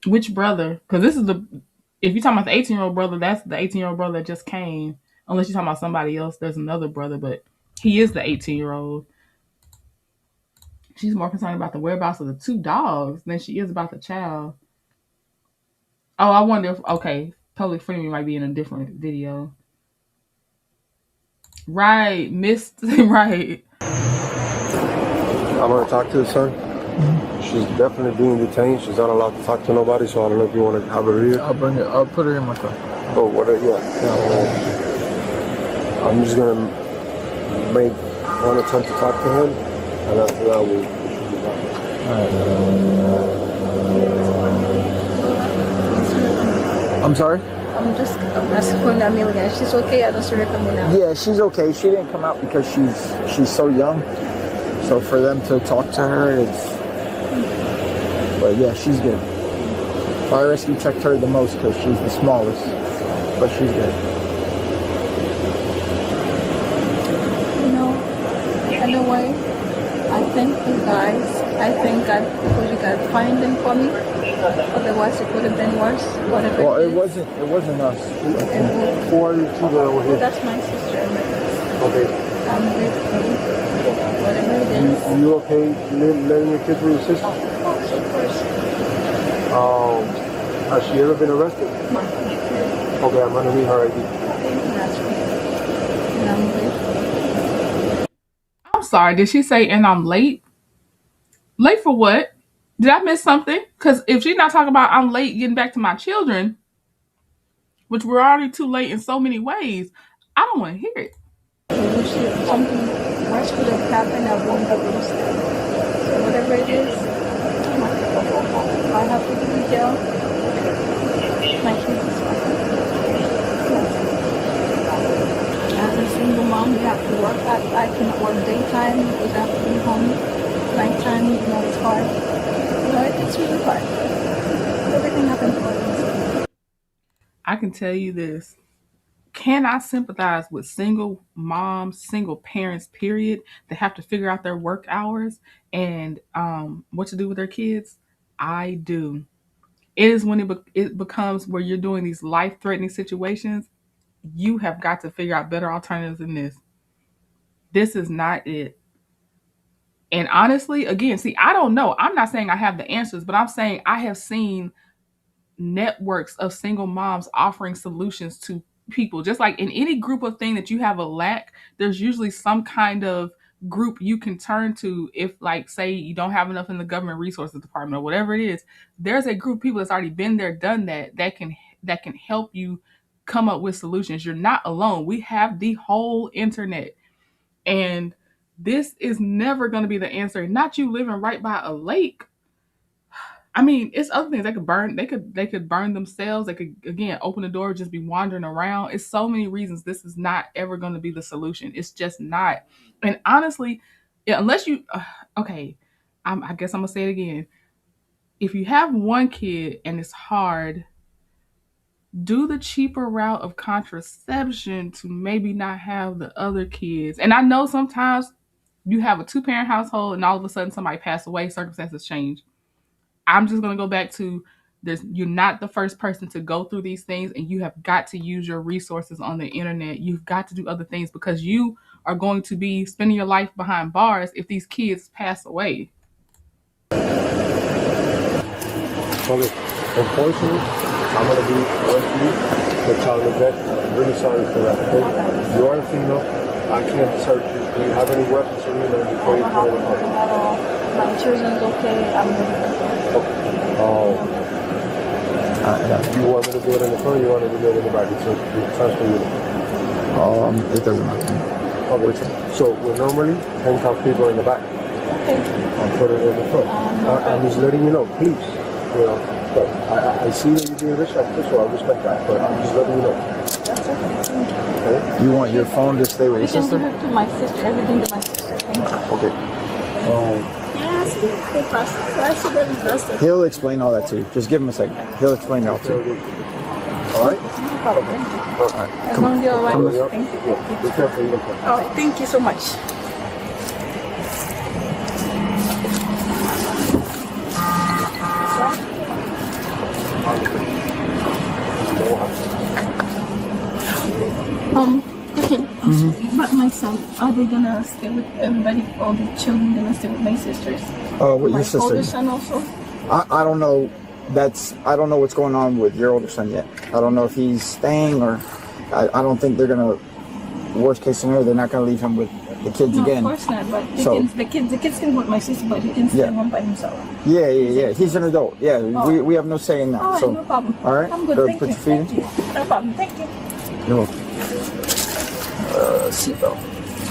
S1: Which brother? Because this is if you're talking about the 18-year-old brother, that's the 18-year-old brother that just came. Unless you're talking about somebody else, there's another brother, but he is the 18-year-old. She's more concerned about the whereabouts of the two dogs than she is about the child. Oh, I wonder if, okay, Totally Free Me might be in a different video. Right, missed, right.
S15: I'm going to talk to his son. Mm-hmm. She's definitely being detained. She's not allowed to talk to nobody, so I don't know if you want to have her here.
S2: I'll put her in my car.
S15: Oh, what? Yeah. I'm just going to make one attempt to talk to him, and after that, we should be back.
S2: I'm sorry?
S6: I'm asking for Amelia. She's okay. I don't see her coming out.
S2: Yeah, she's okay. She didn't come out because she's so young. So for them to talk to her, but yeah, she's good. Fire rescue checked her the most because she's the smallest, but she's good.
S6: You know, in a way, I thank you guys. I thank God because you guys find them for me. Otherwise, it could have been worse. Whatever.
S2: Well, it wasn't us.
S15: Who are you two that were here?
S6: That's my sister.
S15: Okay.
S6: I'm grateful. Whatever it is.
S15: You okay letting your kids with your sister?
S6: Of course.
S15: Has she ever been arrested?
S6: No.
S15: Okay, I'm gonna read her ID.
S6: And I'm grateful.
S1: I'm sorry, did she say and I'm late? Late for what? Did I miss something? Because if she's not talking about I'm late getting back to my children, which we're already too late in so many ways, I don't want to hear it.
S6: Something worse could have happened. I won't have lost it. So whatever it is, I have to be in jail. My kids is fine. As a single mom, you have to work. I cannot work daytime because I have to be home. Nighttime, it's hard. It's really hard. Everything happens for a reason.
S1: I can tell you this. Can I sympathize with single moms, single parents, period, that have to figure out their work hours and what to do with their kids? I do. It is when it becomes where you're doing these life-threatening situations, you have got to figure out better alternatives than this. This is not it. And honestly, again, see, I don't know. I'm not saying I have the answers, but I'm saying I have seen networks of single moms offering solutions to people. Just like in any group of thing that you have a lack, there's usually some kind of group you can turn to if, like, say you don't have enough in the government resources department or whatever it is. There's a group of people that's already been there, done that can help you come up with solutions. You're not alone. We have the whole internet. And this is never going to be the answer. Not you living right by a lake. I mean, it's other things they could burn. They could burn themselves. They could, again, open the door, just be wandering around. It's so many reasons this is not ever going to be the solution. It's just not. And honestly, unless you, okay, I guess I'm gonna say it again. If you have one kid and it's hard, do the cheaper route of contraception to maybe not have the other kids. And I know sometimes you have a 2-parent household and all of a sudden somebody passed away, circumstances change. I'm just going to go back to this. You're not the first person to go through these things, and you have got to use your resources on the internet. You've got to do other things because you are going to be spending your life behind bars if these kids pass away.
S15: Okay. Unfortunately, I'm going to be with you for child neglect. I'm really sorry for that. Okay? You are a female. I can't search you. Do you have any weapons or anything before you go to the party?
S6: My children's okay. I'm ready to go.
S15: You want me to do it in the front or you want me to do it in the back? So you transfer you.
S2: It doesn't matter.
S15: Okay. So we normally handcuff people in the back.
S6: Okay.
S15: I'll put it in the front. I'm just letting you know, please. You know, but I see that you're being respectful, so I respect that. But I'm just letting you know.
S6: That's okay.
S15: Okay?
S2: You want your phone to stay with your sister?
S6: You can give it to my sister. Everything to my sister. Thank you.
S15: Okay.
S6: Yes, the process. I should have invested.
S2: He'll explain all that to you. Just give him a second. He'll explain it all to you.
S15: All right?
S6: No problem. Thank you.
S2: All right.
S6: As long as you're all
S2: Come
S6: right.
S2: on.
S6: Thank you.
S15: Be careful. You don't come.
S6: All right. Thank you so much. But my son, are they gonna stay with everybody? All the children gonna stay with my sisters?
S2: With
S6: my
S2: your sister?
S6: older son also?
S2: I don't know. I don't know what's going on with your older son yet. I don't know if he's staying or I don't think they're gonna. Worst case scenario, they're not gonna leave him with the kids
S6: No,
S2: again.
S6: of course not. But the kids can go with my sister, but he can stay home by himself.
S2: Yeah. He's an adult. Yeah, we have no say in that.
S6: All right,
S2: so
S6: no problem.
S2: all right,
S6: I'm good.
S2: Go
S6: Thank
S2: put
S6: you.
S2: your feet in.
S6: Thank you. No problem. Thank you.
S2: You're welcome. Seatbelt.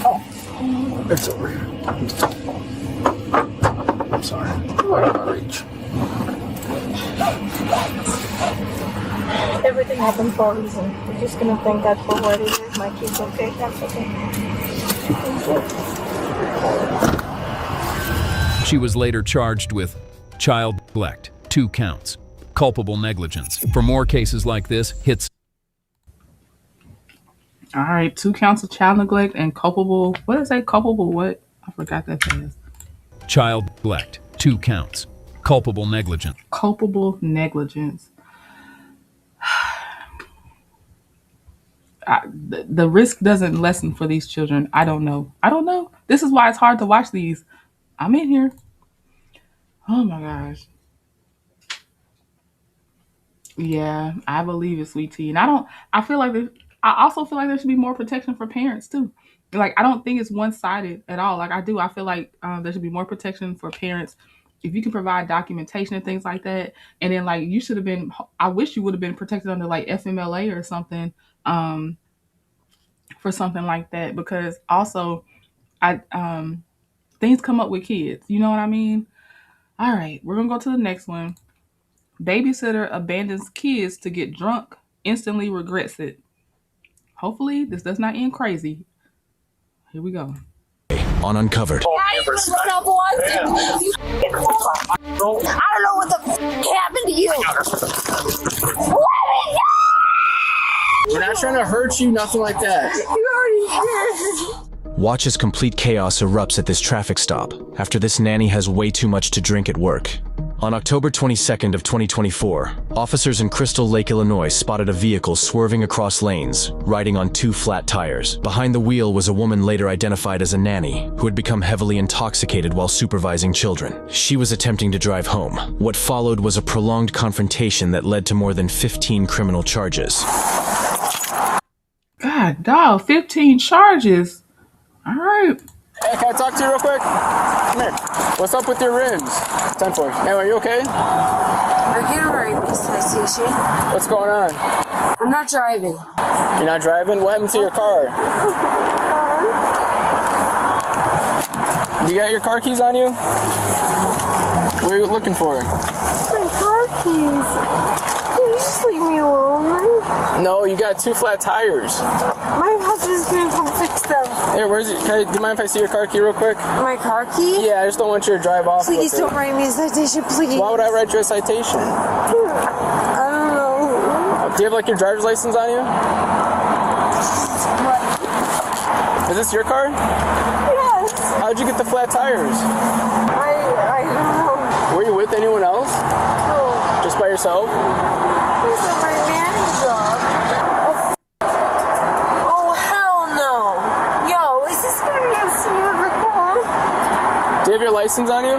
S6: Oh.
S2: It's over here. I'm sorry. Right out of reach.
S6: Everything happened for a reason. We're just gonna thank God for what it is. My kids okay. That's okay.
S12: She was later charged with child neglect, 2 counts, culpable negligence. For more cases like this, hit.
S1: All right, 2 counts of child neglect and culpable. What is that? Culpable what? I forgot that fast.
S12: Child neglect, 2 counts, culpable negligence.
S1: Culpable negligence. The risk doesn't lessen for these children. I don't know. This is why it's hard to watch these. I'm in here. Oh my gosh. Yeah, I believe it's sweet tea. And I also feel like there should be more protection for parents too. Like, I don't think it's one-sided at all. Like, I feel like there should be more protection for parents if you can provide documentation and things like that, and then like you should have been, I wish you would have been protected under like FMLA or something, for something like that, because also I things come up with kids. You know what I mean? All right, we're gonna go to the next one. Babysitter abandons kids to get drunk, instantly regrets it. Hopefully, this does not end crazy. Here we go.
S5: On Uncovered.
S11: I don't know what the happened to you.
S13: We're not trying to hurt you, nothing like that.
S11: You already did.
S5: Watch as complete chaos erupts at this traffic stop after this nanny has way too much to drink at work. On October 22nd of 2024, officers in Crystal Lake, Illinois spotted a vehicle swerving across lanes, riding on 2 flat tires. Behind the wheel was a woman later identified as a nanny who had become heavily intoxicated while supervising children. She was attempting to drive home. What followed was a prolonged confrontation that led to more than 15 criminal charges.
S1: God, dog, 15 charges. All right.
S13: Hey, can I talk to you real quick? Come here. What's up with your rims? 10-4. Hey, are you okay?
S17: I'm here already, Miss Citation.
S13: What's going on?
S17: I'm not driving.
S13: You're not driving? What happened to your car? You got your car keys on you? What are you looking for?
S17: My car keys. Can you just leave me alone?
S13: No, you got 2 flat tires.
S17: My husband's gonna come fix them.
S13: Here, where's it? Do you mind if I see your car key real quick?
S17: My car key?
S13: Yeah, I just don't want you to drive off.
S17: Please don't write me a citation, please.
S13: Why would I write you a citation?
S17: I don't know.
S13: Do you have like your driver's license on you?
S17: What?
S13: Is this your car?
S17: Yes.
S13: How'd you get the flat tires?
S17: I don't know.
S13: Were you with anyone else?
S17: No.
S13: Just by yourself?
S17: This is my man's job. Oh, hell no. Yo, is this gonna be a smooth car?
S13: Do you have your license on you?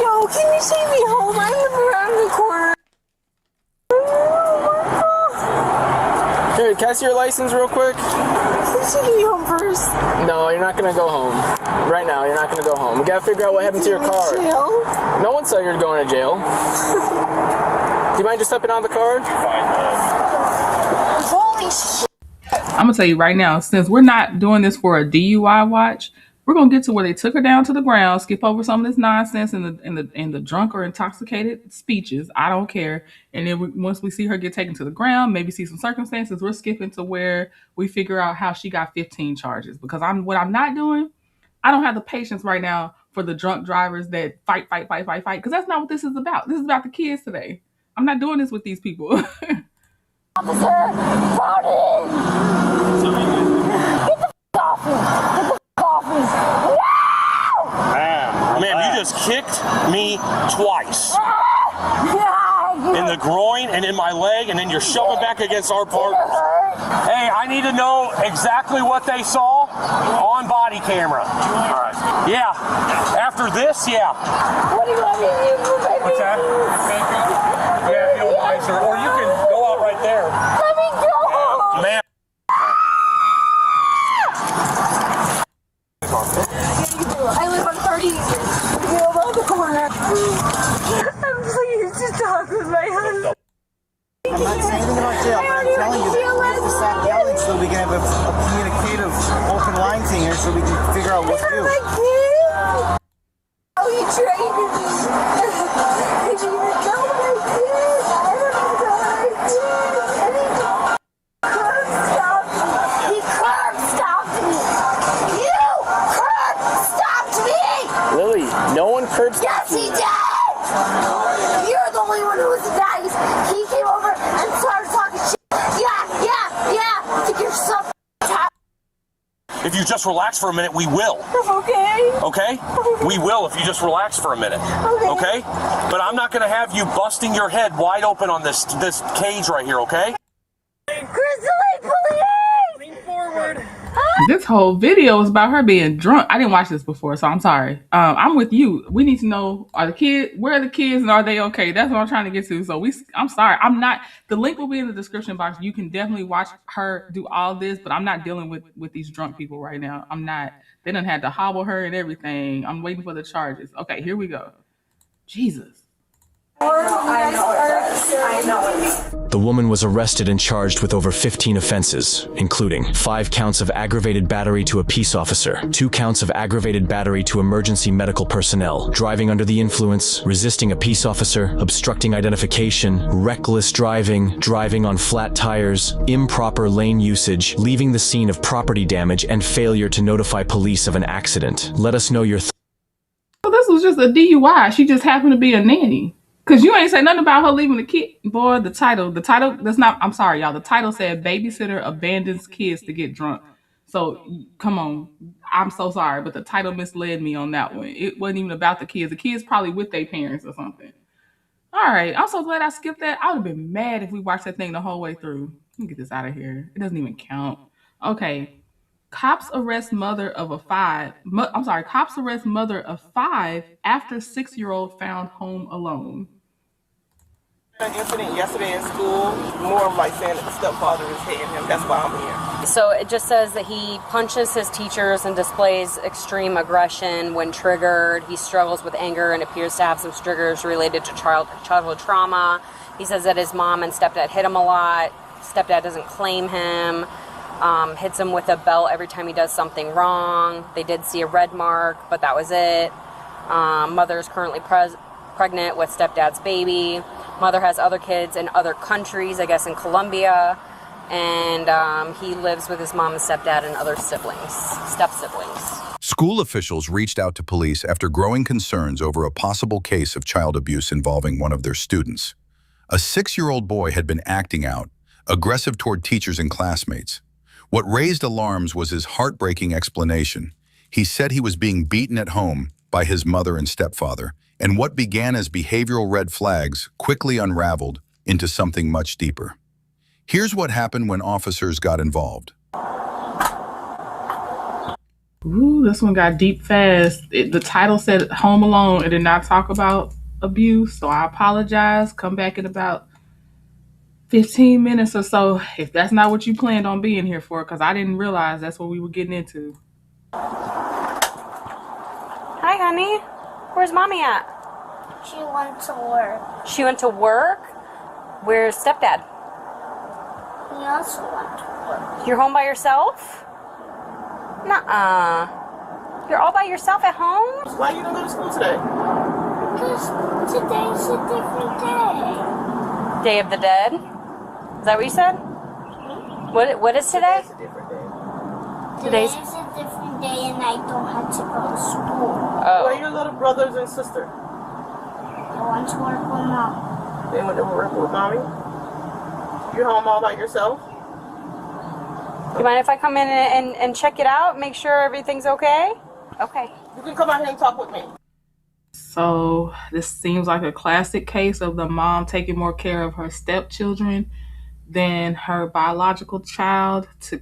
S17: Yo, can you take me home? I live around the corner.
S13: Here, can I see your license real quick?
S17: Please take me home first.
S13: No, you're not gonna go home. Right now, you're not gonna go home. We gotta figure out what happened to your car.
S17: Jail?
S13: No one said you're going to jail. Do you mind just stepping out of the car?
S17: Holy shit.
S1: I'm gonna tell you right now, since we're not doing this for a DUI watch, we're gonna get to where they took her down to the ground, skip over some of this nonsense and the drunk or intoxicated speeches. I don't care. And then once we see her get taken to the ground, maybe see some circumstances, we're skipping to where we figure out how she got 15 charges. Because what I'm not doing, I don't have the patience right now for the drunk drivers that fight. Because that's not what this is about. This is about the kids today. I'm not doing this with these people.
S11: Officer, found it. Get the f off me. Get the f off me. No!
S18: Ma'am, you just kicked me twice. In the groin and in my leg, and then you're shoving back against our partners. Hey, I need to know exactly what they saw on body camera. All right. Yeah. After this, yeah.
S11: What do you want me to do for my
S18: What's that? Yeah, feel nicer. Or you can go out right there.
S11: Let me go!
S18: Ma'am.
S17: I live on 30. You know, around the corner. I'm pleased to talk with my husband.
S13: I'm not saying anything about jail, but I'm telling you that we have to stop yelling so we can have a communicative open line thing here so we can figure out what to do.
S17: Oh, you trained me. Did you even know what I did? I don't know what I did. And he curb stopped me. He curb stopped me. You curb stopped me.
S13: Lily, no one curb stopped
S17: Yes, he did. You're the only one who was nice. He came over and started talking shit. Yeah. To give some time.
S18: If you just relax for a minute, we will.
S17: Okay.
S18: Okay? We will if you just relax for a minute. Okay? But I'm not going to have you busting your head wide open on this cage right here, okay?
S17: Crystal Lake Police!
S18: Lean forward.
S17: Ah!
S1: This whole video is about her being drunk. I didn't watch this before, so I'm sorry. I'm with you. We need to know, where are the kids and are they okay? That's what I'm trying to get to. So I'm sorry. I'm not, the link will be in the description box. You can definitely watch her do all this, but I'm not dealing with these drunk people right now. I'm not. They done had to hobble her and everything. I'm waiting for the charges. Okay, here we go. Jesus.
S5: The woman was arrested and charged with over 15 offenses, including 5 counts of aggravated battery to a peace officer, 2 counts of aggravated battery to emergency medical personnel, driving under the influence, resisting a peace officer, obstructing identification, reckless driving, driving on flat tires, improper lane usage, leaving the scene of property damage, and failure to notify police of an accident. Let us know your
S1: So this was just a DUI. She just happened to be a nanny. Cause you ain't say nothing about her leaving the kid. Boy, the title that's not, I'm sorry, y'all. The title said babysitter abandons kids to get drunk. So come on. I'm so sorry, but the title misled me on that one. It wasn't even about the kids. The kids probably with their parents or something. All right. I'm so glad I skipped that. I would have been mad if we watched that thing the whole way through. Let me get this out of here. It doesn't even count. Okay. Cops arrest mother of 5 after 6-year-old found home alone.
S3: An incident yesterday in school, more of like saying that the stepfather is hitting him. That's why I'm here.
S4: So it just says that he punches his teachers and displays extreme aggression when triggered. He struggles with anger and appears to have some triggers related to childhood trauma. He says that his mom and stepdad hit him a lot. Stepdad doesn't claim him. Hits him with a belt every time he does something wrong. They did see a red mark, but that was it. Mother is currently pregnant with stepdad's baby. Mother has other kids in other countries, I guess in Colombia. And he lives with his mom and stepdad and other step-siblings.
S19: School officials reached out to police after growing concerns over a possible case of child abuse involving one of their students. A 6-year-old boy had been acting out, aggressive toward teachers and classmates. What raised alarms was his heartbreaking explanation. He said he was being beaten at home by his mother and stepfather, and what began as behavioral red flags quickly unraveled into something much deeper. Here's what happened when officers got involved.
S1: Ooh, this one got deep fast. The title said Home Alone. It did not talk about abuse, so I apologize. Come back in about 15 minutes or so if that's not what you planned on being here for, because I didn't realize that's what we were getting into.
S4: Hi, honey. Where's mommy at?
S11: She went to work.
S4: She went to work? Where's stepdad?
S11: He also went to work.
S4: You're home by yourself? Nuh-uh. You're all by yourself at home?
S3: Why you don't go to school today?
S11: Because today's a different day.
S4: Day of the Dead? Is that what you said? What is today?
S11: Today's a different day and I don't have to go to school.
S4: Oh.
S3: Where are your little brothers and sister?
S11: I went to work with mom.
S3: They went to work with mommy? You're home all by yourself?
S4: You mind if I come in and check it out? Make sure everything's okay? Okay.
S3: You can come out here and talk with me.
S1: So this seems like a classic case of the mom taking more care of her stepchildren than her biological child to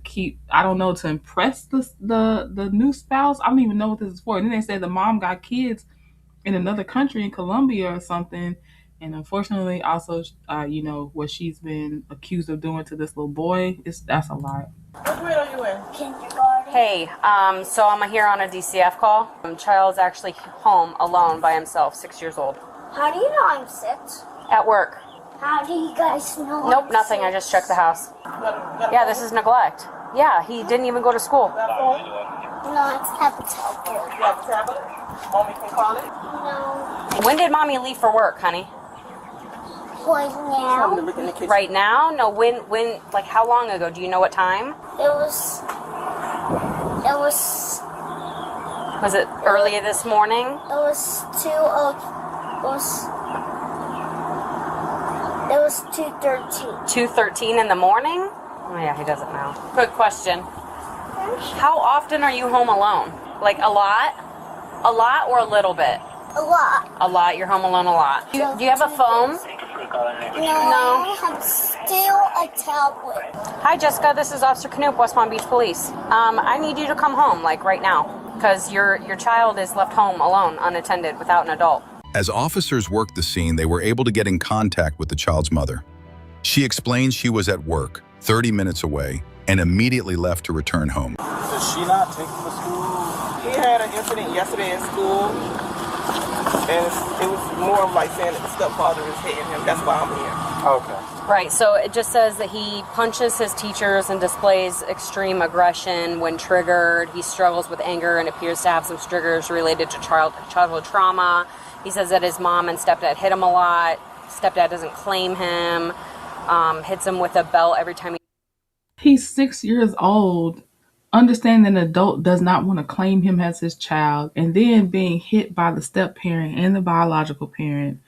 S1: impress the new spouse. I don't even know what this is for. And then they said the mom got kids in another country, in Colombia or something. And unfortunately, also, what she's been accused of doing to this little boy, that's a lot.
S3: What grade are you in?
S11: Kindergarten.
S4: Hey, so I'm here on a DCF call. Child's actually home alone by himself, 6 years old.
S11: How do you know I'm 6?
S4: At work.
S11: How do you guys know?
S4: Nope, nothing. I just checked the house. Yeah, this is neglect. Yeah, he didn't even go to school.
S11: No, it's tablet.
S3: You have a tablet? Mommy can call it?
S11: No.
S4: When did mommy leave for work, honey?
S11: Right now.
S4: Right now? No, when, like how long ago? Do you know what time?
S11: Was
S4: it earlier this morning?
S11: It was 2:13.
S4: 2:13 in the morning? Oh yeah, he doesn't know. Good question. How often are you home alone? Like a lot? A lot or a little bit?
S11: A lot.
S4: A lot. You're home alone a lot. Do you have a phone?
S11: No, I have still a tablet.
S4: Hi, Jessica. This is Officer Knoop, West Palm Beach Police. I need you to come home, like right now, because your child is left home alone, unattended, without an adult.
S19: As officers worked the scene, they were able to get in contact with the child's mother. She explained she was at work, 30 minutes away, and immediately left to return home.
S13: Does she not take him to school? He had an incident yesterday in school, and it was more of like saying that the stepfather is hitting him. That's why I'm here.
S4: Okay. Right, so it just says that he punches his teachers and displays extreme aggression when triggered. He struggles with anger and appears to have some triggers related to childhood trauma. He says that his mom and stepdad hit him a lot. Stepdad doesn't claim him, hits him with a belt every time
S1: He's 6 years old, understanding an adult does not want to claim him as his child, and then being hit by the step parent and the biological parent.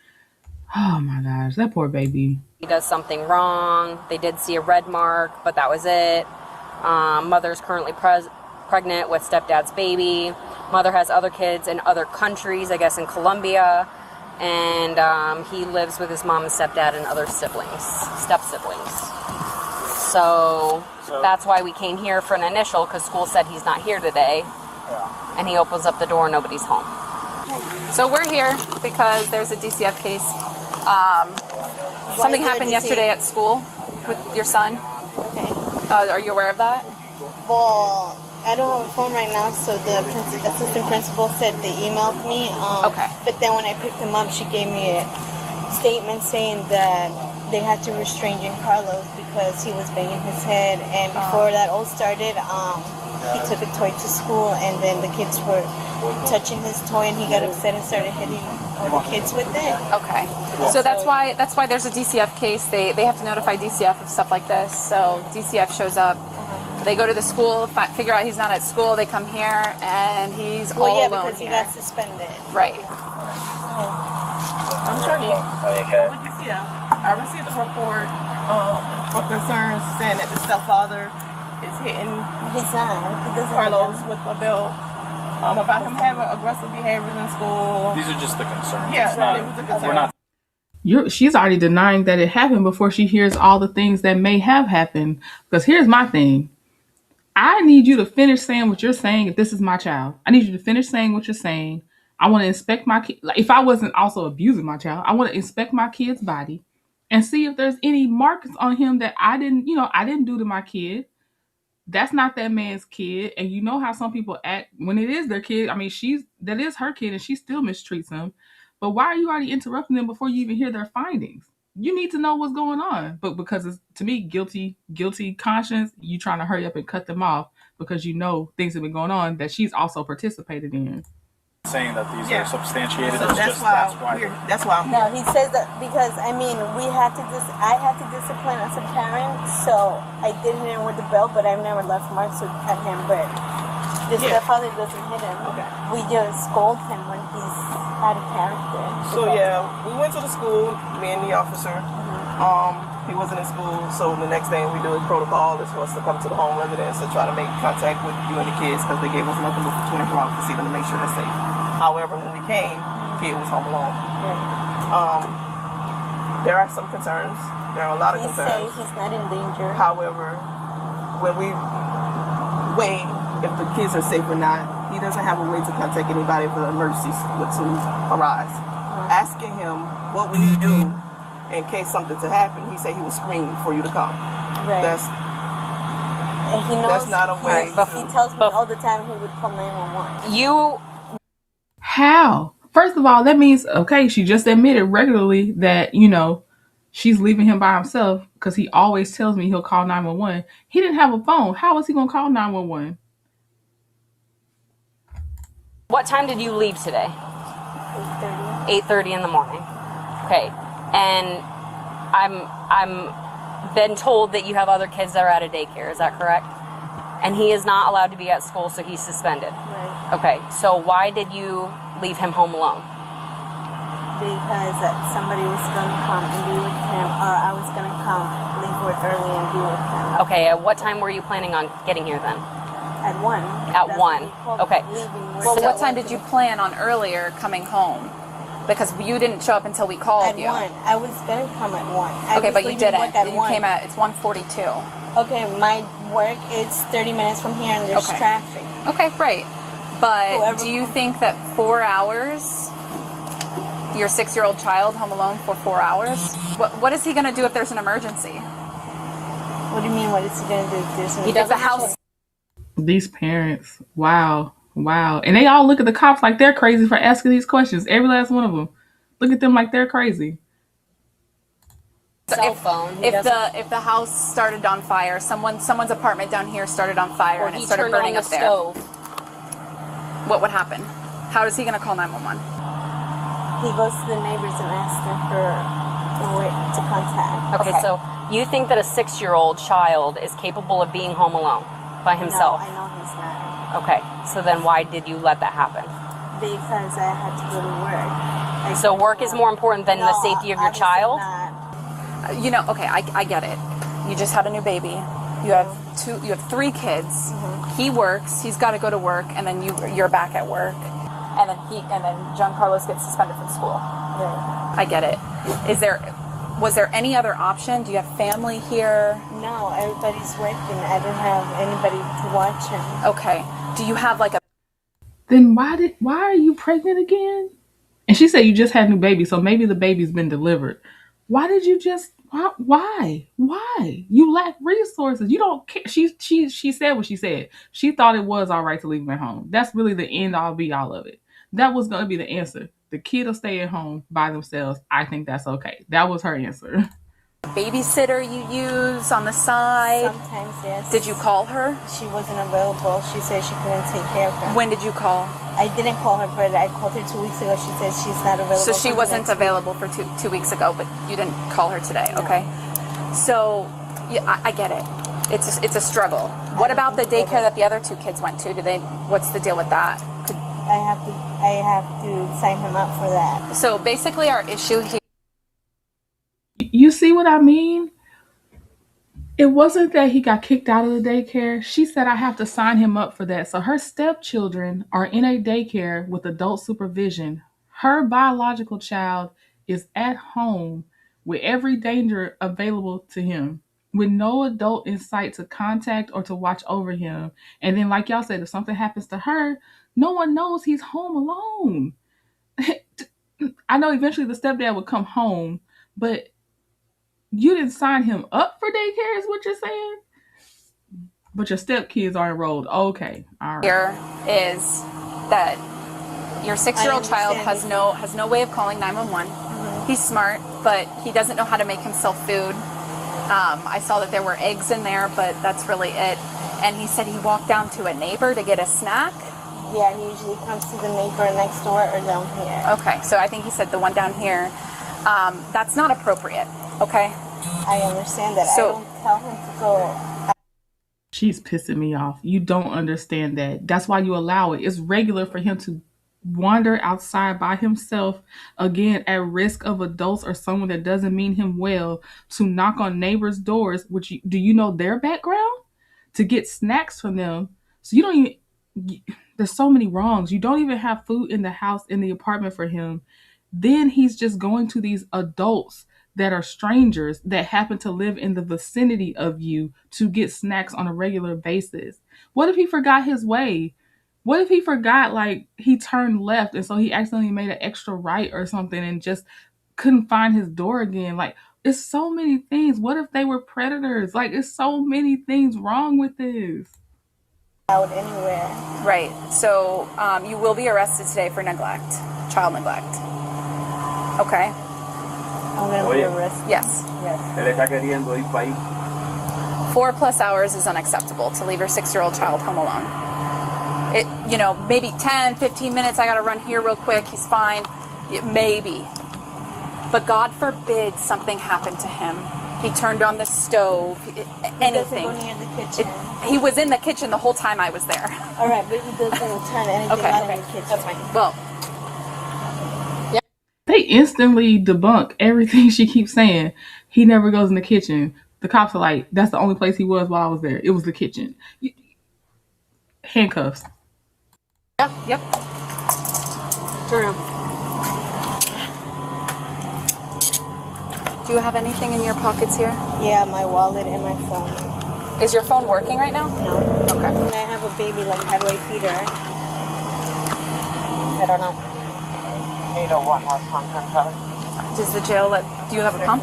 S1: Oh my gosh, that poor baby.
S4: he does something wrong. They did see a red mark, but that was it. Mother's currently pregnant with stepdad's baby. Mother has other kids in other countries, I guess in Colombia. And he lives with his mom and stepdad and other siblings, step-siblings. So that's why we came here for an initial, because school said he's not here today. Yeah. And he opens up the door and nobody's home.
S9: So we're here because there's a DCF case. Something happened yesterday at school with your son.
S20: Okay.
S9: Are you aware of that?
S20: Well, I don't have a phone right now, so the assistant principal said they emailed me.
S9: Okay.
S20: But then when I picked him up, she gave me a statement saying that they had to restrain Giancarlo because he was banging his head. And before that all started, he took a toy to school, and then the kids were touching his toy, and he got upset and started hitting all the kids with it.
S9: Okay. So that's why there's a DCF case. They have to notify DCF of stuff like this. So DCF shows up. They go to the school, figure out he's not at school. They come here, and he's all alone
S20: because he got suspended.
S9: Right.
S3: I'm Shirley. What did you see? I received a report for concerns saying that the stepfather is hitting Carlos with a belt about him having aggressive behaviors in school.
S21: These are just the concerns.
S3: Yeah, it was a concern.
S21: We're not.
S1: She's already denying that it happened before she hears all the things that may have happened. Because here's my thing. I need you to finish saying what you're saying if this is my child. I need you to finish saying what you're saying. I want to inspect my kid. Like, if I wasn't also abusing my child, I want to inspect my kid's body and see if there's any marks on him that I didn't do to my kid. That's not that man's kid. And you know how some people act when it is their kid. I mean, that is her kid and she still mistreats him. But why are you already interrupting them before you even hear their findings? You need to know what's going on. But because it's, to me, guilty conscience, you trying to hurry up and cut them off because you know things have been going on that she's also participated in.
S21: Saying that these are substantiated.
S3: So that's why I'm
S20: No, he says that because I had to discipline as a parent, so I did hit him with the belt, but I've never left marks at him. But the stepfather doesn't hit him. Okay. We just scold him when he's out of character.
S3: So we went to the school, me and the officer. He wasn't in school, so the next thing we do is protocol is for us to come to the home residence and try to make contact with you and the kids because they gave us nothing but 24 hours to see them to make sure they're safe. However, when we came, the kid was home alone. There are some concerns. There are a lot of concerns.
S20: He says he's not in danger.
S3: However, when we weigh if the kids are safe or not, he doesn't have a way to contact anybody if the emergencies were to arise. Asking him what would he do in case something to happen, he said he would scream for you to come.
S20: Right. And he knows
S3: that's not a way.
S20: He tells me all the time he would call 911.
S1: How? First of all, that means, okay, she just admitted regularly that, she's leaving him by himself because he always tells me he'll call 911. He didn't have a phone. How was he going to call 911?
S4: What time did you leave today? 8:30 in the morning. Okay. And I'm been told that you have other kids that are at a daycare. Is that correct? And he is not allowed to be at school, so he's suspended. Right. Okay. So why did you leave him home alone?
S20: Because somebody was going to come and be with him, or I was going to come, leave work early and be with him.
S4: Okay. At what time were you planning on getting here then?
S20: At 1.
S4: At 1. Okay.
S9: Well, what time did you plan on earlier coming home? Because you didn't show up until we called
S20: At
S9: you.
S20: 1. I was going to come at 1.
S9: Okay, but you didn't. You
S20: 1.
S9: came at, it's 1:42.
S20: Okay, my work is 30 minutes from here and there's traffic.
S9: Okay, right. But
S20: Whoever
S9: do you think that 4 hours, your 6-year-old child home alone for 4 hours, what is he going to do if there's an emergency?
S20: What do you mean, what is he going to do if there's an
S9: He does a house.
S1: These parents, wow. And they all look at the cops like they're crazy for asking these questions. Every last one of them. Look at them like they're crazy.
S4: Cell phone.
S9: If the house started on fire, someone's apartment down here started on fire and it started burning up there.
S4: Stove.
S9: What would happen? How is he going to call 911?
S20: He goes to the neighbors and asks them for where to contact.
S4: Okay, so you think that a 6-year-old child is capable of being home alone by himself?
S20: No, I know he's not.
S4: Okay, so then why did you let that happen?
S20: Because I had to go to work.
S4: So work is more important than the safety of your child?
S9: You know, okay, I get it. You just had a new baby. You have 3 kids. He works. He's got to go to work, and then you're back at work, and then John Carlos gets suspended from school.
S20: Right.
S9: I get it. Was there any other option? Do you have family here?
S20: No, everybody's working. I don't have anybody to watch him.
S9: Okay. Do you have like a?
S1: Then why are you pregnant again? And she said you just had a new baby, so maybe the baby's been delivered. Why did you just? Why? You lack resources. You don't care. She said what she said. She thought it was all right to leave him at home. That's really the end all be all of it. That was going to be the answer. The kid will stay at home by themselves. I think that's okay. That was her answer.
S9: Babysitter you use on the side?
S20: Sometimes, yes.
S9: Did you call her?
S20: She wasn't available. She said she couldn't take care of her.
S9: When did you call?
S20: I didn't call her, but I called her 2 weeks ago. She said she's not available.
S9: So she wasn't available for two weeks ago, but you didn't call her today, okay? So yeah, I get it. It's a struggle. What about the daycare that the other 2 kids went to? What's the deal with that?
S20: I have to sign him up for that.
S9: So basically our issue here.
S1: You see what I mean? It wasn't that he got kicked out of the daycare. She said, I have to sign him up for that. So her stepchildren are in a daycare with adult supervision. Her biological child is at home with every danger available to him, with no adult in sight to contact or to watch over him. And then, like y'all said, if something happens to her, no one knows he's home alone. I know eventually the stepdad would come home, but you didn't sign him up for daycare is what you're saying? But your stepkids are enrolled. Okay. All right.
S9: Here is that your 6-year-old child has no way of calling 911. He's smart, but he doesn't know how to make himself food. I saw that there were eggs in there, but that's really it. And he said he walked down to a neighbor to get a snack.
S20: Yeah, he usually comes to the neighbor next door or down here.
S9: Okay, so I think he said the one down here. That's not appropriate, okay?
S20: I understand that.
S9: So,
S20: I don't tell him to go.
S1: She's pissing me off. You don't understand that. That's why you allow it. It's regular for him to wander outside by himself, again, at risk of adults or someone that doesn't mean him well, to knock on neighbors' doors, do you know their background? To get snacks from them. So you don't even, there's so many wrongs. You don't even have food in the house, in the apartment for him. Then he's just going to these adults that are strangers that happen to live in the vicinity of you to get snacks on a regular basis. What if he forgot his way? What if he forgot, like, he turned left and so he accidentally made an extra right or something and just couldn't find his door again? Like, it's so many things. What if they were predators? Like, it's so many things wrong with this.
S20: Out anywhere.
S9: Right. So you will be arrested today for neglect, child neglect. Okay.
S20: I'm going to be arrested.
S9: Yes. 4+ hours is unacceptable to leave your 6-year-old child home alone. Maybe 10, 15 minutes, I got to run here real quick, he's fine. Maybe. But God forbid something happened to him. He turned on the stove, anything.
S20: He doesn't go near the kitchen.
S9: He was in the kitchen the whole time I was there.
S20: All right, but he doesn't turn anything on in the kitchen.
S9: That's fine. Well,
S1: they instantly debunk everything she keeps saying. He never goes in the kitchen. The cops are like, that's the only place he was while I was there. It was the kitchen. Handcuffs.
S9: Yep.
S20: True.
S9: Do you have anything in your pockets here?
S20: Yeah, my wallet and my phone.
S9: Is your phone working right now?
S20: No.
S9: Okay.
S20: And I have a baby, like, how do I feed her? I don't know.
S9: Does the jail do you have a pump?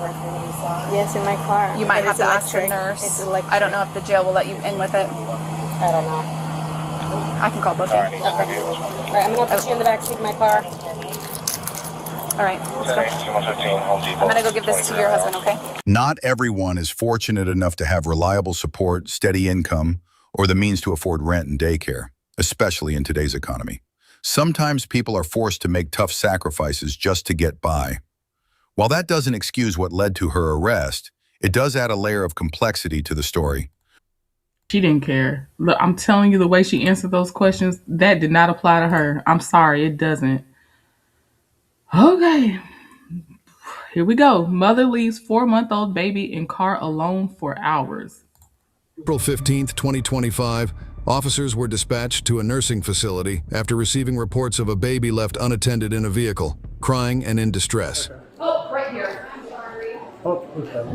S20: Yes, in my car.
S9: You might
S20: But
S9: have to
S20: it's
S9: ask the
S20: electric.
S9: nurse.
S20: It's electric.
S9: I don't know if the jail will let you in with it.
S20: I don't know.
S9: I can call booking.
S20: All right, I'm gonna put you in the back seat of my car.
S9: All right, let's go. I'm gonna go give this to your husband, okay?
S19: Not everyone is fortunate enough to have reliable support, steady income, or the means to afford rent and daycare, especially in today's economy. Sometimes people are forced to make tough sacrifices just to get by. While that doesn't excuse what led to her arrest, it does add a layer of complexity to the story.
S1: She didn't care. Look, I'm telling you, the way she answered those questions, that did not apply to her. I'm sorry, it doesn't. Okay. Here we go. Mother leaves 4-month-old baby in car alone for hours.
S10: April 15th, 2025, officers were dispatched to a nursing facility after receiving reports of a baby left unattended in a vehicle, crying and in distress.
S22: Oh, right here. I'm sorry.
S2: Oh, okay.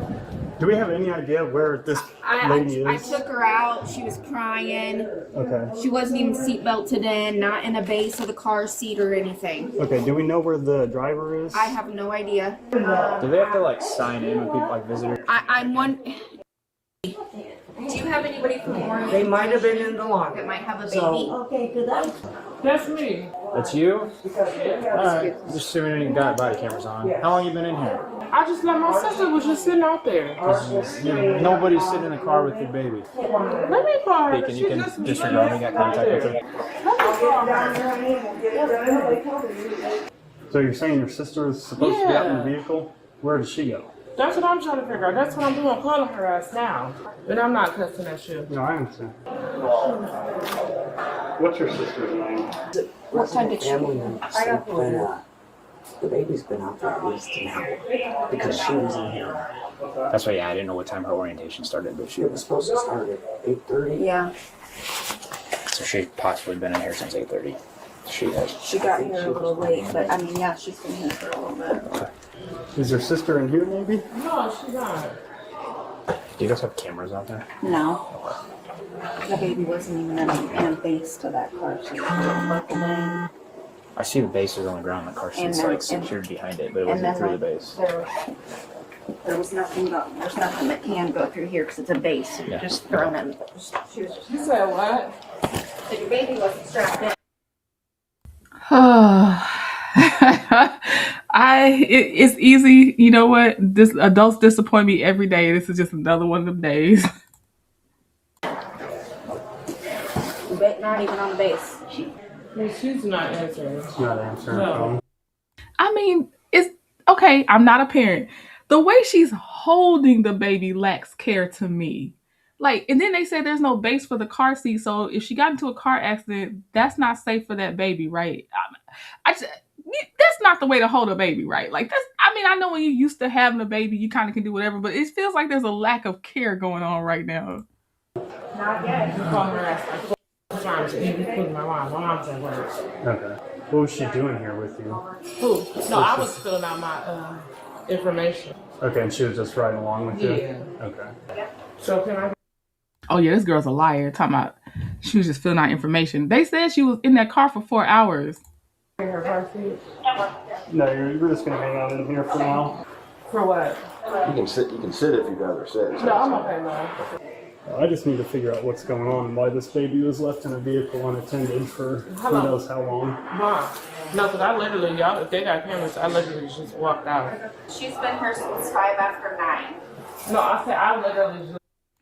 S2: Do we have any idea where this lady
S22: I
S2: is?
S22: took her out. She was crying.
S2: Okay.
S22: She wasn't even seatbelted in, not in a base of the car seat or anything.
S2: Okay, do we know where the driver is?
S22: I have no idea.
S21: Do they have to like sign in with people like visitors?
S22: I'm one. Do you have anybody from Orange?
S23: They might have been in the laundry.
S22: That might have a baby.
S23: So,
S22: That's me.
S21: That's you? Alright, just assuming you got body cameras on. How long you been in here?
S22: I just let my sister was just sitting out there.
S21: Nobody's sitting in the car with your baby.
S22: Let me call her.
S21: Peek, and you can disregard me, got contact with her.
S2: So you're saying your sister is supposed to be out in the vehicle? Where does she go?
S22: That's what I'm trying to figure out. That's what I'm doing, calling her ass now. And I'm not cussing at you.
S2: No, I understand. What's your sister's name?
S22: What time did she?
S23: I got the baby's been out there at least an hour because she was in here.
S21: That's why, yeah, I didn't know what time her orientation started, but
S23: It was supposed to start at 8:30.
S22: Yeah.
S21: so she's possibly been in here since 8:30. She has.
S22: She got here a little late, but I mean, yeah, she's been here for a little bit.
S2: Is your sister in here, maybe?
S22: No, she's not.
S21: Do you guys have cameras out there?
S22: No. The baby wasn't even in a base to that car. She was looking in.
S21: I see the base is on the ground, the car seat's like secured behind it, but it wasn't through the base.
S22: There was nothing there's nothing that can go through here because it's a base. You're just thrown in. You said what? So your baby wasn't strapped in.
S1: It's easy. You know what? This adults disappoint me every day. This is just another one of them days.
S22: Not even on the base. She's not answering.
S2: She's not answering.
S22: No.
S1: I mean, it's okay. I'm not a parent. The way she's holding the baby lacks care to me. Like, and then they say there's no base for the car seat. So if she got into a car accident, that's not safe for that baby, right? That's not the way to hold a baby, right? Like, I know when you're used to having a baby, you kind of can do whatever, but it feels like there's a lack of care going on right now.
S22: Not yet. You call her ass like times. You put my mom. My mom's at work.
S2: Okay. What was she doing here with you?
S22: Who? No, I was filling out my information.
S2: Okay, and she was just riding along with you?
S22: Yeah.
S2: Okay.
S22: So can I?
S1: Oh yeah, this girl's a liar. Talking about she was just filling out information. They said she was in that car for 4 hours.
S22: Her car seat?
S2: No, you're just gonna hang out in here for now.
S22: For what?
S24: You can sit if you'd rather sit.
S22: No, I'm okay now.
S2: I just need to figure out what's going on and why this baby was left in a vehicle unattended for who knows how long.
S22: Mom. No, because I literally, y'all, if they got cameras, I literally just walked out.
S23: She's been here since 5 after 9.
S22: No, I said I literally just.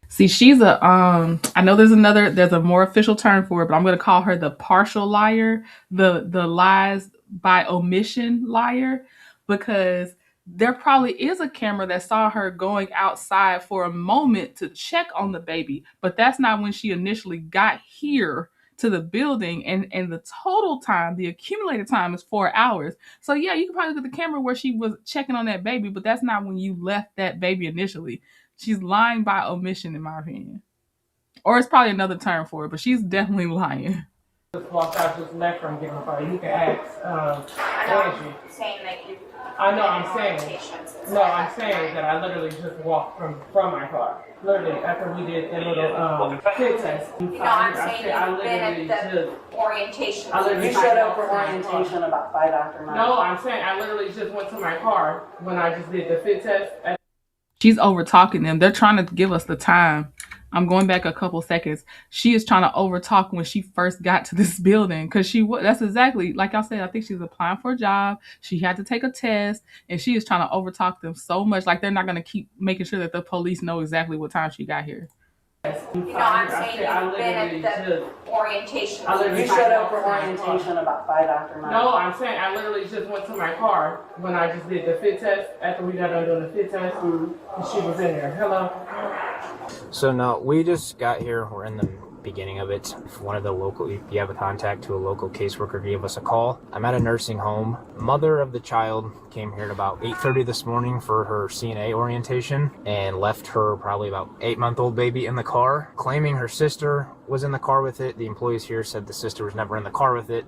S1: See, she's I know there's a more official term for it, but I'm going to call her the partial liar, the lies by omission liar, because there probably is a camera that saw her going outside for a moment to check on the baby, but that's not when she initially got here to the building, and the total time, the accumulated time is 4 hours. So yeah, you can probably look at the camera where she was checking on that baby, but that's not when you left that baby initially. She's lying by omission, in my opinion. Or it's probably another term for it, but she's definitely lying.
S22: Just walked out, just left from getting a car. You can ask
S23: I know
S22: Angie.
S23: I'm saying that you.
S22: I know I'm saying.
S3: No, I'm saying that I literally just walked from my car. Literally, after we did the little fit test.
S9: No, I'm saying you've been at the orientation. You showed up for orientation about 5 after 9.
S3: No, I'm saying I literally just went to my car when I just did the fit test.
S1: She's over talking them. They're trying to give us the time. I'm going back a couple seconds. She is trying to over talk when she first got to this building because that's exactly like I said. I think she's applying for a job. She had to take a test, and she is trying to over talk them so much. Like they're not going to keep making sure that the police know exactly what time she got here.
S9: No, I'm saying you've been at the orientation. You showed up for orientation about 5 after 9.
S3: No, I'm saying I literally just went to my car when I just did the fit test. After we got done doing the fit test, and she was in there. Hello.
S7: So no, we just got here. We're in the beginning of it. One of the local, if you have a contact to a local caseworker, gave us a call. I'm at a nursing home. Mother of the child came here at about 8:30 this morning for her CNA orientation and left her probably about 8-month-old baby in the car, claiming her sister was in the car with it. The employees here said the sister was never in the car with it.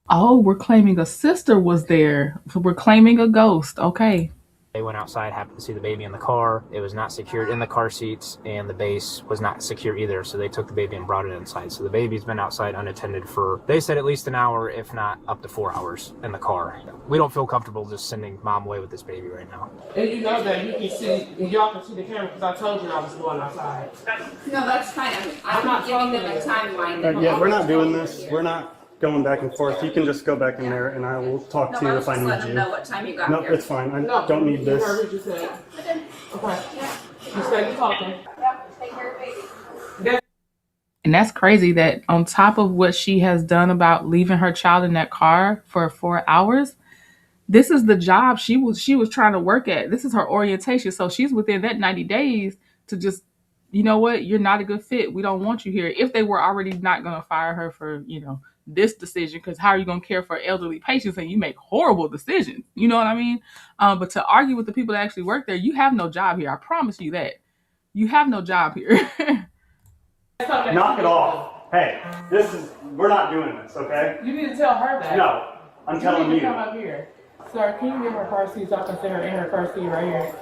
S1: Oh, we're claiming a sister was there. So we're claiming a ghost. Okay.
S7: They went outside, happened to see the baby in the car. It was not secured in the car seats, and the base was not secure either. So they took the baby and brought it inside. So the baby's been outside unattended for, they said, at least an hour, if not up to 4 hours in the car. We don't feel comfortable just sending mom away with this baby right now.
S3: And you know that you can see, y'all can see the camera because I told you I was going outside.
S9: No, that's fine. I'm not giving them a timeline.
S8: Yeah, we're not doing this. We're not going back and forth. You can just go back in there and I will talk to you if I need you.
S9: Know what time you got
S8: No,
S9: here.
S8: it's fine. I don't need this.
S3: You heard what you said. Okay. You said you talking.
S9: Take care of baby.
S1: And that's crazy that on top of what she has done about leaving her child in that car for 4 hours, this is the job she was trying to work at. This is her orientation. So she's within that 90 days to just, you know what, you're not a good fit. We don't want you here. If they were already not going to fire her for, this decision, because how are you going to care for elderly patients and you make horrible decisions? You know what I mean? But to argue with the people that actually work there, you have no job here. I promise you that. You have no job here.
S8: Knock it off. Hey, we're not doing this, okay?
S3: You need to tell her that.
S8: No, I'm telling you.
S3: Come up here. Sir, can you give her car seat so I can sit her in her car seat right here?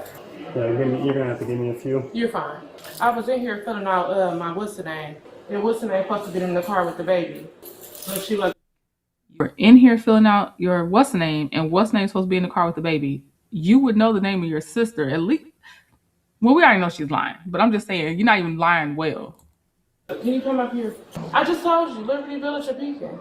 S8: Yeah, you're going to have to give me a few.
S3: You're fine. I was in here filling out my what's the name. And what's the name supposed to get in the car with the baby. But she was.
S1: You're in here filling out your what's the name, and what's the name supposed to be in the car with the baby. You would know the name of your sister at least. Well, we already know she's lying, but I'm just saying you're not even lying well.
S3: Can you come up here? I just told you, Liberty Village or Beacon.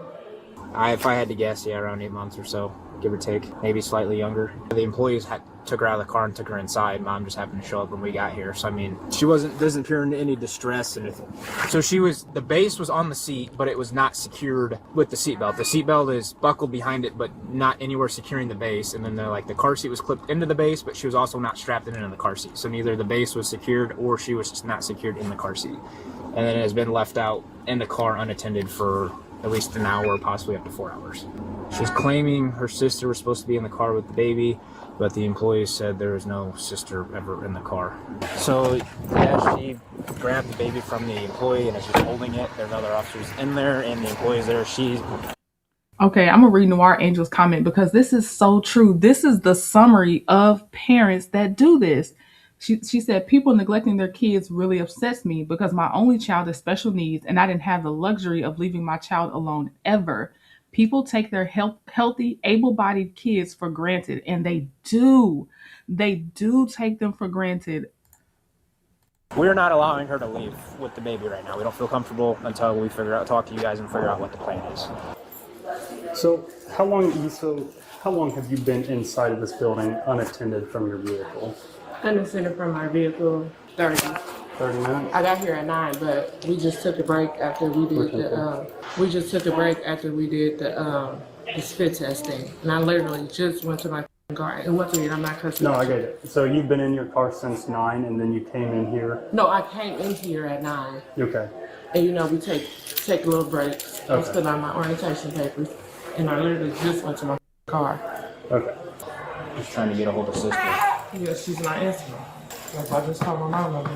S7: If I had to guess, yeah, around 8 months or so, give or take, maybe slightly younger. The employees took her out of the car and took her inside. Mom just happened to show up when we got here. So, I mean, she doesn't appear in any distress or anything. So the base was on the seat, but it was not secured with the seatbelt. The seatbelt is buckled behind it, but not anywhere securing the base. And then the car seat was clipped into the base, but she was also not strapped into the car seat. So neither the base was secured or she was just not secured in the car seat. And then it has been left out in the car unattended for at least an hour, possibly up to 4 hours. She's claiming her sister was supposed to be in the car with the baby, but the employees said there was no sister ever in the car. So, yeah, she grabbed the baby from the employee, and as she's holding it, there's other officers in there, and the employee's there.
S1: Okay, I'm going to read Noir Angel's comment because this is so true. This is the summary of parents that do this. She said, people neglecting their kids really upsets me because my only child has special needs and I didn't have the luxury of leaving my child alone ever. People take their healthy, able-bodied kids for granted, and they do. They do take them for granted.
S7: We're not allowing her to leave with the baby right now. We don't feel comfortable until we talk to you guys and figure out what the plan is.
S8: So how long have you been inside of this building unattended from your vehicle?
S3: Unattended from my vehicle, 30
S8: minutes?
S3: I got here at 9, but we just took a break after we did the spit testing. And I literally just went to my car. And once again, I'm not cussing.
S8: No, I get it. So you've been in your car since 9 and then you came in here?
S3: No, I came in here at 9.
S8: Okay.
S3: And we take a little break. I was filling out my orientation papers. And I literally just went to my car.
S8: Okay.
S7: Just trying to get a hold of sister.
S3: Yeah, she's not answering. Like I just called my mom over.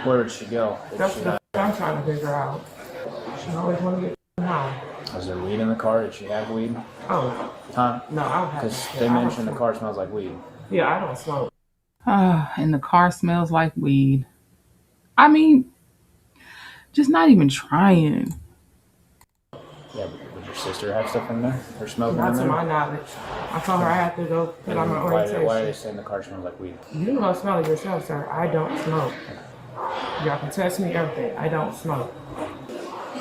S7: Where did she go?
S3: That's what I'm trying to figure out. She always want to get home.
S7: Was there weed in the car? Did she have weed?
S3: Oh.
S7: Huh?
S3: No, I don't have
S7: Because they mentioned the car smells like weed.
S3: Yeah, I don't smoke.
S1: And the car smells like weed. I mean, just not even trying.
S7: Yeah, would your sister have stuff in there? Or smoking
S3: Not
S7: in
S3: to
S7: there?
S3: my knowledge. I told her I have to go put on my orientation.
S7: Why are they saying the car smells like weed?
S3: You can go smell it yourself, sir. I don't smoke. Y'all can test me everything. I don't smoke.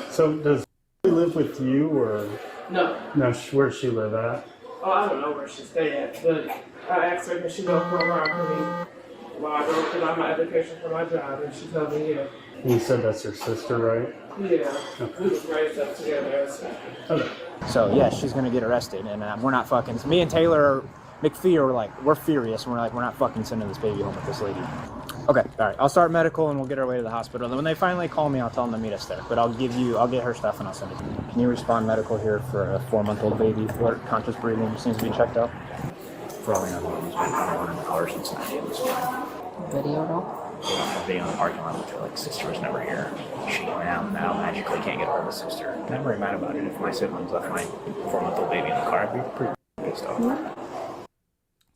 S8: So does she live with you or?
S3: No.
S8: No, where does she live at?
S3: Oh, I don't know where she stay at, but I asked her if she go for a ride for me while I go fill out my application for my job, and she told me yeah.
S8: You said that's your sister, right?
S3: Yeah. We was raised up together as sisters.
S8: Okay.
S7: So yeah, she's gonna get arrested, and we're not fucking. Me and Taylor McPhee are like, we're furious, and we're like, we're not fucking sending this baby home with this lady. Okay, all right. I'll start medical, and we'll get her way to the hospital. And when they finally call me, I'll tell them to meet us there. But I'll get her stuff, and I'll send it to you. Can you respond medical here for a 4-month-old baby? What conscious breathing just needs to be checked out. For all we know, he's been on in the car since 9 a.m. this morning.
S4: Video at all?
S7: Video in the parking lot with her like sister was never here. She now magically can't get hold of his sister. I'm very mad about it. If my siblings left my 4-month-old baby in the car, I'd be pretty pissed off.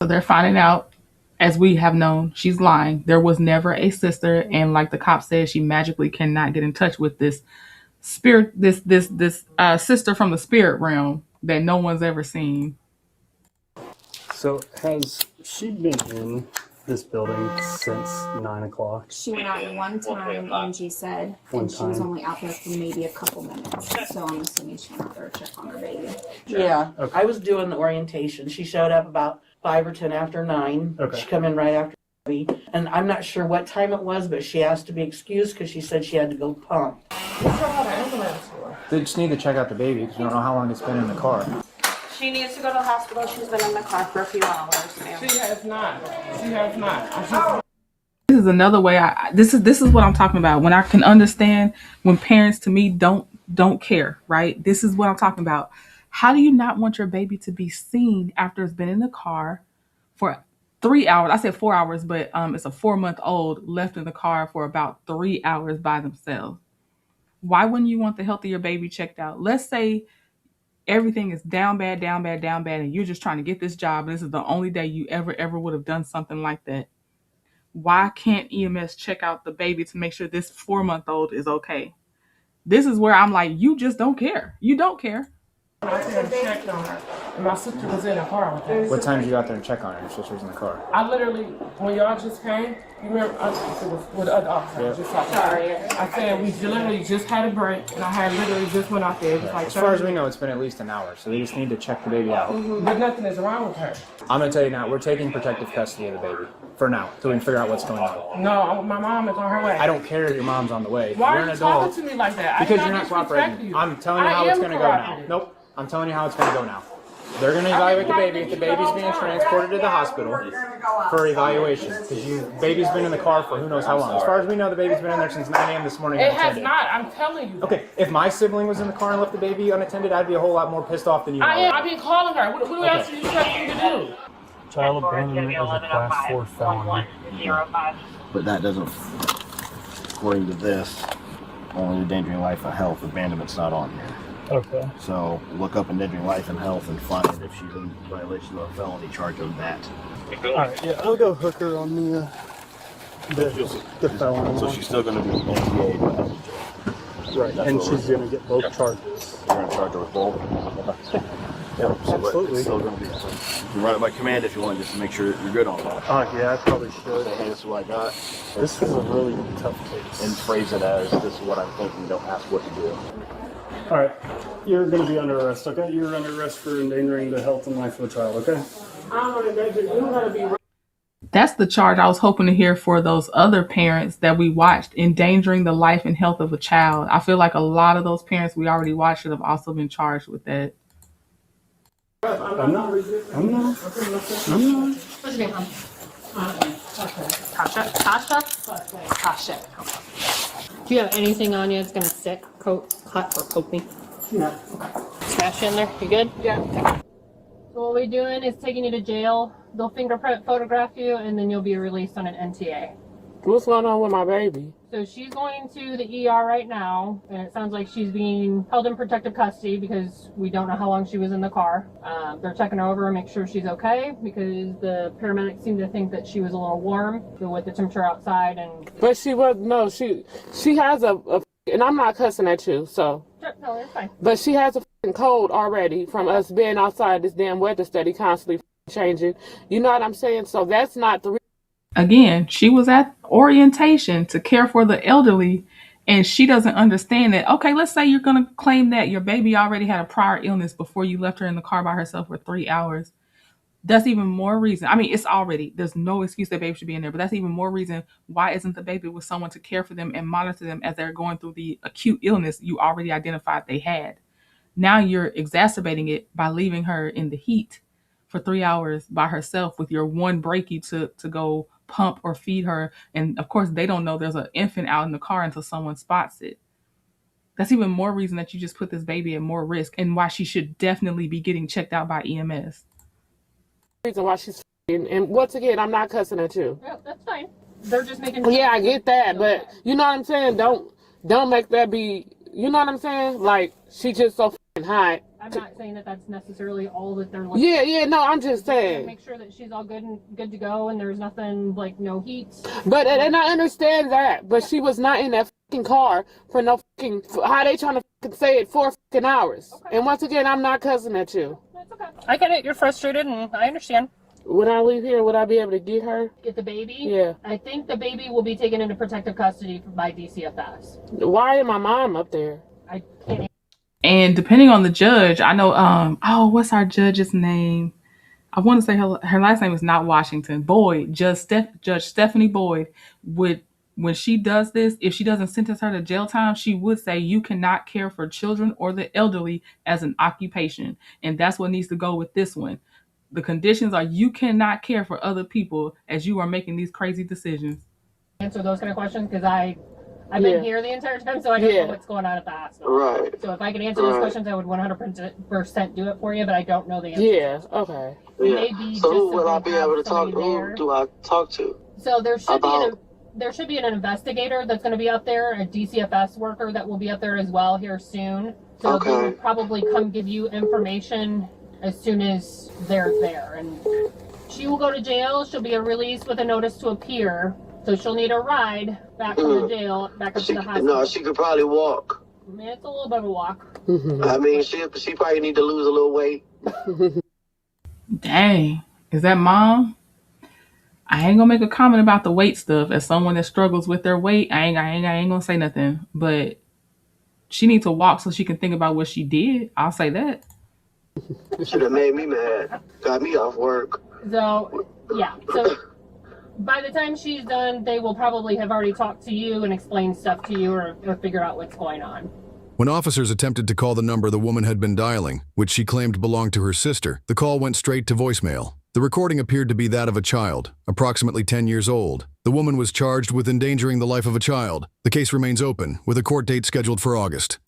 S1: So they're finding out, as we have known, she's lying. There was never a sister, and like the cop said, she magically cannot get in touch with this spirit, this sister from the spirit realm that no one's ever seen.
S8: So has she been in this building since 9 o'clock?
S22: She went out one time, Angie said, and she was only out there for maybe a couple minutes. So I'm assuming she went out there to check on her baby.
S6: Yeah, okay. I was doing the orientation. She showed up about 5 or 10 after 9. Okay. She come in right after me, and I'm not sure what time it was, but she asked to be excused because she said she had to go pump.
S7: They just need to check out the baby because we don't know how long it's been in the car.
S22: She needs to go to the hospital. She's been in the car for a few hours, ma'am.
S3: She has not. She has not.
S1: This is another way. This is what I'm talking about. When I can understand when parents to me don't care, right? This is what I'm talking about. How do you not want your baby to be seen after it's been in the car for 3 hours? I said 4 hours, but it's a 4-month-old left in the car for about 3 hours by themselves. Why wouldn't you want the health of your baby checked out? Let's say everything is down bad, and you're just trying to get this job, and this is the only day you ever would have done something like that. Why can't EMS check out the baby to make sure this 4-month-old is okay? This is where I'm like, you just don't care. You don't care.
S3: I came and checked on her, and my sister was in the car with her.
S7: What time did you go out there and check on her? Your sister was in the car.
S3: I literally, when y'all just came, you remember, I was with the other officer. Just like, sorry. I said, we literally just had a break, and I had literally just went out there. Like,
S7: as far as we know, it's been at least an hour, so they just need to check the baby out.
S3: But nothing is wrong with her.
S7: I'm going to tell you now, we're taking protective custody of the baby. For now, so we can figure out what's going on.
S3: No, my mom is on her way.
S7: I don't care if your mom's on the way.
S3: Why
S7: you're
S3: are
S7: an
S3: you
S7: adult.
S3: talking to me like that?
S7: Because you're not cooperating. I'm telling you how it's going to go now. Nope. I'm telling you how it's going to go now. They're going to evaluate the baby. If the baby's being transported to the hospital for evaluation. Because baby's been in the car for who knows how long. As far as we know, the baby's been in there since 9 a.m. this morning.
S3: It has not. I'm telling you.
S7: Okay, if my sibling was in the car and left the baby unattended, I'd be a whole lot more pissed off than you.
S3: I've been calling her. What else do you expect me to do?
S8: Child abandonment is a class 4 felony.
S24: But that doesn't, according to this, only endangering life and health. Abandonment's not on here.
S8: Okay.
S24: So look up endangering life and health and find if she's in violation of a felony charge of that.
S8: Alright, yeah, I'll go hook her on the felony.
S24: So she's still going to be NTA.
S8: Right, and she's going to get both charges.
S24: You're going to charge her with both? Yeah,
S8: absolutely.
S24: It's still going to be. You can run it by command if you want, just to make sure you're good on that.
S8: Yeah, I probably should.
S24: Hey, this is what I got.
S8: This is a really tough case.
S24: And phrase it as, this is what I'm thinking, don't ask what to do.
S8: Alright, you're going to be under arrest, okay? You're under arrest for endangering the health and life of a child, okay?
S1: That's the charge I was hoping to hear for those other parents that we watched, endangering the life and health of a child. I feel like a lot of those parents we already watched should have also been charged with that.
S8: I'm not.
S22: What's your name, hon? Tasha.
S14: Do you have anything on you that's gonna stick, cut, or poke me?
S8: No.
S14: Smash in there. You good? Yeah. Okay. So what we're doing is taking you to jail. They'll fingerprint photograph you, and then you'll be released on an NTA.
S3: What's going on with my baby?
S14: So So she's going to the ER right now, and it sounds like she's being held in protective custody because we don't know how long she was in the car. They're checking her over and make sure she's okay because the paramedics seem to think that she was a little warm with the temperature outside. And
S12: but she was no, she has a and I'm not cussing at you, so.
S14: No, it's fine.
S12: But she has a cold already from us being outside this damn weather study constantly changing. You know what I'm saying? So that's not the.
S1: Again, she was at orientation to care for the elderly, and she doesn't understand that. Okay, let's say you're going to claim that your baby already had a prior illness before you left her in the car by herself for 3 hours. That's even more reason. I mean, it's already, there's no excuse that baby should be in there, but that's even more reason why isn't the baby with someone to care for them and monitor them as they're going through the acute illness you already identified they had. Now you're exacerbating it by leaving her in the heat for 3 hours by herself with your one break you took to go pump or feed her. And of course, they don't know there's an infant out in the car until someone spots it. That's even more reason that you just put this baby at more risk and why she should definitely be getting checked out by EMS.
S12: Reason why she's and once again, I'm not cussing at you.
S14: Yeah, that's fine. They're just making.
S12: Yeah, I get that, but you know what I'm saying? Don't make that be. You know what I'm saying? Like she just so hot.
S14: I'm not saying that that's necessarily all that they're looking.
S12: Yeah. No, I'm just saying.
S14: Make sure that she's all good to go, and there's nothing like no heat.
S12: But and I understand that, but she was not in that fucking car for no fucking. How they trying to say it 4 fucking hours? Okay. And once again, I'm not cussing at you.
S14: That's okay. I get it. You're frustrated, and I understand.
S12: When I leave here, would I be able to get her?
S14: Get the baby?
S12: Yeah.
S14: I think the baby will be taken into protective custody by DCFS.
S12: Why is my mom up there?
S14: I can't.
S1: And depending on the judge, I know, what's our judge's name? I want to say her last name is not Washington. Boyd, Judge Stephanie Boyd would, when she does this, if she doesn't sentence her to jail time, she would say you cannot care for children or the elderly as an occupation. And that's what needs to go with this one. The conditions are you cannot care for other people as you are making these crazy decisions.
S14: Answer those kind of questions because I've been here the entire time, so I don't know what's going on at the hospital.
S24: Right.
S14: So if I could answer those questions, I would 100% do it for you, but I don't know the answer.
S12: Yeah, okay.
S14: Maybe
S24: so who will I be able to talk to? Who do I talk to?
S14: So there should be an investigator that's going to be up there, a DCFS worker that will be up there as well here soon. So they will probably come give you information as soon as they're there. And she will go to jail. She'll be released with a notice to appear. So she'll need a ride back from the jail, back up to the hospital.
S24: No, she could probably walk.
S14: Man, it's a little bit of a walk.
S24: I mean, she probably need to lose a little weight.
S1: Dang. Is that mom? I ain't gonna make a comment about the weight stuff. As someone that struggles with their weight, I ain't gonna say nothing. But she needs to walk so she can think about what she did. I'll say that.
S24: Should have made me mad. Got me off work.
S14: So, yeah. So by the time she's done, they will probably have already talked to you and explained stuff to you or figure out what's going on.
S10: When officers attempted to call the number the woman had been dialing, which she claimed belonged to her sister, the call went straight to voicemail. The recording appeared to be that of a child, approximately 10 years old. The woman was charged with endangering the life of a child. The case remains open, with a court date scheduled for August.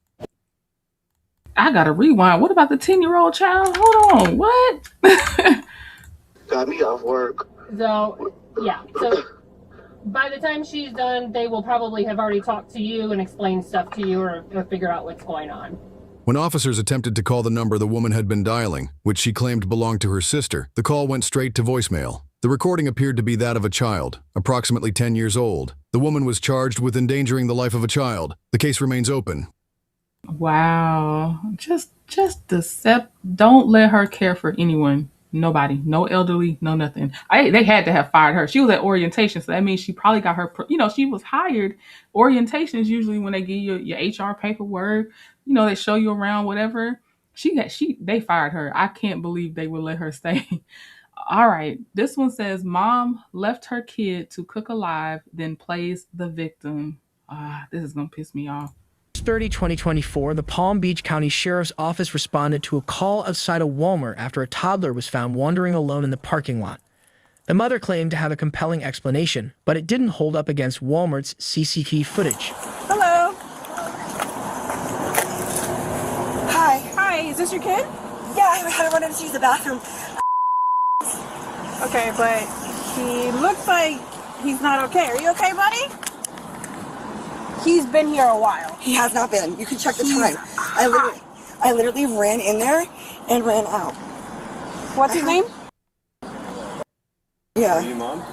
S1: I gotta rewind. What about the 10-year-old child? Hold on. What?
S24: Got me off work.
S14: So, yeah. So by the time she's done, they will probably have already talked to you and explained stuff to you or figure out what's going on.
S10: When officers attempted to call the number the woman had been dialing, which she claimed belonged to her sister, the call went straight to voicemail. The recording appeared to be that of a child, approximately 10 years old. The woman was charged with endangering the life of a child. The case remains open.
S1: Wow. Just don't let her care for anyone. Nobody. No elderly, no nothing. They had to have fired her. She was at orientation, so that means she probably got her, she was hired. Orientation is usually when they give you your HR paperwork, they show you around, whatever. They fired her. I can't believe they would let her stay. All right. This one says, mom left her kid to cook alive, then plays the victim. This is going to piss me off.
S15: 30, 2024, the Palm Beach County Sheriff's Office responded to a call outside a Walmart after a toddler was found wandering alone in the parking lot. The mother claimed to have a compelling explanation, but it didn't hold up against Walmart's CCTV footage.
S16: Hello. Hi. Hi, is this your kid? Yeah, I had to run in to use the bathroom. Okay, but he looks like he's not okay. Are you okay, buddy? He's been here a while.
S23: He has not been. You can check the time. I literally ran in there and ran out.
S16: What's his name?
S23: Yeah.
S13: Are you mom?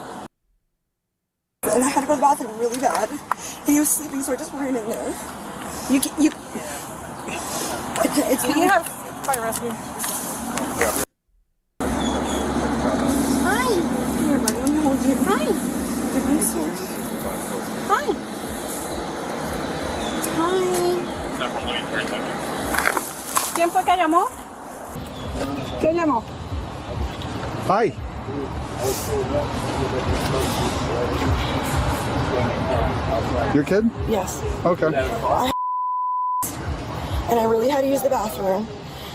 S23: And I had to go to the bathroom really bad. And he was sleeping, so I just ran in there.
S16: Can you have fire rescue?
S23: Hi. Here, buddy, let me hold you. Hi. Hi.
S16: ¿Quién fue que llamó? ¿Quién llamó?
S2: Hi. Your kid?
S23: Yes.
S2: Okay.
S23: And I really had to use the bathroom.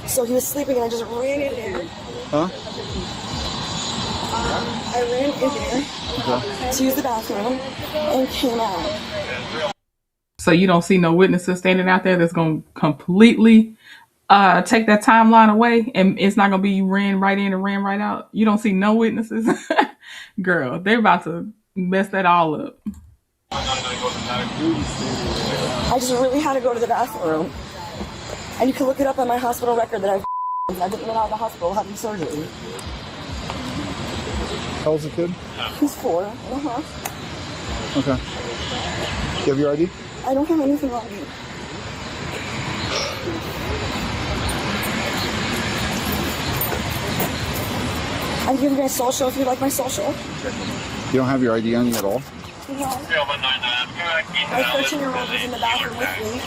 S23: So he was sleeping and I just ran in there.
S2: Huh?
S23: I ran in there to use the bathroom and came out.
S1: So you don't see no witnesses standing out there that's going to completely take that timeline away, and it's not going to be you ran right in and ran right out. You don't see no witnesses. Girl, they're about to mess that all up.
S23: I just really had to go to the bathroom. And you can look it up on my hospital record that I didn't get out of the hospital having surgery.
S2: How old's the kid?
S23: He's 4.5.
S2: Okay. You have your ID?
S23: I don't have anything on me. I can give you my social if you'd like my social.
S2: You don't have your ID on you at all?
S23: No. My 13-year-old was in the bathroom with me.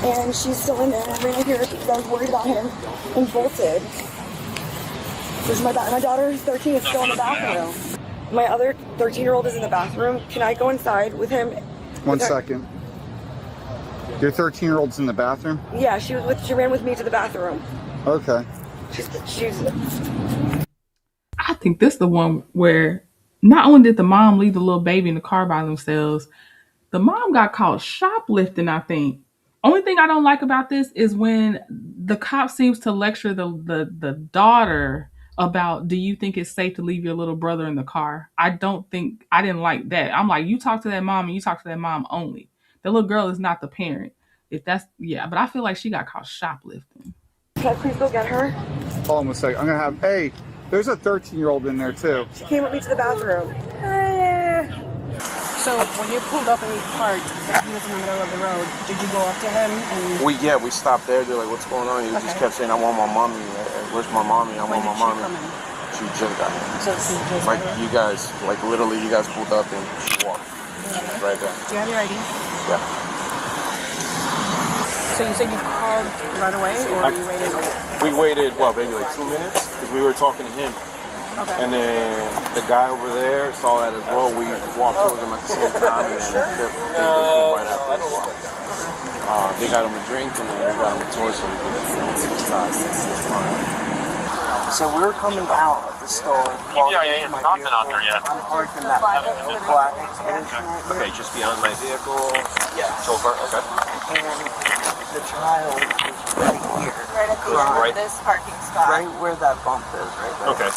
S23: And she's still in there. I ran in here because I was worried about him and bolted. My daughter, 13, is still in the bathroom. My other 13-year-old is in the bathroom. Can I go inside with him?
S2: One second. Your 13-year-old's in the bathroom?
S23: Yeah, she ran with me to the bathroom.
S2: Okay.
S1: I think this is the one where not only did the mom leave the little baby in the car by themselves, the mom got caught shoplifting, I think. Only thing I don't like about this is when the cop seems to lecture the daughter about, do you think it's safe to leave your little brother in the car? I didn't like that. I'm like, you talk to that mom and you talk to that mom only. The little girl is not the parent. But I feel like she got caught shoplifting.
S23: Can I please go get her?
S2: Hold on a second. I'm going to have, hey, there's a 13-year-old in there too.
S23: She came with me to the bathroom.
S16: So when you pulled up and you parked, he was in the middle of the road. Did you go up to him? And
S13: We stopped there. They're like, what's going on? He just kept saying, I want my mommy. Where's my mommy? I want my mommy. She just got here.
S16: So she just
S13: like you guys, like literally, you guys pulled up and she walked right there.
S16: Do you have your ID?
S13: Yeah.
S16: So you said you called right away, or you waited?
S13: We waited, maybe like 2 minutes, because we were talking to him.
S16: Okay.
S13: And then the guy over there saw that as well. We walked towards him at the same time, and then they right after as well. They got him a drink, and then we got him a toy, so we could
S23: So we were coming out of the store.
S5: EPIA has not been out there yet.
S23: I'm parked in that black.
S5: Okay, just beyond my vehicle.
S23: Yeah.
S5: So far, okay.
S23: And the child is right here.
S20: Right at the end of this parking spot.
S23: Right where that bump is, right there.
S5: Okay.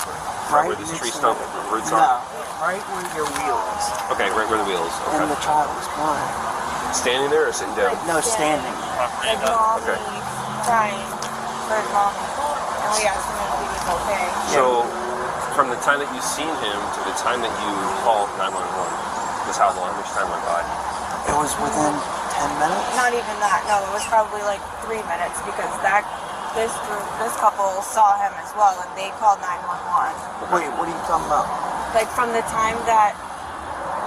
S5: Right where this tree stump roots are?
S23: No, right where your wheel is.
S5: Okay, right where the wheels. Okay.
S23: And the child was crying.
S5: Standing there or sitting down?
S23: No, standing.
S20: Like mommy,
S5: Okay.
S20: crying for mommy. And we asked him if he was okay.
S5: So, from the time that you seen him to the time that you called 911, was how long? How much time went by?
S23: It was within 10 minutes?
S20: Not even that. No, it was probably like 3 minutes because this couple saw him as well and they called 911.
S23: Wait, what are you talking about?
S20: Like from the time that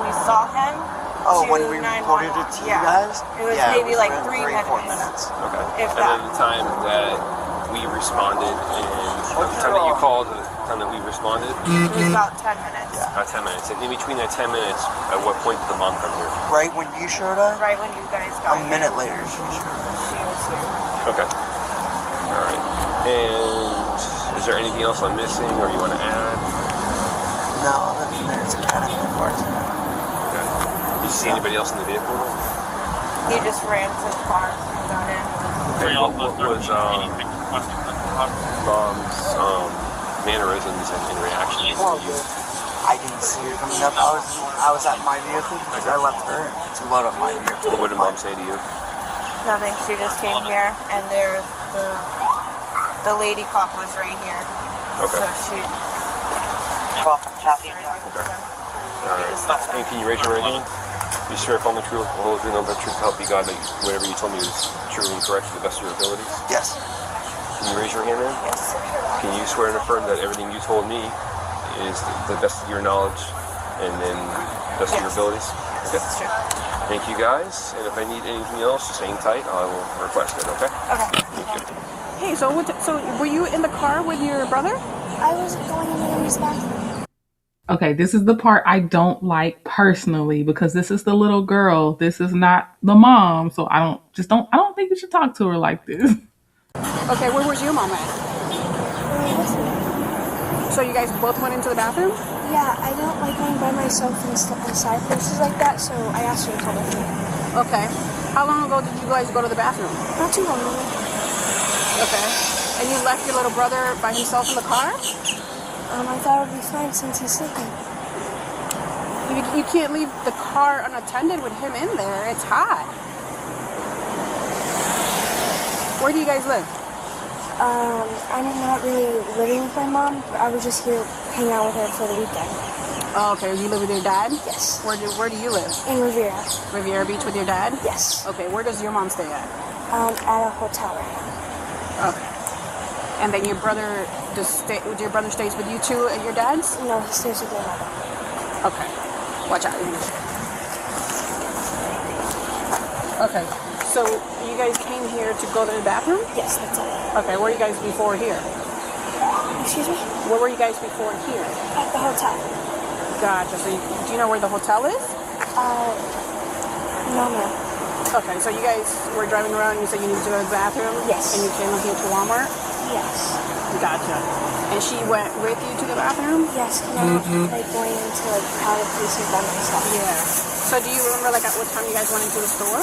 S20: we saw him.
S23: Oh,
S20: to
S23: when we reported it to you guys?
S20: It was maybe like 3 minutes.
S5: Okay.
S20: If
S5: and then the time that we responded, and the time that you called, and the time that we responded?
S20: It was about 10 minutes.
S5: About 10 minutes. And in between that 10 minutes, at what point did the mom come here?
S23: Right when you showed up?
S20: Right when you guys got
S23: A minute later, she showed up.
S20: She was here.
S5: Okay. All right. And is there anything else I'm missing, or you want to add?
S23: No, there's kind of important.
S5: Okay. Did you see anybody else in the vehicle?
S20: He just ran to the car and got in.
S5: Okay. What was mom's mannerisms and reactions to you?
S11: I didn't see her coming up. I was at my vehicle because I left her to load up my vehicle.
S5: What did mom say to you?
S20: Nothing. She just came here, and there's the lady cop was right here.
S5: Okay.
S20: So she.
S5: Okay. And can you raise your right hand? You swear upon the truth, the whole truth, no but truth, help you God, that whatever you told me is true and correct to the best of your abilities?
S11: Yes.
S5: Can you raise your hand then?
S20: Yes.
S5: Can you swear and affirm that everything you told me is the best of your knowledge and then best of your abilities? Okay. Thank you guys, and if I need anything else, just hang tight, I will request it, okay?
S20: Okay.
S5: Thank you.
S17: Hey, so were you in the car with your brother?
S23: I was going in his bathroom.
S1: Okay, this is the part I don't like personally because this is the little girl. This is not the mom, so I don't think you should talk to her like this.
S17: Okay, where was your mom at? So you guys both went into the bathroom?
S23: Yeah, I don't like going by myself inside places like that, so I asked her to come with me.
S17: Okay. How long ago did you guys go to the bathroom?
S23: Not too long ago.
S17: Okay. And you left your little brother by himself in the car?
S23: I thought it would be fine since he's sleeping.
S17: You can't leave the car unattended with him in there. It's hot. Where do you guys live?
S23: I'm not really living with my mom. I was just here hanging out with her for the weekend.
S17: Oh, okay. You live with your dad?
S23: Yes.
S17: Where do you live?
S23: In Riviera.
S17: Riviera Beach with your dad?
S23: Yes.
S17: Okay. Where does your mom stay at?
S23: At a hotel right now.
S17: Okay. And then your brother your brother stays with you too at your dad's?
S23: No, he stays with my mother.
S17: Okay. Watch out. Okay. So you guys came here to go to the bathroom?
S23: Yes, that's it.
S17: Okay. Where were you guys before here?
S23: Excuse me?
S17: Where were you guys before here?
S23: At the hotel.
S17: Gotcha. So do you know where the hotel is?
S23: No, ma'am.
S17: Okay. So you guys were driving around and you said you needed to go to the bathroom?
S23: Yes.
S17: And you came up here to Walmart?
S23: Yes.
S17: Gotcha. And she went with you to the bathroom?
S23: Yes, not like going into like crowded places by myself.
S17: Yeah. So do you remember like at what time you guys went into the store?
S23: I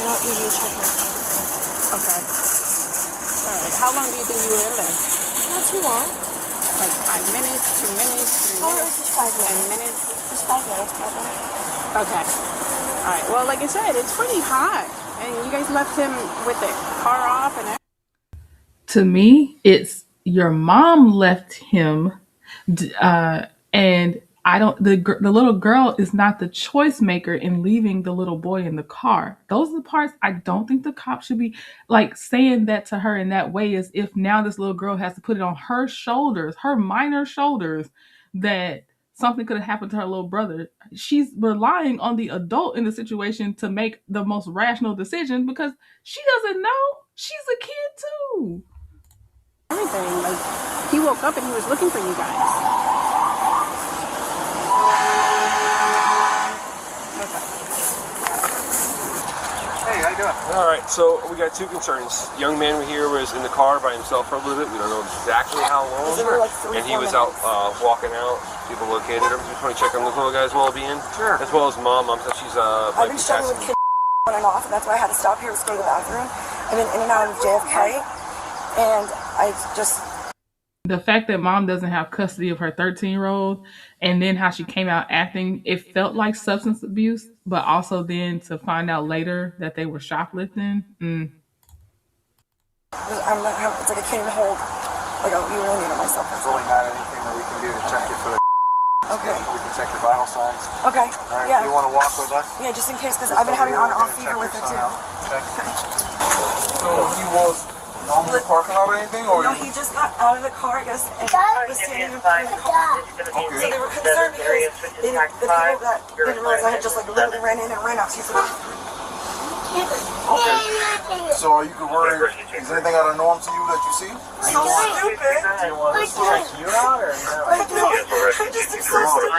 S23: don't usually check my phone.
S17: Okay. All right. How long do you think you were in there?
S23: Not too long.
S17: Like 5 minutes, 2 minutes, 3 minutes?
S23: Just 5 minutes.
S17: 10 minutes?
S23: Just 5 minutes, probably.
S17: Okay. All right. Well, like I said, it's pretty hot. And you guys left him with the car off and everything.
S1: To me, it's your mom left him, and I don't. The little girl is not the choice maker in leaving the little boy in the car. Those are the parts I don't think the cop should be like saying that to her in that way, as if now this little girl has to put it on her shoulders, her minor shoulders, that something could have happened to her little brother. She's relying on the adult in the situation to make the most rational decision because she doesn't know. She's a kid too.
S17: Everything. Like, he woke up and he was looking for you guys. Okay.
S5: Hey, how you doing? All right, so we got two concerns. Young man here was in the car by himself for a little bit. We don't know exactly how long. And he was out walking out. People located him. Just want to check on the little guy's well-being. Sure. As well as mom. Mom said she's
S22: I've been struggling with kids on and off, and that's why I had to stop here to go to the bathroom. I've been in and out of JFK, and I just...
S1: The fact that mom doesn't have custody of her 13-year-old and then how she came out acting, it felt like substance abuse, but also then to find out later that they were shoplifting.
S22: It's like I can't even hold. Like, I really need it myself.
S18: There's really not anything that we can do to check you for the...
S22: Okay.
S18: We can check your vital signs.
S22: Okay.
S18: All right,
S22: Yeah.
S18: you want to walk with us?
S22: Yeah, just in case, because I've been having on-off fever with it too.
S18: Okay. So he was on the parking lot or anything? Or
S22: No, he just got out of the car, I guess, and was standing in front of the car.
S18: Okay.
S22: So they were concerned because the people that didn't realize I had just like literally ran in and ran out to use the bathroom.
S18: Okay. So are you worried? Is anything out of norm to you that you see?
S22: So stupid.
S18: Do you want us to check you out or no?
S22: I know. I'm just so stupid.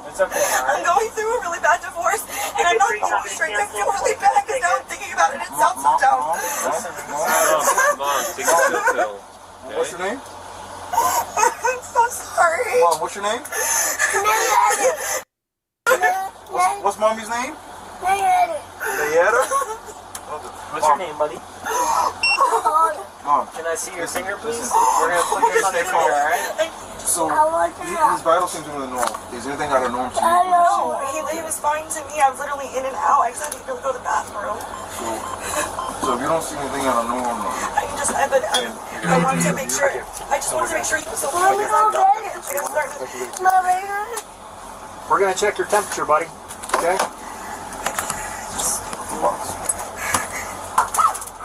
S18: It's okay,
S22: I'm going through a really bad divorce, and I'm not going straight. I feel really bad because now I'm thinking about it. It sounds so dumb.
S5: Mom, take a chill pill.
S18: What's your name?
S22: I'm so sorry.
S18: Mom, what's your name? What's mommy's name? Nayetta?
S19: What's your name, buddy?
S18: Mom.
S19: Can I see your finger, please? We're going to put this on your finger, alright?
S18: So, his vitals seem to be normal. Is anything out of norm to you?
S23: No, he was fine to me. I was literally in and out. I just had to go to the bathroom.
S18: So if you don't see anything out of norm,
S23: I wanted to make sure. I just wanted to make sure he was okay.
S7: We're gonna check your temperature, buddy. Okay?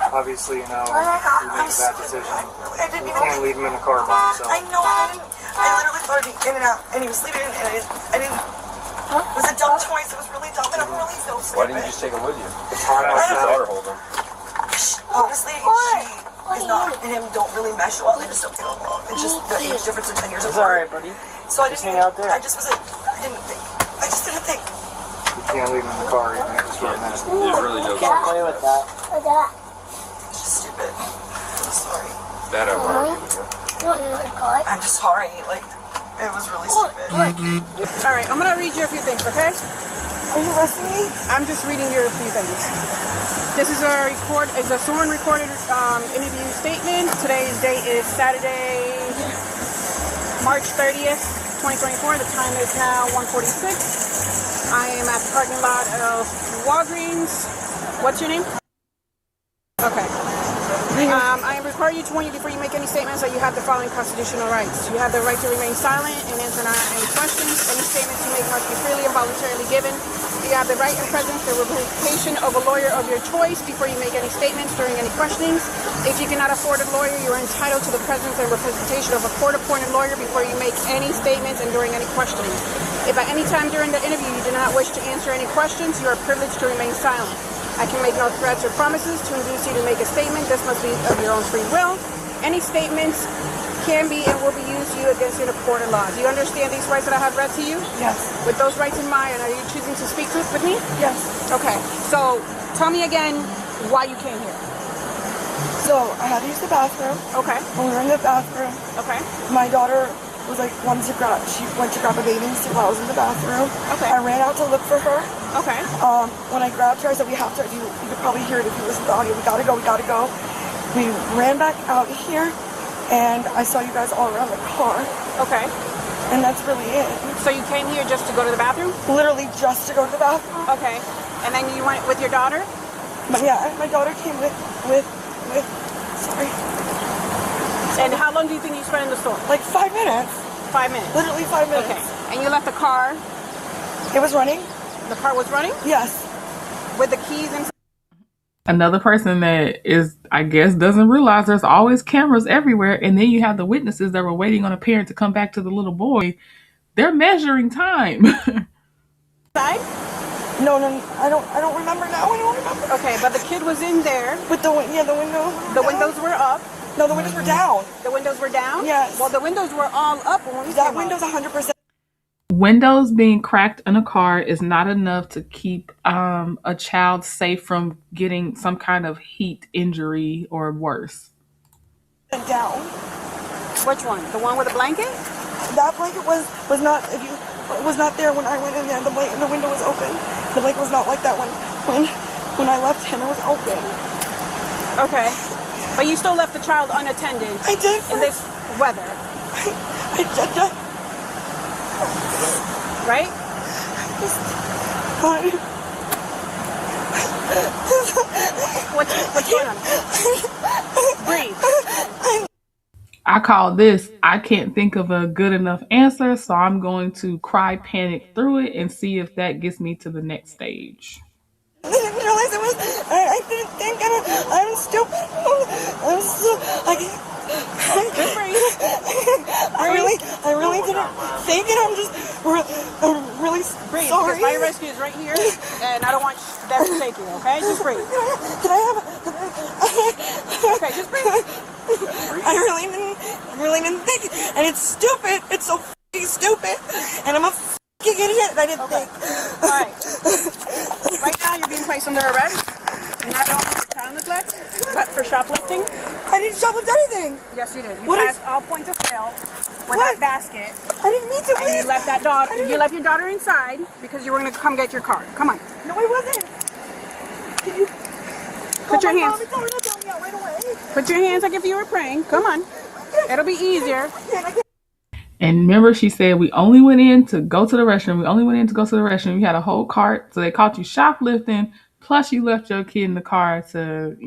S7: Obviously, you know, you made a bad decision. You can't leave him in the car by himself.
S23: I know. I literally thought he'd be in and out, and he was sleeping, and I didn't. It was a dumb choice. It was really dumb, and I'm really so stupid.
S5: Why didn't you just take him with you?
S7: It's hot
S5: Let your
S7: outside.
S5: daughter hold him.
S23: Honestly, she is not and him don't really mesh well. They just don't get along. It's just the age difference of 10 years.
S7: It's alright, buddy.
S23: So I
S7: just
S23: didn't.
S7: hang out there.
S23: I just wasn't. I didn't think. I just didn't think.
S7: You can't leave him in the car even if it's right now.
S5: It really does.
S7: Can't play with that.
S23: It's just stupid. I'm sorry.
S5: That I'm arguing with you.
S23: I'm just sorry. Like, it was really stupid.
S17: All right, I'm gonna read you a few things, okay?
S23: Are you arresting me?
S17: I'm just reading you a few things. This is a sworn recorded interview statement. Today's date is Saturday, March 30th, 2024. The time is now 1:46. I am at the parking lot of Walgreens. What's your name? Okay. I am requiring you to warn you before you make any statements that you have the following constitutional rights. You have the right to remain silent and answer not any questions. Any statements you make must be freely and voluntarily given. You have the right and presence and representation of a lawyer of your choice before you make any statements during any questionings. If you cannot afford a lawyer, you are entitled to the presence and representation of a court-appointed lawyer before you make any statements and during any questioning. If at any time during the interview you do not wish to answer any questions, you are privileged to remain silent. I can make no threats or promises to induce you to make a statement. This must be of your own free will. Any statements can be and will be used to you against you in a court of law. Do you understand these rights that I have read to you?
S23: Yes.
S17: With those rights in mind, are you choosing to speak with me?
S23: Yes.
S17: Okay. So tell me again why you came here.
S23: So I had to use the bathroom.
S17: Okay.
S23: When we were in the bathroom,
S17: okay,
S23: my daughter was like she went to grab a bathing suit while I was in the bathroom.
S17: Okay.
S23: I ran out to look for her.
S17: Okay.
S23: When I grabbed her, I said, we have to, you could probably hear it if you listen to the audio, we gotta go. We ran back out here, and I saw you guys all around the car.
S17: Okay.
S23: And that's really it.
S17: So you came here just to go to the bathroom?
S23: Literally just to go to the bathroom.
S17: Okay. And then you went with your daughter?
S23: Yeah, my daughter came with, sorry.
S17: And how long do you think you spent in the store?
S23: Like 5 minutes.
S17: 5 minutes?
S23: Literally 5 minutes.
S17: Okay. And you left the car?
S23: It was running.
S17: The car was running?
S23: Yes.
S17: With the keys inside?
S1: Another person that is, I guess, doesn't realize there's always cameras everywhere. And then you have the witnesses that were waiting on a parent to come back to the little boy. They're measuring time.
S23: Inside? No, I don't remember now. I don't remember.
S17: Okay, but the kid was in there.
S23: With the window.
S17: The windows were up.
S23: No, the windows were down.
S17: The windows were down?
S23: Yes.
S17: Well, the windows were all up when we
S23: That window's 100%.
S1: Windows being cracked in a car is not enough to keep a child safe from getting some kind of heat injury or worse.
S23: Down.
S17: Which one? The one with the blanket?
S23: That blanket was not there when I went in there. The window was open. The blanket was not like that when I left him. It was open.
S17: Okay. But you still left the child unattended.
S23: I did.
S17: In this weather.
S23: I did.
S17: Right? What's going on? Breathe.
S1: I call this, I can't think of a good enough answer, so I'm going to cry panic through it and see if that gets me to the next stage.
S23: I didn't realize it was, I didn't think, I'm stupid. I'm so, I really didn't think it. I'm really
S17: breathe,
S23: sorry.
S17: Because fire rescue is right here, and I don't want that to take you, okay? Just breathe.
S23: Can I have
S17: okay, just breathe.
S23: I really didn't think it. And it's stupid. It's so f***ing stupid. And I'm a f***ing idiot, and I didn't think.
S17: Alright. Right now, you're being placed under arrest. Not only for child neglect, but for shoplifting.
S23: I didn't shoplift anything.
S17: Yes, you did. You passed all points of fail with that basket.
S23: I didn't mean to.
S17: And you left that daughter. You left your daughter inside because you were going to come get your car. Come on.
S23: No, I wasn't. Did you?
S17: Put your hands.
S23: Mom, it's already telling me out right away.
S17: Put your hands like if you were praying. Come on. It'll be easier.
S1: And remember, she said we only went in to go to the restroom. We only went in to go to the restroom. You had a whole cart, so they caught you shoplifting. Plus, you left your kid in the car to,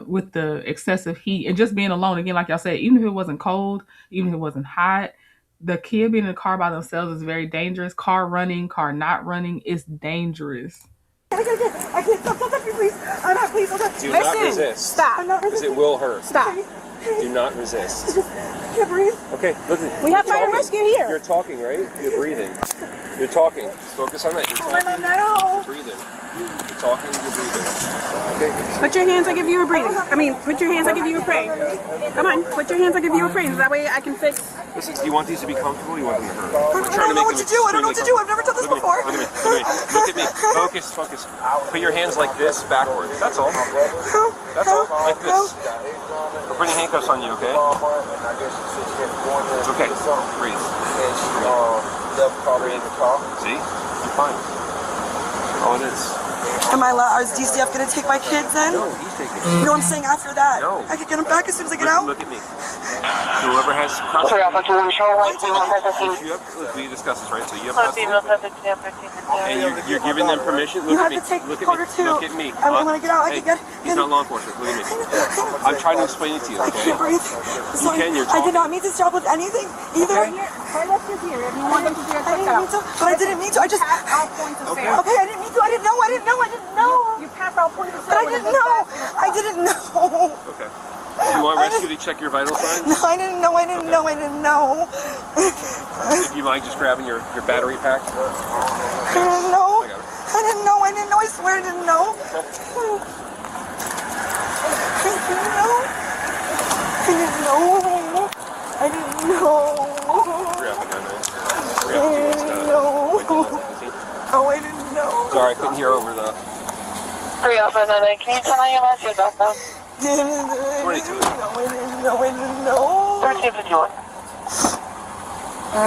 S1: with the excessive heat and just being alone. Again, like y'all said, even if it wasn't cold, even if it wasn't hot, the kid being in the car by themselves is very dangerous. Car running, car not running is dangerous.
S16: I can't stop me, please. I'm not, please.
S5: Do not resist.
S16: Stop. I'm not
S5: Because
S16: resisting.
S5: it will hurt.
S16: Stop.
S5: Do not resist.
S16: I can't breathe.
S5: Okay, listen.
S16: We have fire and rescue here.
S5: You're talking, right? You're breathing. You're talking. Focus on that. You're talking.
S16: No.
S5: You're breathing. You're talking. You're breathing. Okay.
S17: Put your hands, I give you a breathing. Put your hands, I give you a pray. Come on, put your hands, I give you a praise. That way I can fix.
S5: Listen, do you want these to be comfortable or you want them to hurt?
S16: I don't know what to do. I don't know what to do. I've never done this before.
S5: Look at me. Focus. Put your hands like this backwards. That's all. That's all. Like this. We're putting handcuffs on you, okay? It's okay. Breathe. Breathe. See? You're fine. All it is.
S16: Am I allowed? Is DCF going to take my kids then?
S5: No, he's taking them.
S16: You know what I'm saying? After that,
S5: No.
S16: I could get them back as soon as I get out.
S5: Look at me. Whoever has custody. We discussed this, right? So you have custody. And you're giving them permission. Look at me. Look at me.
S16: I want to get out.
S5: He's not law enforcement. Look at me. I'm trying to explain it to you,
S16: I
S5: okay?
S16: can't breathe.
S5: You can. You're
S16: I
S5: talking.
S16: did not mean this job with anything either.
S17: Toilets is here. If you want them to do it,
S16: I didn't mean to, but I didn't mean to. I just. Okay, I didn't mean to. I didn't know.
S17: You passed out points of
S16: But I didn't know. I didn't know.
S5: Okay. Do you want rescue to check your vital signs?
S16: No, I didn't know.
S5: If you mind just grabbing your battery pack.
S16: I didn't know. I swear I didn't know. I didn't know. Oh, I didn't know.
S5: Sorry, I couldn't hear over the...
S16: 30599, can you tell me about your doctor?
S5: 22.
S16: I didn't know.
S5: 1351.
S16: I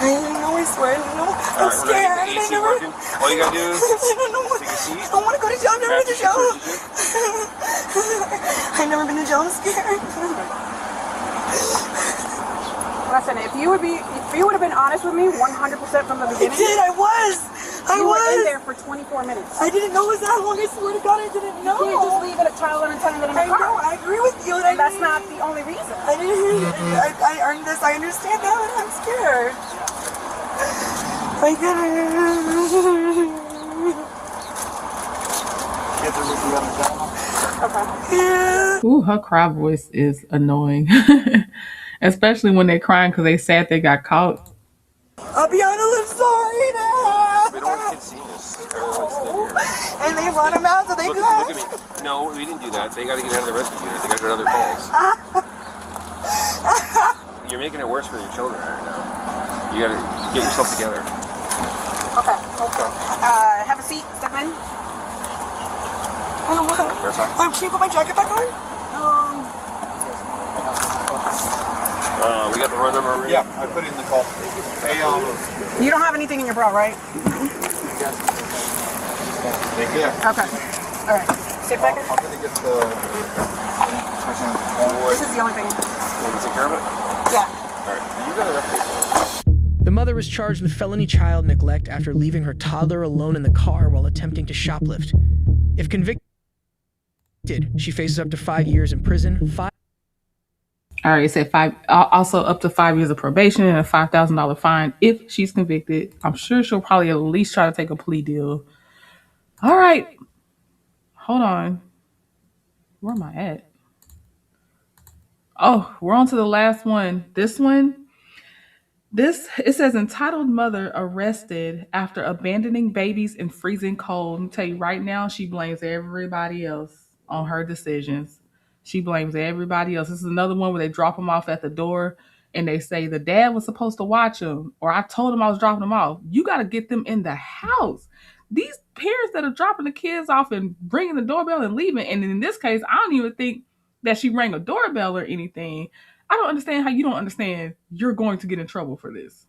S16: didn't know, I swear I didn't know. I'm scared. I never...
S5: All you gotta do is
S16: take
S5: a seat.
S16: I don't want to go to jail. I've never been to jail. I've never been to jail. I'm scared.
S17: Listen, if you would have been honest with me 100% from the beginning.
S16: I did. I was.
S17: You were in there for 24 minutes.
S16: I didn't know it was that long. I swear to God, I didn't know.
S17: You can't just leave it a child unattended in the car.
S16: I know. I agree with you. And
S17: that's not the only reason.
S16: I earned this. I understand that. And I'm scared. I get it.
S1: Ooh, her cry voice is annoying. Especially when they're crying because they sad they got caught.
S16: I'll be honest, I'm sorry now.
S5: We don't want kids seeing this.
S16: And they run them out so they
S5: Look at me. No, we didn't do that. They gotta get out of the rescue unit. They gotta go to other calls. You're making it worse for your children right now. You gotta get yourself together.
S17: Okay. Have a seat, step in.
S16: I don't want to. Can you put my jacket back on?
S5: We got the run number already?
S18: Yeah, I put it in the call. Hey,
S17: You don't have anything in your bra, right?
S18: yeah.
S17: Okay. All right. Sit back.
S18: I'm gonna get the.
S17: This is the only thing.
S5: Take care of it?
S17: Yeah.
S5: All right. You got it.
S15: The mother was charged with felony child neglect after leaving her toddler alone in the car while attempting to shoplift. If convicted, she faces up to 5 years in prison.
S1: All right, it said also up to 5 years of probation and a $5,000 fine if she's convicted. I'm sure she'll probably at least try to take a plea deal. All right. Hold on. Where am I at? Oh, we're on to the last one. This one. It says entitled mother arrested after abandoning babies in freezing cold. Let me tell you right now, she blames everybody else on her decisions. She blames everybody else. This is another one where they drop them off at the door and they say the dad was supposed to watch them, or I told him I was dropping them off. You got to get them in the house. These parents that are dropping the kids off and bringing the doorbell and leaving, and in this case, I don't even think that she rang a doorbell or anything. I don't understand how you don't understand you're going to get in trouble for this.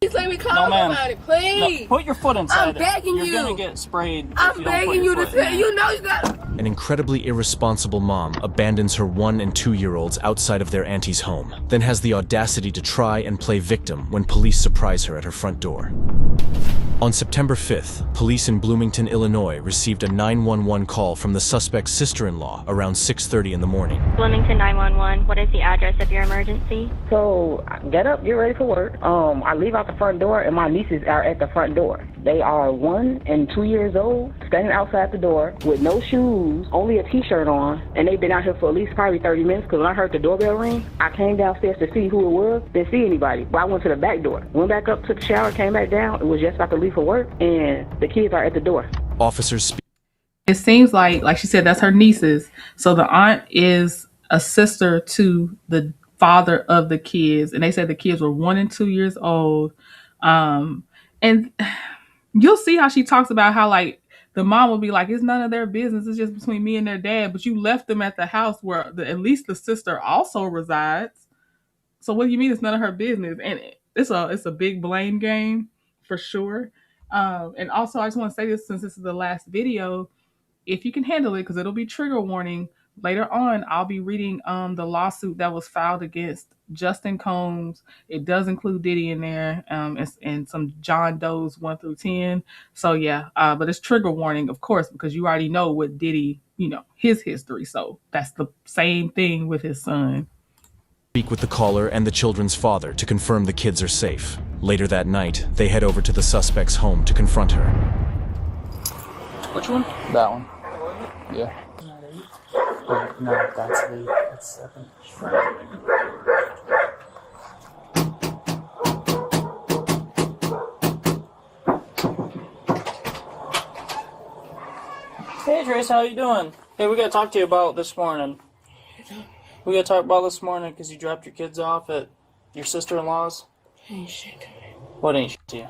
S4: Please let me call somebody, please.
S6: No, put your foot inside.
S4: I'm begging you.
S6: You're gonna get sprayed.
S4: I'm begging you to say, you know you got.
S9: An incredibly irresponsible mom abandons her 1- and 2-year-olds outside of their auntie's home, then has the audacity to try and play victim when police surprise her at her front door. On September 5th, police in Bloomington, Illinois received a 911 call from the suspect's sister-in-law around 6:30 in the morning.
S21: Bloomington 911, what is the address of your emergency?
S25: So, get up, get ready for work. I leave out the front door and my nieces are at the front door. They are 1 and 2 years old, standing outside the door with no shoes, only a t-shirt on, and they've been out here for at least probably 30 minutes because when I heard the doorbell ring, I came downstairs to see who it was, didn't see anybody, but I went to the back door. Went back up, took a shower, came back down, it was just about to leave for work, and the kids are at the door.
S9: Officers
S1: It seems like she said, that's her nieces. So the aunt is a sister to the father of the kids, and they said the kids were 1 and 2 years old. And you'll see how she talks about how like the mom will be like, it's none of their business. It's just between me and their dad. But you left them at the house where at least the sister also resides. So what do you mean it's none of her business? And it's a big blame game for sure. And also I just want to say this, since this is the last video, if you can handle it, because it'll be trigger warning. Later on, I'll be reading the lawsuit that was filed against Justin Combs. It does include Diddy in there, and some John Does 1 through 10. So yeah, but it's trigger warning, of course, because you already know what Diddy, his history. So that's the same thing with his son.
S9: Speak with the caller and the children's father to confirm the kids are safe. Later that night, they head over to the suspect's home to confront her.
S6: Which one?
S26: That one. Yeah. No, that's 7.
S6: Hey Trace, how you doing? Hey, we gotta talk to you about this morning. We gotta talk about this morning because you dropped your kids off at your sister-in-law's.
S4: Ain't shit to me.
S6: What ain't shit to you?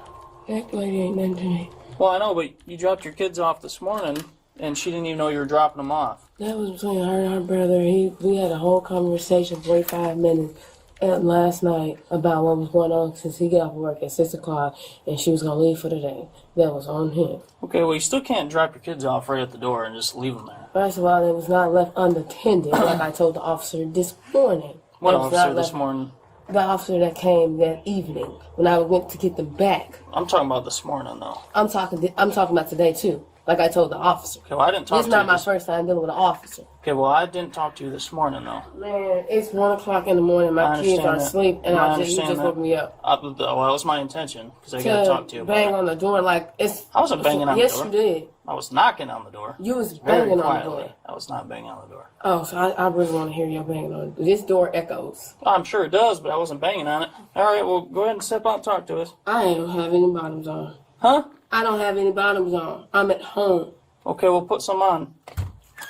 S4: That lady ain't nothing to me.
S6: Well, I know, but you dropped your kids off this morning, and she didn't even know you were dropping them off.
S4: That was between her and her brother. We had a whole conversation, 45 minutes, last night about what was going on since he got off work at 6 o'clock, and she was going to leave for the day. That was on him.
S6: Okay, well, you still can't drop your kids off right at the door and just leave them there.
S4: First of all, it was not left unattended, like I told the officer this morning.
S6: What officer this morning?
S4: The officer that came that evening when I went to get them back.
S6: I'm talking about this morning, though.
S4: I'm talking about today, too. Like I told the officer.
S6: Okay, well, I didn't talk to you.
S4: This is not my first time dealing with an officer.
S6: Okay, well, I didn't talk to you this morning, though.
S4: Man, it's 1 o'clock in the morning. My kids are asleep, and you just woke me up.
S6: Well, that was my intention, because I got to talk to you about
S4: bang on the door like it's...
S6: I wasn't banging on the door.
S4: Yes, you did.
S6: I was knocking on the door.
S4: You was banging on the door.
S6: I was not banging on the door.
S4: Oh, so I really want to hear you banging on it. This door echoes.
S6: I'm sure it does, but I wasn't banging on it. All right, well, go ahead and step out and talk to us.
S4: I don't have any bottoms on.
S6: Huh?
S4: I don't have any bottoms on. I'm at home.
S6: Okay, we'll put some on.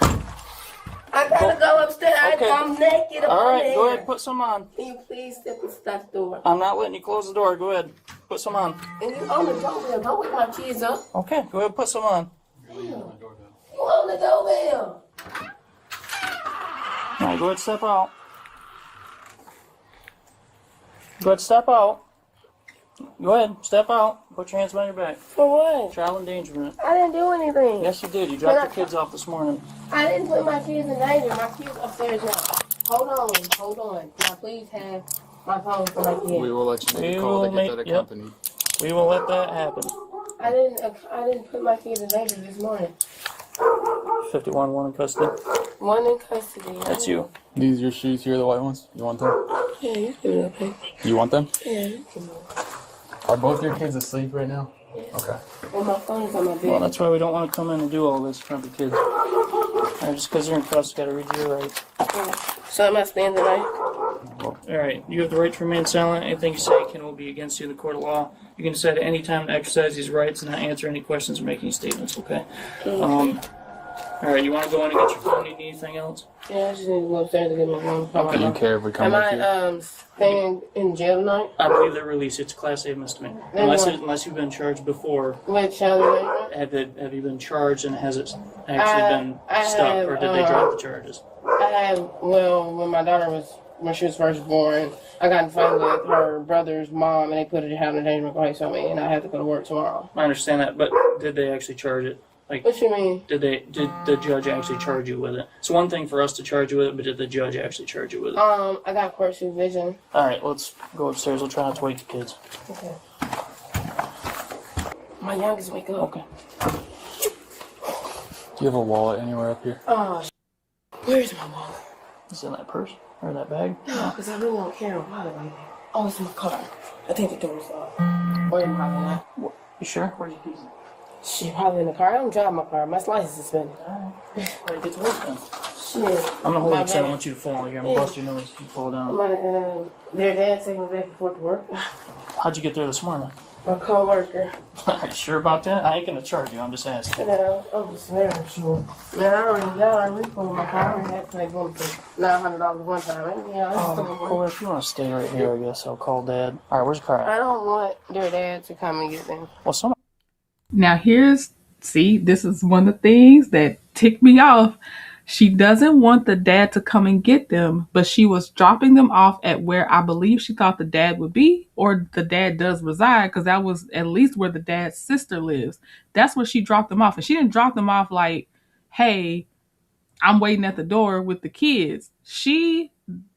S4: I gotta go upstairs.
S6: Okay.
S4: I'm naked.
S6: All right, go ahead, put some on.
S4: Can you please step inside the door?
S6: I'm not letting you close the door. Go ahead, put some on.
S4: And you on the doorbell. Don't wake my kids up.
S6: Okay, go ahead, put some on.
S4: You on the doorbell.
S6: All right, go ahead, step out. Go ahead, step out. Go ahead, step out. Put your hands behind your back.
S4: For what?
S6: Child endangerment.
S4: I didn't do anything.
S6: Yes, you did. You dropped your kids off this morning.
S4: I didn't put my kids in danger. My kids upstairs now. Hold on. Can I please have my phone for my kids?
S26: We will let you make a call to get that accompanied.
S6: We will let that happen.
S4: I didn't put my kids in danger this morning.
S6: 51, one in custody.
S4: One in custody.
S6: That's you.
S26: These are your shoes here, the white ones? You want them?
S4: Yeah, you can do it, baby.
S26: You want them?
S4: Yeah, you can do it.
S26: Are both your kids asleep right now? Okay.
S4: Well, my phone's on my bed.
S6: Well, that's why we don't want to come in and do all this in front of the kids. Just because they're in custody, gotta read your rights.
S4: So am I staying tonight?
S6: Alright, you have the right to remain silent. Anything you say will be against you in the court of law. You can decide at any time to exercise these rights and not answer any questions or make any statements, okay? Alright, you want to go in and get your phone? Need anything else?
S4: Yeah, I just need to go upstairs to get my phone.
S26: Okay. Do you care if we come with you?
S4: Am I staying in jail tonight?
S6: I believe they're released. It's a Class A misdemeanor. Unless you've been charged before.
S4: With child endangerment?
S6: Have you been charged and has it actually been stuck, or did they drop the charges?
S4: When my daughter was when she was first born. I got in a fight with her brother's mom, and they put it out in dangerous place on me, and I have to go to work tomorrow.
S6: I understand that, but did they actually charge it? Like,
S4: what you mean?
S6: Did the judge actually charge you with it? It's one thing for us to charge you with it, but did the judge actually charge you with it?
S4: I got court supervision.
S6: All right, let's go upstairs. We'll try not to wake the kids.
S4: Okay. My youngest wake up.
S6: Okay. Do you have a wallet anywhere up here?
S4: Oh, where's my wallet?
S6: Is it in that purse or that bag?
S4: No, because I really don't care a wallet right there. Oh, it's in my car. I think the door's off. Or in my car.
S6: You sure? Where's your keys?
S4: Shit, probably in the car. I don't drive my car. My license is suspended.
S6: Alright, get to work then.
S4: Shit.
S6: I'm gonna hold you because I don't want you to fall. You're gonna bust your nose if you fall down.
S4: Their dad taking me back and forth to work.
S6: How'd you get there this morning?
S4: My co-worker.
S6: Are you sure about that? I ain't gonna charge you. I'm just asking.
S4: Yeah, I'm just very sure. Man, I already recalled my car. I had to pay $900 one time. Yeah,
S6: cool. If you want to stay right here, I guess I'll call Dad. All right, where's the car at?
S4: I don't want their dad to come and get them.
S6: Well,
S1: Now this is one of the things that ticked me off. She doesn't want the dad to come and get them, but she was dropping them off at where I believe she thought the dad would be, or the dad does reside, because that was at least where the dad's sister lives. That's where she dropped them off. And she didn't drop them off like, hey, I'm waiting at the door with the kids. She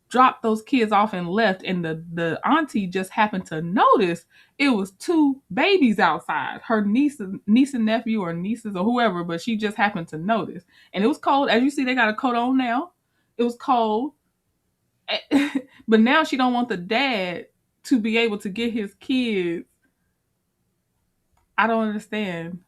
S1: dropped those kids off and left, and the auntie just happened to notice it was two babies outside, her niece and nephew, or nieces or whoever, but she just happened to notice. And it was cold. As you see, they got a coat on now. It was cold. But now she don't want the dad to be able to get his kids. I don't understand.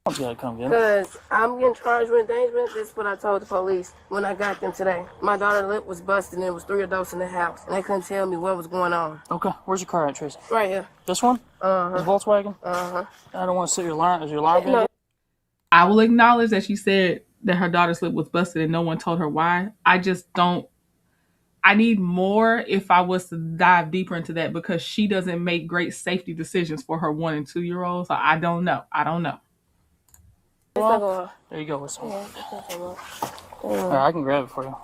S4: Because I'm getting charged with endangerment. This is what I told the police when I got them today. My daughter's lip was busted and there was 3 adults in the house. And they couldn't tell me what was going on.
S6: Okay, where's your car at, Tracy?
S4: Right here.
S6: This one?
S4: Uh-huh.
S6: This Volkswagen?
S4: Uh-huh.
S6: I don't want to sit your line. Is your line good?
S1: I will acknowledge that she said that her daughter's lip was busted and no one told her why. I just don't. I need more if I was to dive deeper into that, because she doesn't make great safety decisions for her 1 and 2 year olds. So I don't know.
S6: There you go. All right, I can grab it for you.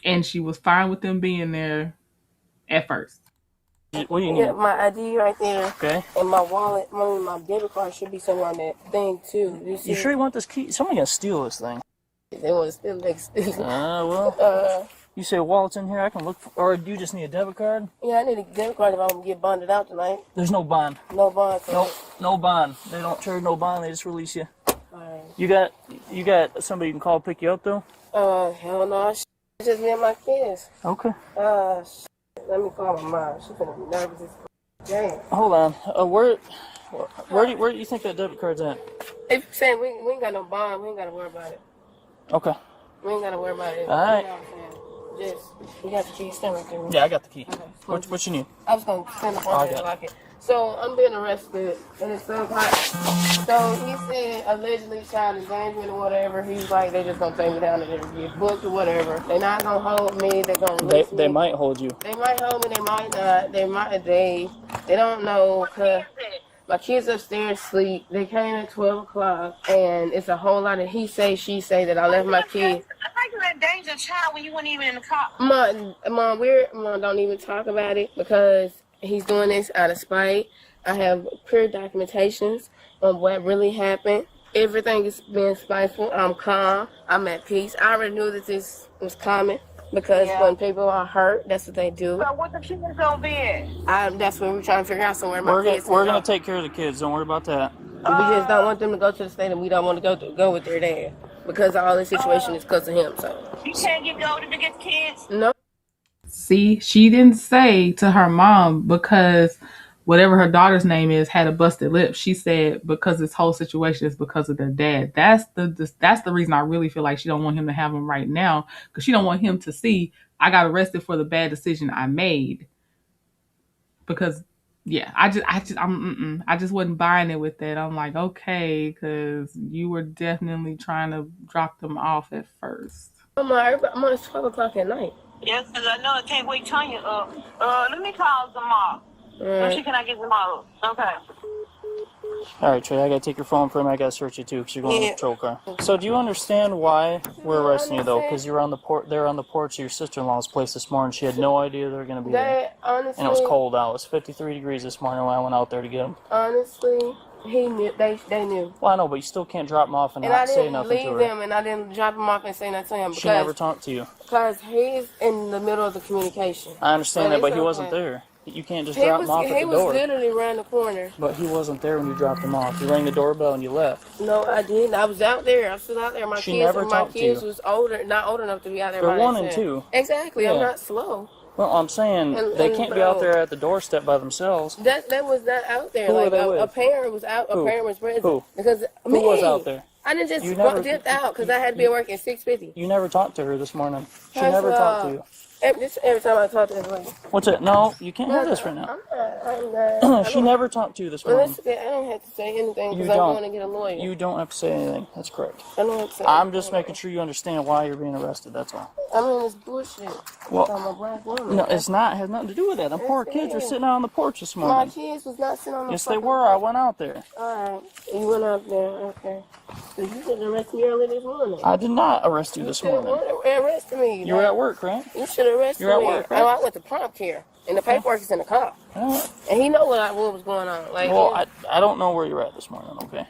S1: And she was fine with them being there at first.
S6: What do you need?
S4: Yeah, my ID right there.
S6: Okay.
S4: And my wallet, my debit card should be somewhere on that thing too.
S6: You sure you want this key? Somebody gonna steal this thing.
S4: They want to steal next.
S6: You say wallet's in here. I can look for, or do you just need a debit card?
S4: Yeah, I need a debit card if I'm gonna get bonded out tonight.
S6: There's no bond.
S4: No bond.
S6: Nope, no bond. They don't charge no bond. They just release you.
S4: Alright.
S6: You got somebody you can call pick you up though?
S4: Hell no. It's just me and my kids.
S6: Okay.
S4: Let me call my mom. She's gonna be nervous as damn.
S6: Hold on. Where do you think that debit card's at?
S4: If you're saying we ain't got no bond, we ain't gotta worry about it.
S6: Okay.
S4: We ain't gotta worry about it.
S6: All right.
S4: You know what I'm saying? Just, you got the key, stand right there.
S6: Yeah, I got the key.
S4: Okay.
S6: What you need?
S4: I was gonna stand up on there like it. So I'm being arrested, and it's so hot. So he said allegedly child endangerment or whatever. He's like, they just gonna take me down there and get booked or whatever. They're not gonna hold me. They're gonna release me.
S6: They might hold you.
S4: They might hold me. They might not. They don't know. Cause my kids upstairs sleep. They came at 12 o'clock, and it's a whole lot of he say, she say that I left my kids.
S22: How you endanger a child when you weren't even in the car?
S4: Mom, don't even talk about it because he's doing this out of spite. I have clear documentations on what really happened. Everything is being spiteful. I'm calm. I'm at peace. I already knew that this was coming because when people are hurt, that's what they do.
S22: So what the kids gonna be at?
S4: That's when we're trying to figure out somewhere.
S6: We're gonna take care of the kids. Don't worry about that.
S4: We just don't want them to go to the state, and we don't want to go with their dad because all this situation is because of him. So
S22: you can't get older to get kids.
S4: No.
S1: See, she didn't say to her mom because whatever her daughter's name is had a busted lip. She said because this whole situation is because of their dad. That's the reason I really feel like she don't want him to have him right now, because she don't want him to see I got arrested for the bad decision I made. Because I just wasn't buying it with that. I'm like, okay, because you were definitely trying to drop them off at first.
S4: I'm on 12 o'clock at night.
S22: Yes, because I know I can't wake Tanya up. Let me call Zamal. So she can I get Zamal? Okay.
S6: Alright, Trey, I gotta take your phone from him. I gotta search you too, because you're going in the patrol car. So, do you understand why we're arresting you, though? Because you were on the there on the porch of your sister-in-law's place this morning. She had no idea they were gonna be there.
S4: Honestly,
S6: and it was cold out. It was 53 degrees this morning when I went out there to get them.
S4: Honestly, he knew. They knew.
S6: Well, I know, but you still can't drop them off and not say nothing to her.
S4: And I didn't leave them, and I didn't drop them off and say nothing to him.
S6: She never talked to you.
S4: Because he's in the middle of the communication.
S6: I understand that, but he wasn't there. You can't just drop him off at the door.
S4: He was literally around the corner.
S6: But he wasn't there when you dropped him off. You rang the doorbell and you left.
S4: No, I didn't. I was out there. I stood out there. My kids was not old enough to be out there by themselves.
S6: They're 1 and 2.
S4: Exactly. Yeah. I'm not slow.
S6: Well, I'm saying they can't be out there at the doorstep by themselves.
S4: That was not out there.
S6: Who
S4: like
S6: were they with?
S4: A parent was out. A parent was present.
S6: Who?
S4: Because
S6: Who was out there?
S4: I didn't just dipped out because I had to be at work at 6:50.
S6: You never talked to her this morning. She never talked to you.
S4: Every time I talk to her.
S6: What's it? No, you can't have this right now.
S4: I'm not.
S6: She never talked to you this morning.
S4: I don't have to say anything because I want to get a lawyer.
S6: You don't have to say anything. That's correct.
S4: I don't have to say
S6: I'm just making sure you understand why you're being arrested. That's all.
S4: I mean, it's bullshit.
S6: Well,
S4: I'm a black woman.
S6: no, it's not. It has nothing to do with that. Them poor kids were sitting out on the porch this morning.
S4: My kids was not sitting on the porch.
S6: Yes, they were. I went out there.
S4: All right. You went out there. Okay. So you should arrest me early this morning.
S6: I did not arrest you this morning.
S4: You should have arrested me.
S6: You were at work, right?
S4: You should have arrested me.
S6: You're at work, right?
S4: Oh, I went to prompt care. And the paperwork is in the car.
S6: Right.
S4: And he know what was going on. Like,
S6: well, I don't know where you're at this morning, okay?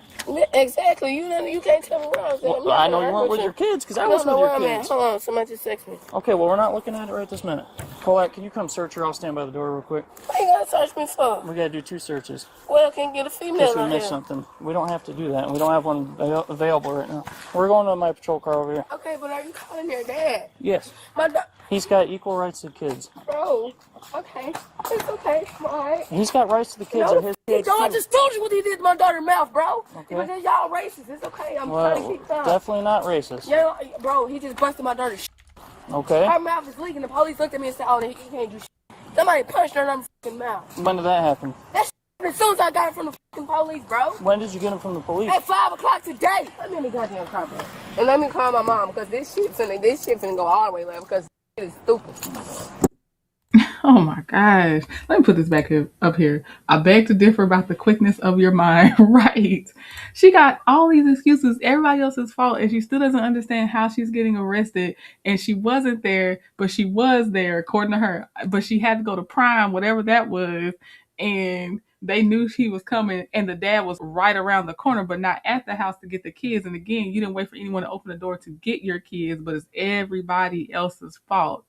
S4: Exactly. You can't tell me where I was at.
S6: Well, I know you weren't with your kids, because I was with your kids.
S4: Hold on, somebody just text me.
S6: Okay, well, we're not looking at it right this minute. Colette, can you come search her? I'll stand by the door real quick.
S4: What you gotta search me for?
S6: We gotta do 2 searches.
S4: Well, can you get a female
S6: In case we missed something. We don't have to do that. We don't have one available right now. We're going to my patrol car over here.
S4: Okay, but are you calling your dad?
S6: Yes.
S4: My
S6: He's got equal rights to kids.
S4: Bro, okay. It's okay. Alright.
S6: He's got rights to the kids.
S4: I just told you what he did to my daughter's mouth, bro. Okay. Because y'all racist. It's okay. I'm trying to keep calm.
S6: Definitely not racist.
S4: Yeah, bro, he just busted my daughter's shit.
S6: Okay.
S4: Her mouth is leaking. The police looked at me and said, oh, he can't do shit. Somebody punched her in her fucking mouth.
S6: When did that happen?
S4: That shit as soon as I got it from the fucking police, bro.
S6: When did you get him from the police?
S4: At 5 o'clock today. Let me in the goddamn car, bro. And let me call my mom, because this shit's finna go all the way left, because it is stupid.
S1: Oh my gosh. Let me put this back up here. I beg to differ about the quickness of your mind. Right. She got all these excuses, everybody else's fault, and she still doesn't understand how she's getting arrested. And she wasn't there, but she was there, according to her. But she had to go to Prime, whatever that was. And they knew she was coming, and the dad was right around the corner, but not at the house to get the kids. And again, you didn't wait for anyone to open the door to get your kids, but it's everybody else's fault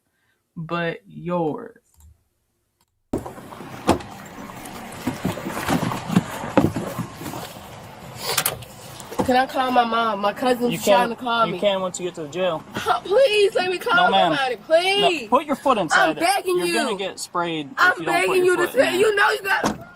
S1: but yours.
S4: Can I call my mom? My cousin's trying to call me.
S6: You can once you get to the jail.
S4: Please, let me call somebody. Please.
S6: No, put your foot inside
S4: I'm begging you.
S6: You're going to get sprayed
S4: I'm
S6: if you don't put
S4: begging
S6: your
S4: you
S6: foot
S4: to say,
S6: in.
S4: you know you got...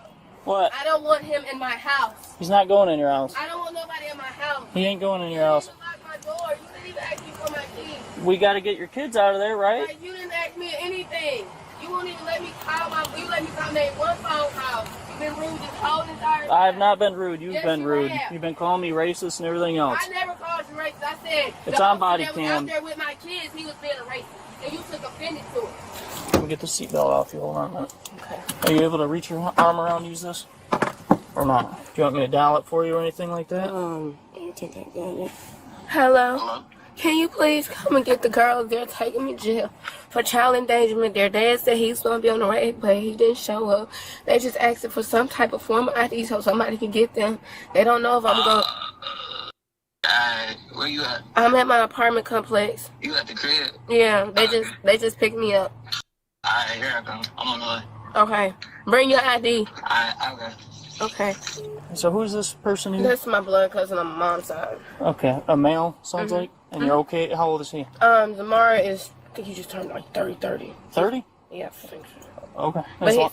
S6: What?
S4: I don't want him in my house.
S6: He's not going in your house.
S4: I don't want nobody in my house.
S6: He ain't going in your house.
S4: You didn't lock my door. You didn't even ask me for my keys.
S6: We got to get your kids out of there, right?
S4: Like, you didn't ask me anything. You won't even let me call you let me call make one phone call. You've been rude this whole entire time.
S6: I have not been rude. You've been rude.
S4: Have.
S6: You've been calling me racist and everything else.
S4: I never called you racist. I said
S6: it's on body
S4: that
S6: cam.
S4: was out there with my kids, he was being a racist. And you took offended to it.
S6: Let me get the seatbelt off you. Hold on a minute.
S4: Okay.
S6: Are you able to reach your arm around and use this? Or not? Do you want me to dial it for you or anything like that?
S4: Take that gun. Hello? Can you please come and get the girls? They're taking me to jail for child endangerment. Their dad said he's going to be on the right, but he didn't show up. They just asking for some type of form of ID so somebody can get them. They don't know if I'm going
S13: where you at?
S4: I'm at my apartment complex.
S13: You at the crib?
S4: Yeah, they just picked me up.
S13: Alright, here I come. I'm on the way.
S4: Okay. Bring your ID.
S13: Alright, okay.
S4: Okay.
S6: So who's this person here?
S4: This is my blood cousin on my mom's side.
S6: Okay, a male, sounds like? And you're okay? How old is he?
S4: Zamara is, I think he just turned like 30.
S6: 30?
S4: Yeah, I think so.
S6: Okay.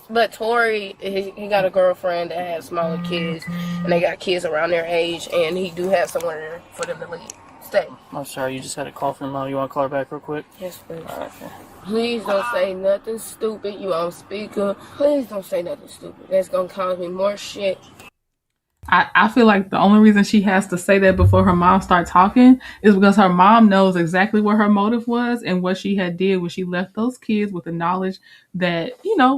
S4: But Tori, he got a girlfriend that has smaller kids, and they got kids around their age, and he do have somewhere for them to stay.
S6: I'm sorry, you just had a call from mom. You want to call her back real quick?
S4: Yes, please.
S6: All right, okay.
S4: Please don't say nothing stupid. You on speaker. Please don't say nothing stupid. That's going to cause me more shit.
S1: I feel like the only reason she has to say that before her mom starts talking is because her mom knows exactly what her motive was and what she had did when she left those kids with the knowledge that,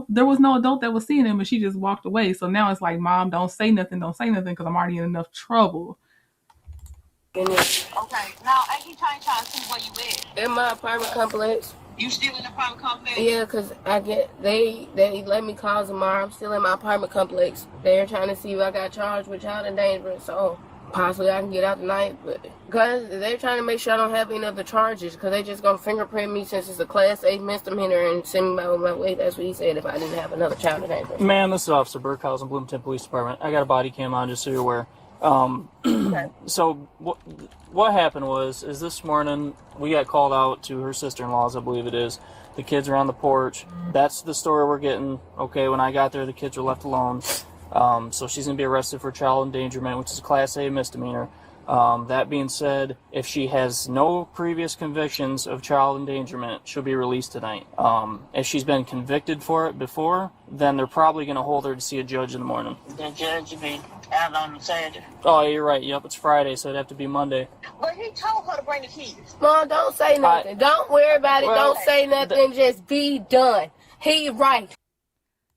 S1: there was no adult that was seeing them and she just walked away. So now it's like, Mom, don't say nothing because I'm already in enough trouble.
S4: Okay,
S22: now anytime trying to see where you at.
S4: In my apartment complex.
S22: You still in the apartment complex?
S4: Yeah, because they let me call tomorrow. I'm still in my apartment complex. They're trying to see if I got charged with child endangerment, so possibly I can get out tonight. But because they're trying to make sure I don't have any other charges, because they just gonna fingerprint me since it's a Class A misdemeanor and send me my way. That's what he said if I didn't have another child endangerment.
S6: Ma'am, this is Officer Burkhouse in Bloomington Police Department. I got a body cam on just so you're aware. So what happened is this morning we got called out to her sister-in-law's, I believe it is. The kids are on the porch. That's the story we're getting. Okay, when I got there, the kids were left alone. So she's going to be arrested for child endangerment, which is a Class A misdemeanor. That being said, if she has no previous convictions of child endangerment, she'll be released tonight. If she's been convicted for it before, then they're probably going to hold her to see a judge in the morning.
S22: The judge will be out on Saturday.
S6: Oh, you're right. Yep, it's Friday, so it'd have to be Monday.
S22: But he told her to bring the kids.
S4: Mom, don't say nothing. Don't worry about it. Don't say nothing. Just be done. He right.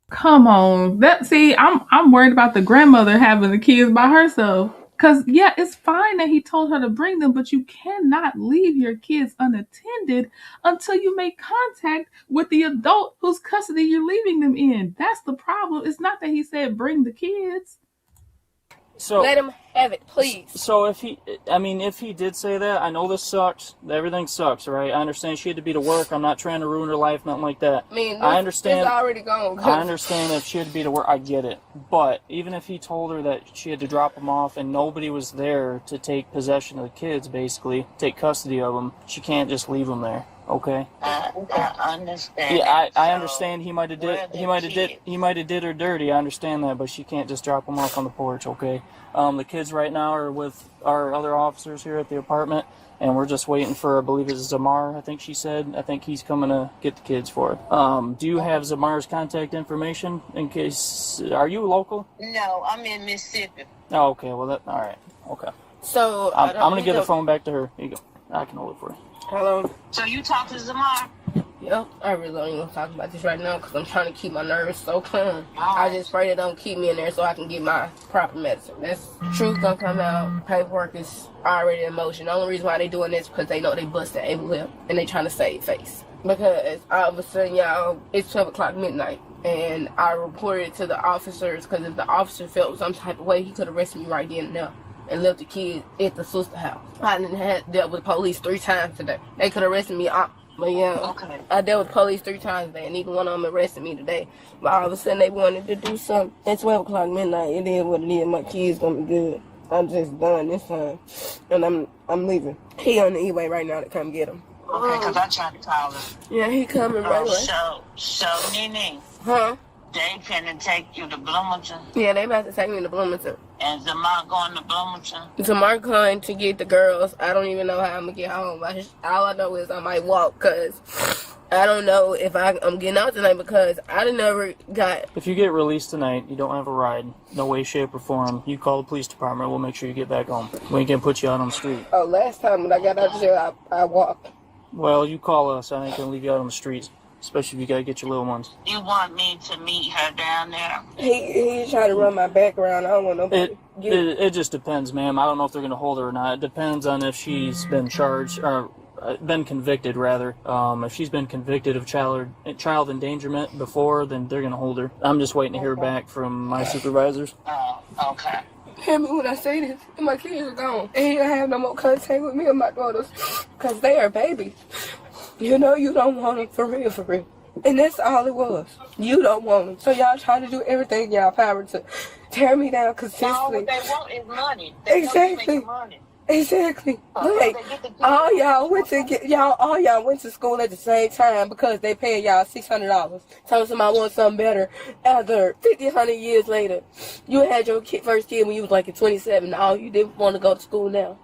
S1: Come on. I'm worried about the grandmother having the kids by herself. Because, yeah, it's fine that he told her to bring them, but you cannot leave your kids unattended until you make contact with the adult whose custody you're leaving them in. That's the problem. It's not that he said bring the kids.
S6: So
S4: let him have it, please.
S6: So if he did say that, I know this sucks. Everything sucks, right? I understand she had to be to work. I'm not trying to ruin her life, nothing like that.
S4: I understand. It's already gone.
S6: I understand if she had to be to work. I get it. But even if he told her that she had to drop them off and nobody was there to take possession of the kids, basically take custody of them, she can't just leave them there. Okay.
S22: I understand.
S6: Yeah, I understand. He might have did her dirty. I understand that, but she can't just drop them off on the porch. Okay. The kids right now are with our other officers here at the apartment, and we're just waiting for, I believe it's Zamar. I think she said. I think he's coming to get the kids for her. Do you have Zamar's contact information in case? Are you local?
S22: No, I'm in Mississippi.
S6: Oh, okay. Well, all right. Okay.
S4: So
S6: I'm gonna give the phone back to her. Here you go. I can hold it for you.
S4: Hello.
S22: So you talk to Zamar?
S4: Yep. I really don't even talk about this right now because I'm trying to keep my nerves so calm. I just pray they don't keep me in there so I can get my proper medicine. That's truth gonna come out. Paperwork is already in motion. The only reason why they doing this is because they know they busted Able Lip and they trying to save face. Because all of a sudden, y'all, it's 12 o'clock midnight. And I reported it to the officers because if the officer felt some type of way, he could arrest me right then and there and left the kid at the sister house. I didn't have dealt with police 3 times today. They could arrest me. But yeah, I dealt with police 3 times today, and neither one of them arrested me today. But all of a sudden, they wanted to do something at 12 o'clock midnight. It is what it is. My kid's gonna be good. I'm just done this time, and I'm leaving. He on the E-way right now to come get him.
S22: Okay, because I tried to call him.
S4: Yeah, he coming right away.
S22: So Nene.
S4: Huh?
S22: They finna take you to Bloomington?
S4: Yeah, they about to take me to Bloomington.
S22: And Zamar going to Bloomington?
S4: Zamar going to get the girls. I don't even know how I'm going to get home. All I know is I might walk because I don't know if I'm getting out tonight because I never got...
S6: If you get released tonight, you don't have a ride. No way, shape, or form. You call the police department. We'll make sure you get back home. We ain't going to put you out on the street.
S4: Oh, last time when I got out of jail, I walked.
S6: Well, you call us. I ain't going to leave you out on the streets. Especially if you gotta get your little ones.
S22: You want me to meet her down there?
S4: He tried to run my background. I don't want nobody.
S6: It just depends, ma'am. I don't know if they're gonna hold her or not. It depends on if she's been charged or been convicted, rather. If she's been convicted of child endangerment before, then they're gonna hold her. I'm just waiting to hear back from my supervisors.
S22: Oh, okay.
S4: Hear me when I say this. My kids are gone, and he don't have no more contact with me and my daughters because they are babies. You know you don't want them for real. And that's all it was. You don't want them. So y'all try to do everything in y'all power to tear me down consistently.
S22: All what they want is money.
S4: Exactly.
S22: Money.
S4: Exactly. Like, all y'all went to school at the same time because they paid y'all $600. Tell somebody want something better. After 100 years later, you had your first kid when you was like 27. All you did want to go to school now.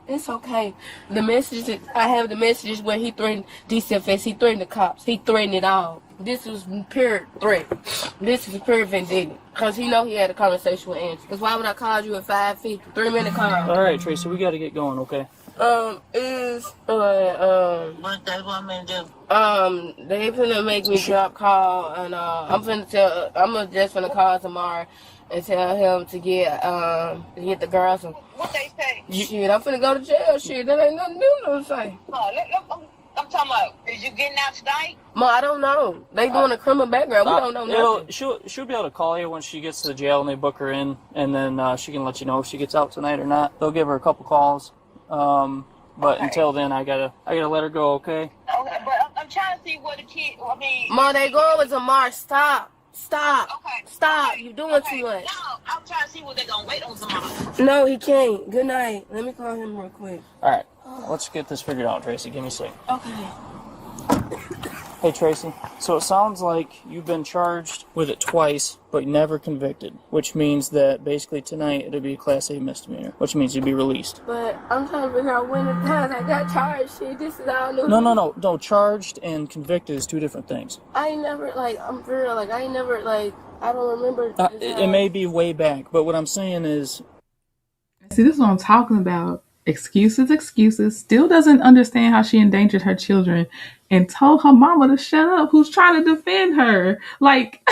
S4: It's okay. I have the messages where he threatened DCFS, he threatened the cops, he threatened it all. this was pure threat. This is pure vendetta. Because he know he had a conversation with Angie. Because why would I call you at 5:50? 3-minute call.
S6: All right, Tracy, we got to get going, okay?
S4: What they want me to do? They finna make me drop call, and I'm just finna call tomorrow and tell him to get the girls. What they say? Shit, I'm finna go to jail. Shit, that ain't nothing new, no say. I'm talking about, is you getting out tonight? Ma, I don't know. They doing a criminal background. We don't know nothing.
S6: She'll be able to call you when she gets to the jail and they book her in, and then she can let you know if she gets out tonight or not. They'll give her a couple calls. But until then, I gotta let her go, okay?
S4: Okay, but I'm trying to see what the kid, Ma, they going with Zamar. Stop. Okay. Stop. You doing too much. No, I'm trying to see what they gonna wait on Zamar. No, he can't. Good night. Let me call him real quick.
S6: All right. Let's get this figured out, Tracy. Give me a sec.
S4: Okay.
S6: Hey, Tracy. So it sounds like you've been charged with it twice, but never convicted, which means that basically tonight it'll be a Class A misdemeanor, which means you'll be released.
S4: But I'm trying to figure out when the times I got charged. Shit, this is all new.
S6: No. Charged and convicted is two different things.
S4: I ain't never, I'm for real, I don't remember.
S6: It may be way back, but what I'm saying is...
S1: See, this is what I'm talking about. Excuses. Still doesn't understand how she endangered her children and told her mama to shut up, who's trying to defend her. Like,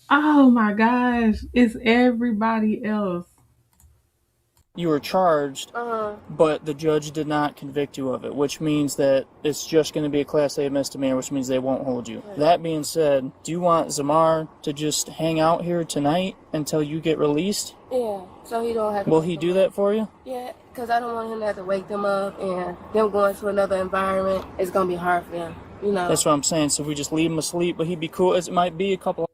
S1: oh my gosh, it's everybody else.
S6: You were charged, but the judge did not convict you of it, which means that it's just going to be a Class A misdemeanor, which means they won't hold you. Right. That being said, do you want Zamar to just hang out here tonight until you get released?
S4: Yeah, so he don't have to...
S6: Will he do that for you?
S4: Yeah, because I don't want him to have to wake them up, and them going to another environment, it's going to be hard for them, you know?
S6: That's what I'm saying. So if we just leave him asleep, but he'd be cool. It might be a couple...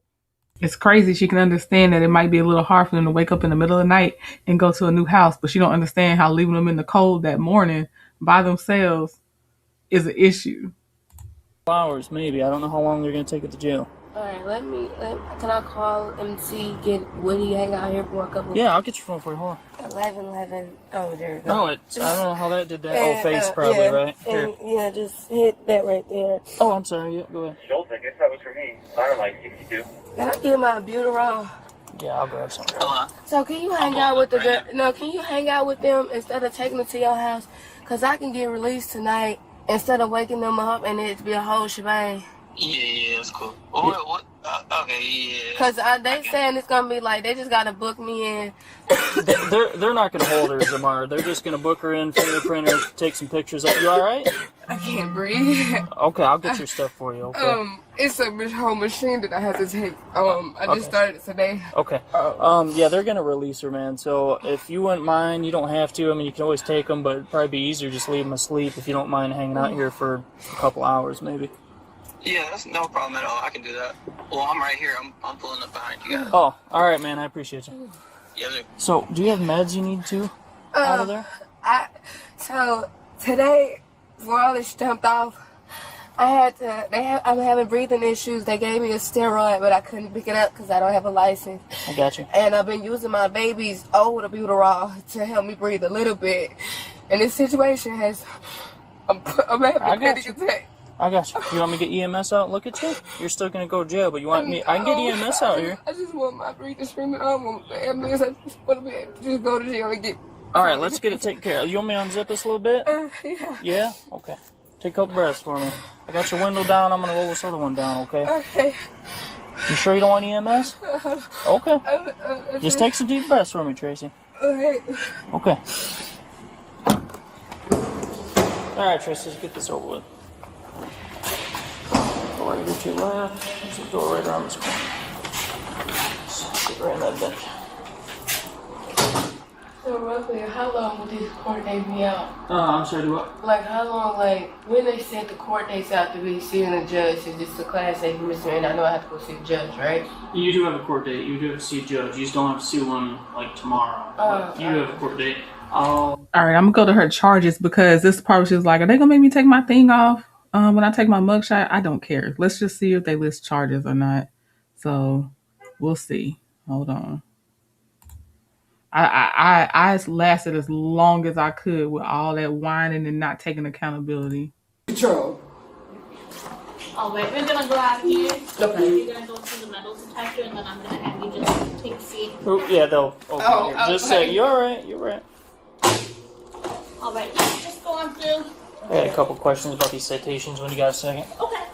S1: It's crazy. She can understand that it might be a little hard for them to wake up in the middle of the night and go to a new house, but she don't understand how leaving them in the cold that morning by themselves is an issue.
S6: Hours, maybe. I don't know how long they're going to take it to jail.
S4: All right, can I call and see, would he hang out here for a couple?
S6: Yeah, I'll get your phone for you. Hold on.
S4: 11. Oh, there you go.
S6: No, I don't know how that did that. Face probably, right?
S4: And, yeah, just hit that right there.
S6: Oh, I'm sorry. Yeah, go ahead.
S19: I guess that was for me. I don't like 62.
S4: Can I get my Buterol?
S6: Yeah, I'll grab some.
S4: So can you hang out with can you hang out with them instead of taking them to your house? Because I can get released tonight instead of waking them up and it be a whole shebang.
S19: Yeah, that's cool. What? Okay, yeah.
S4: Because they saying it's going to be like, they just got to book me in.
S6: They're not going to hold her, Zamar. They're just going to book her in, fingerprint her, take some pictures of you. All right?
S4: I can't breathe.
S6: Okay, I'll get your stuff for you, okay?
S4: It's a whole machine that I have to take. I just started it today.
S6: Okay. Yeah, they're going to release her, man. So if you wouldn't mind, you don't have to. I mean, you can always take them, but it'd probably be easier just leave them asleep if you don't mind hanging out here for a couple hours, maybe.
S19: Yeah, that's no problem at all. I can do that. Well, I'm right here. I'm pulling up behind you guys.
S6: Oh, all right, man. I appreciate you.
S19: Yeah.
S6: So, do you have meds you need to out of there?
S4: So today, before all this jumped off, I'm having breathing issues. They gave me a steroid, but I couldn't pick it up because I don't have a license.
S6: I got you.
S4: And I've been using my baby's old Buterol to help me breathe a little bit. And this situation I'm having a panic attack.
S6: I got you. You want me to get EMS out and look at you? You're still going to go to jail, but you want me... I can get EMS out here.
S4: I just want my breathing screaming. I don't want the ambulance. I just want to be able to just go to jail and get...
S6: All right, let's get it taken care of. You want me to unzip this a little bit?
S4: Yeah.
S6: Yeah? Okay. Take a couple breaths for me. I got your window down. I'm going to roll this other one down, okay?
S4: Okay.
S6: You sure you don't want EMS? Okay. Just take some deep breaths for me, Tracy.
S4: Okay.
S6: Okay. All right, Tracy, let's get this over with. Go right to your left. There's a door right around this corner. Sit right in that bench.
S4: So roughly, how long will this court date be out?
S6: I'm sorry, do what?
S4: Like how long, when they set the court dates out to be seeing the judge, is this a Class A misdemeanor, and I know I have to go see the judge, right?
S6: You do have a court date. You do have to see a judge. You just don't have to see one, tomorrow. You have a court date.
S1: All right, I'm going to go to her charges because this part was just like, are they going to make me take my thing off? When I take my mugshot, I don't care. Let's just see if they list charges or not. So we'll see. Hold on. I lasted as long as I could with all that whining and not taking accountability.
S4: Control.
S3: All right, we're gonna go out here.
S6: Okay.
S3: You're gonna go through the metal detector, and then I'm gonna have you just take a seat.
S6: Oh, yeah, they'll open here. Just say, you're alright, you're right.
S3: All right, just go on through.
S6: I had a couple questions about these citations when you got a second.
S3: Okay.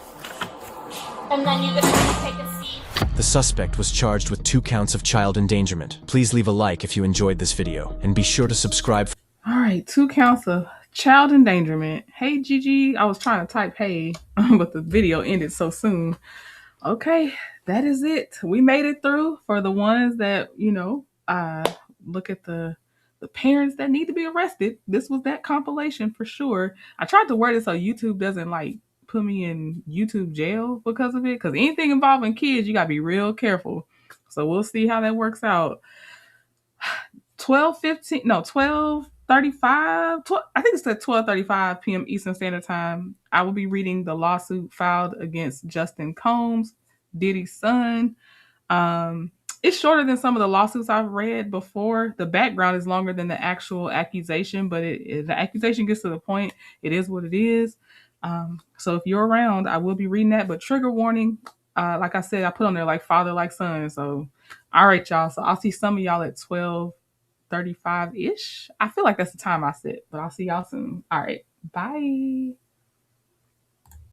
S3: And then you're gonna take a seat.
S9: The suspect was charged with 2 counts of child endangerment. Please leave a like if you enjoyed this video, and be sure to subscribe.
S1: All right, 2 counts of child endangerment. Hey, Gigi, I was trying to type hey, but the video ended so soon. Okay, that is it. We made it through. For the ones that, look at the parents that need to be arrested. This was that compilation for sure. I tried to word it so YouTube doesn't put me in YouTube jail because of it. Because anything involving kids, you gotta be real careful. So we'll see how that works out. 12:35. I think it's at 12:35 p.m. Eastern Standard Time. I will be reading the lawsuit filed against Justin Combs, Diddy's son. It's shorter than some of the lawsuits I've read before. The background is longer than the actual accusation, but the accusation gets to the point. It is what it is. So if you're around, I will be reading that. But trigger warning, like I said, I put on there like father, like son. So, all right, y'all. So I'll see some of y'all at 12:35-ish. I feel like that's the time I set, but I'll see y'all soon. All right. Bye.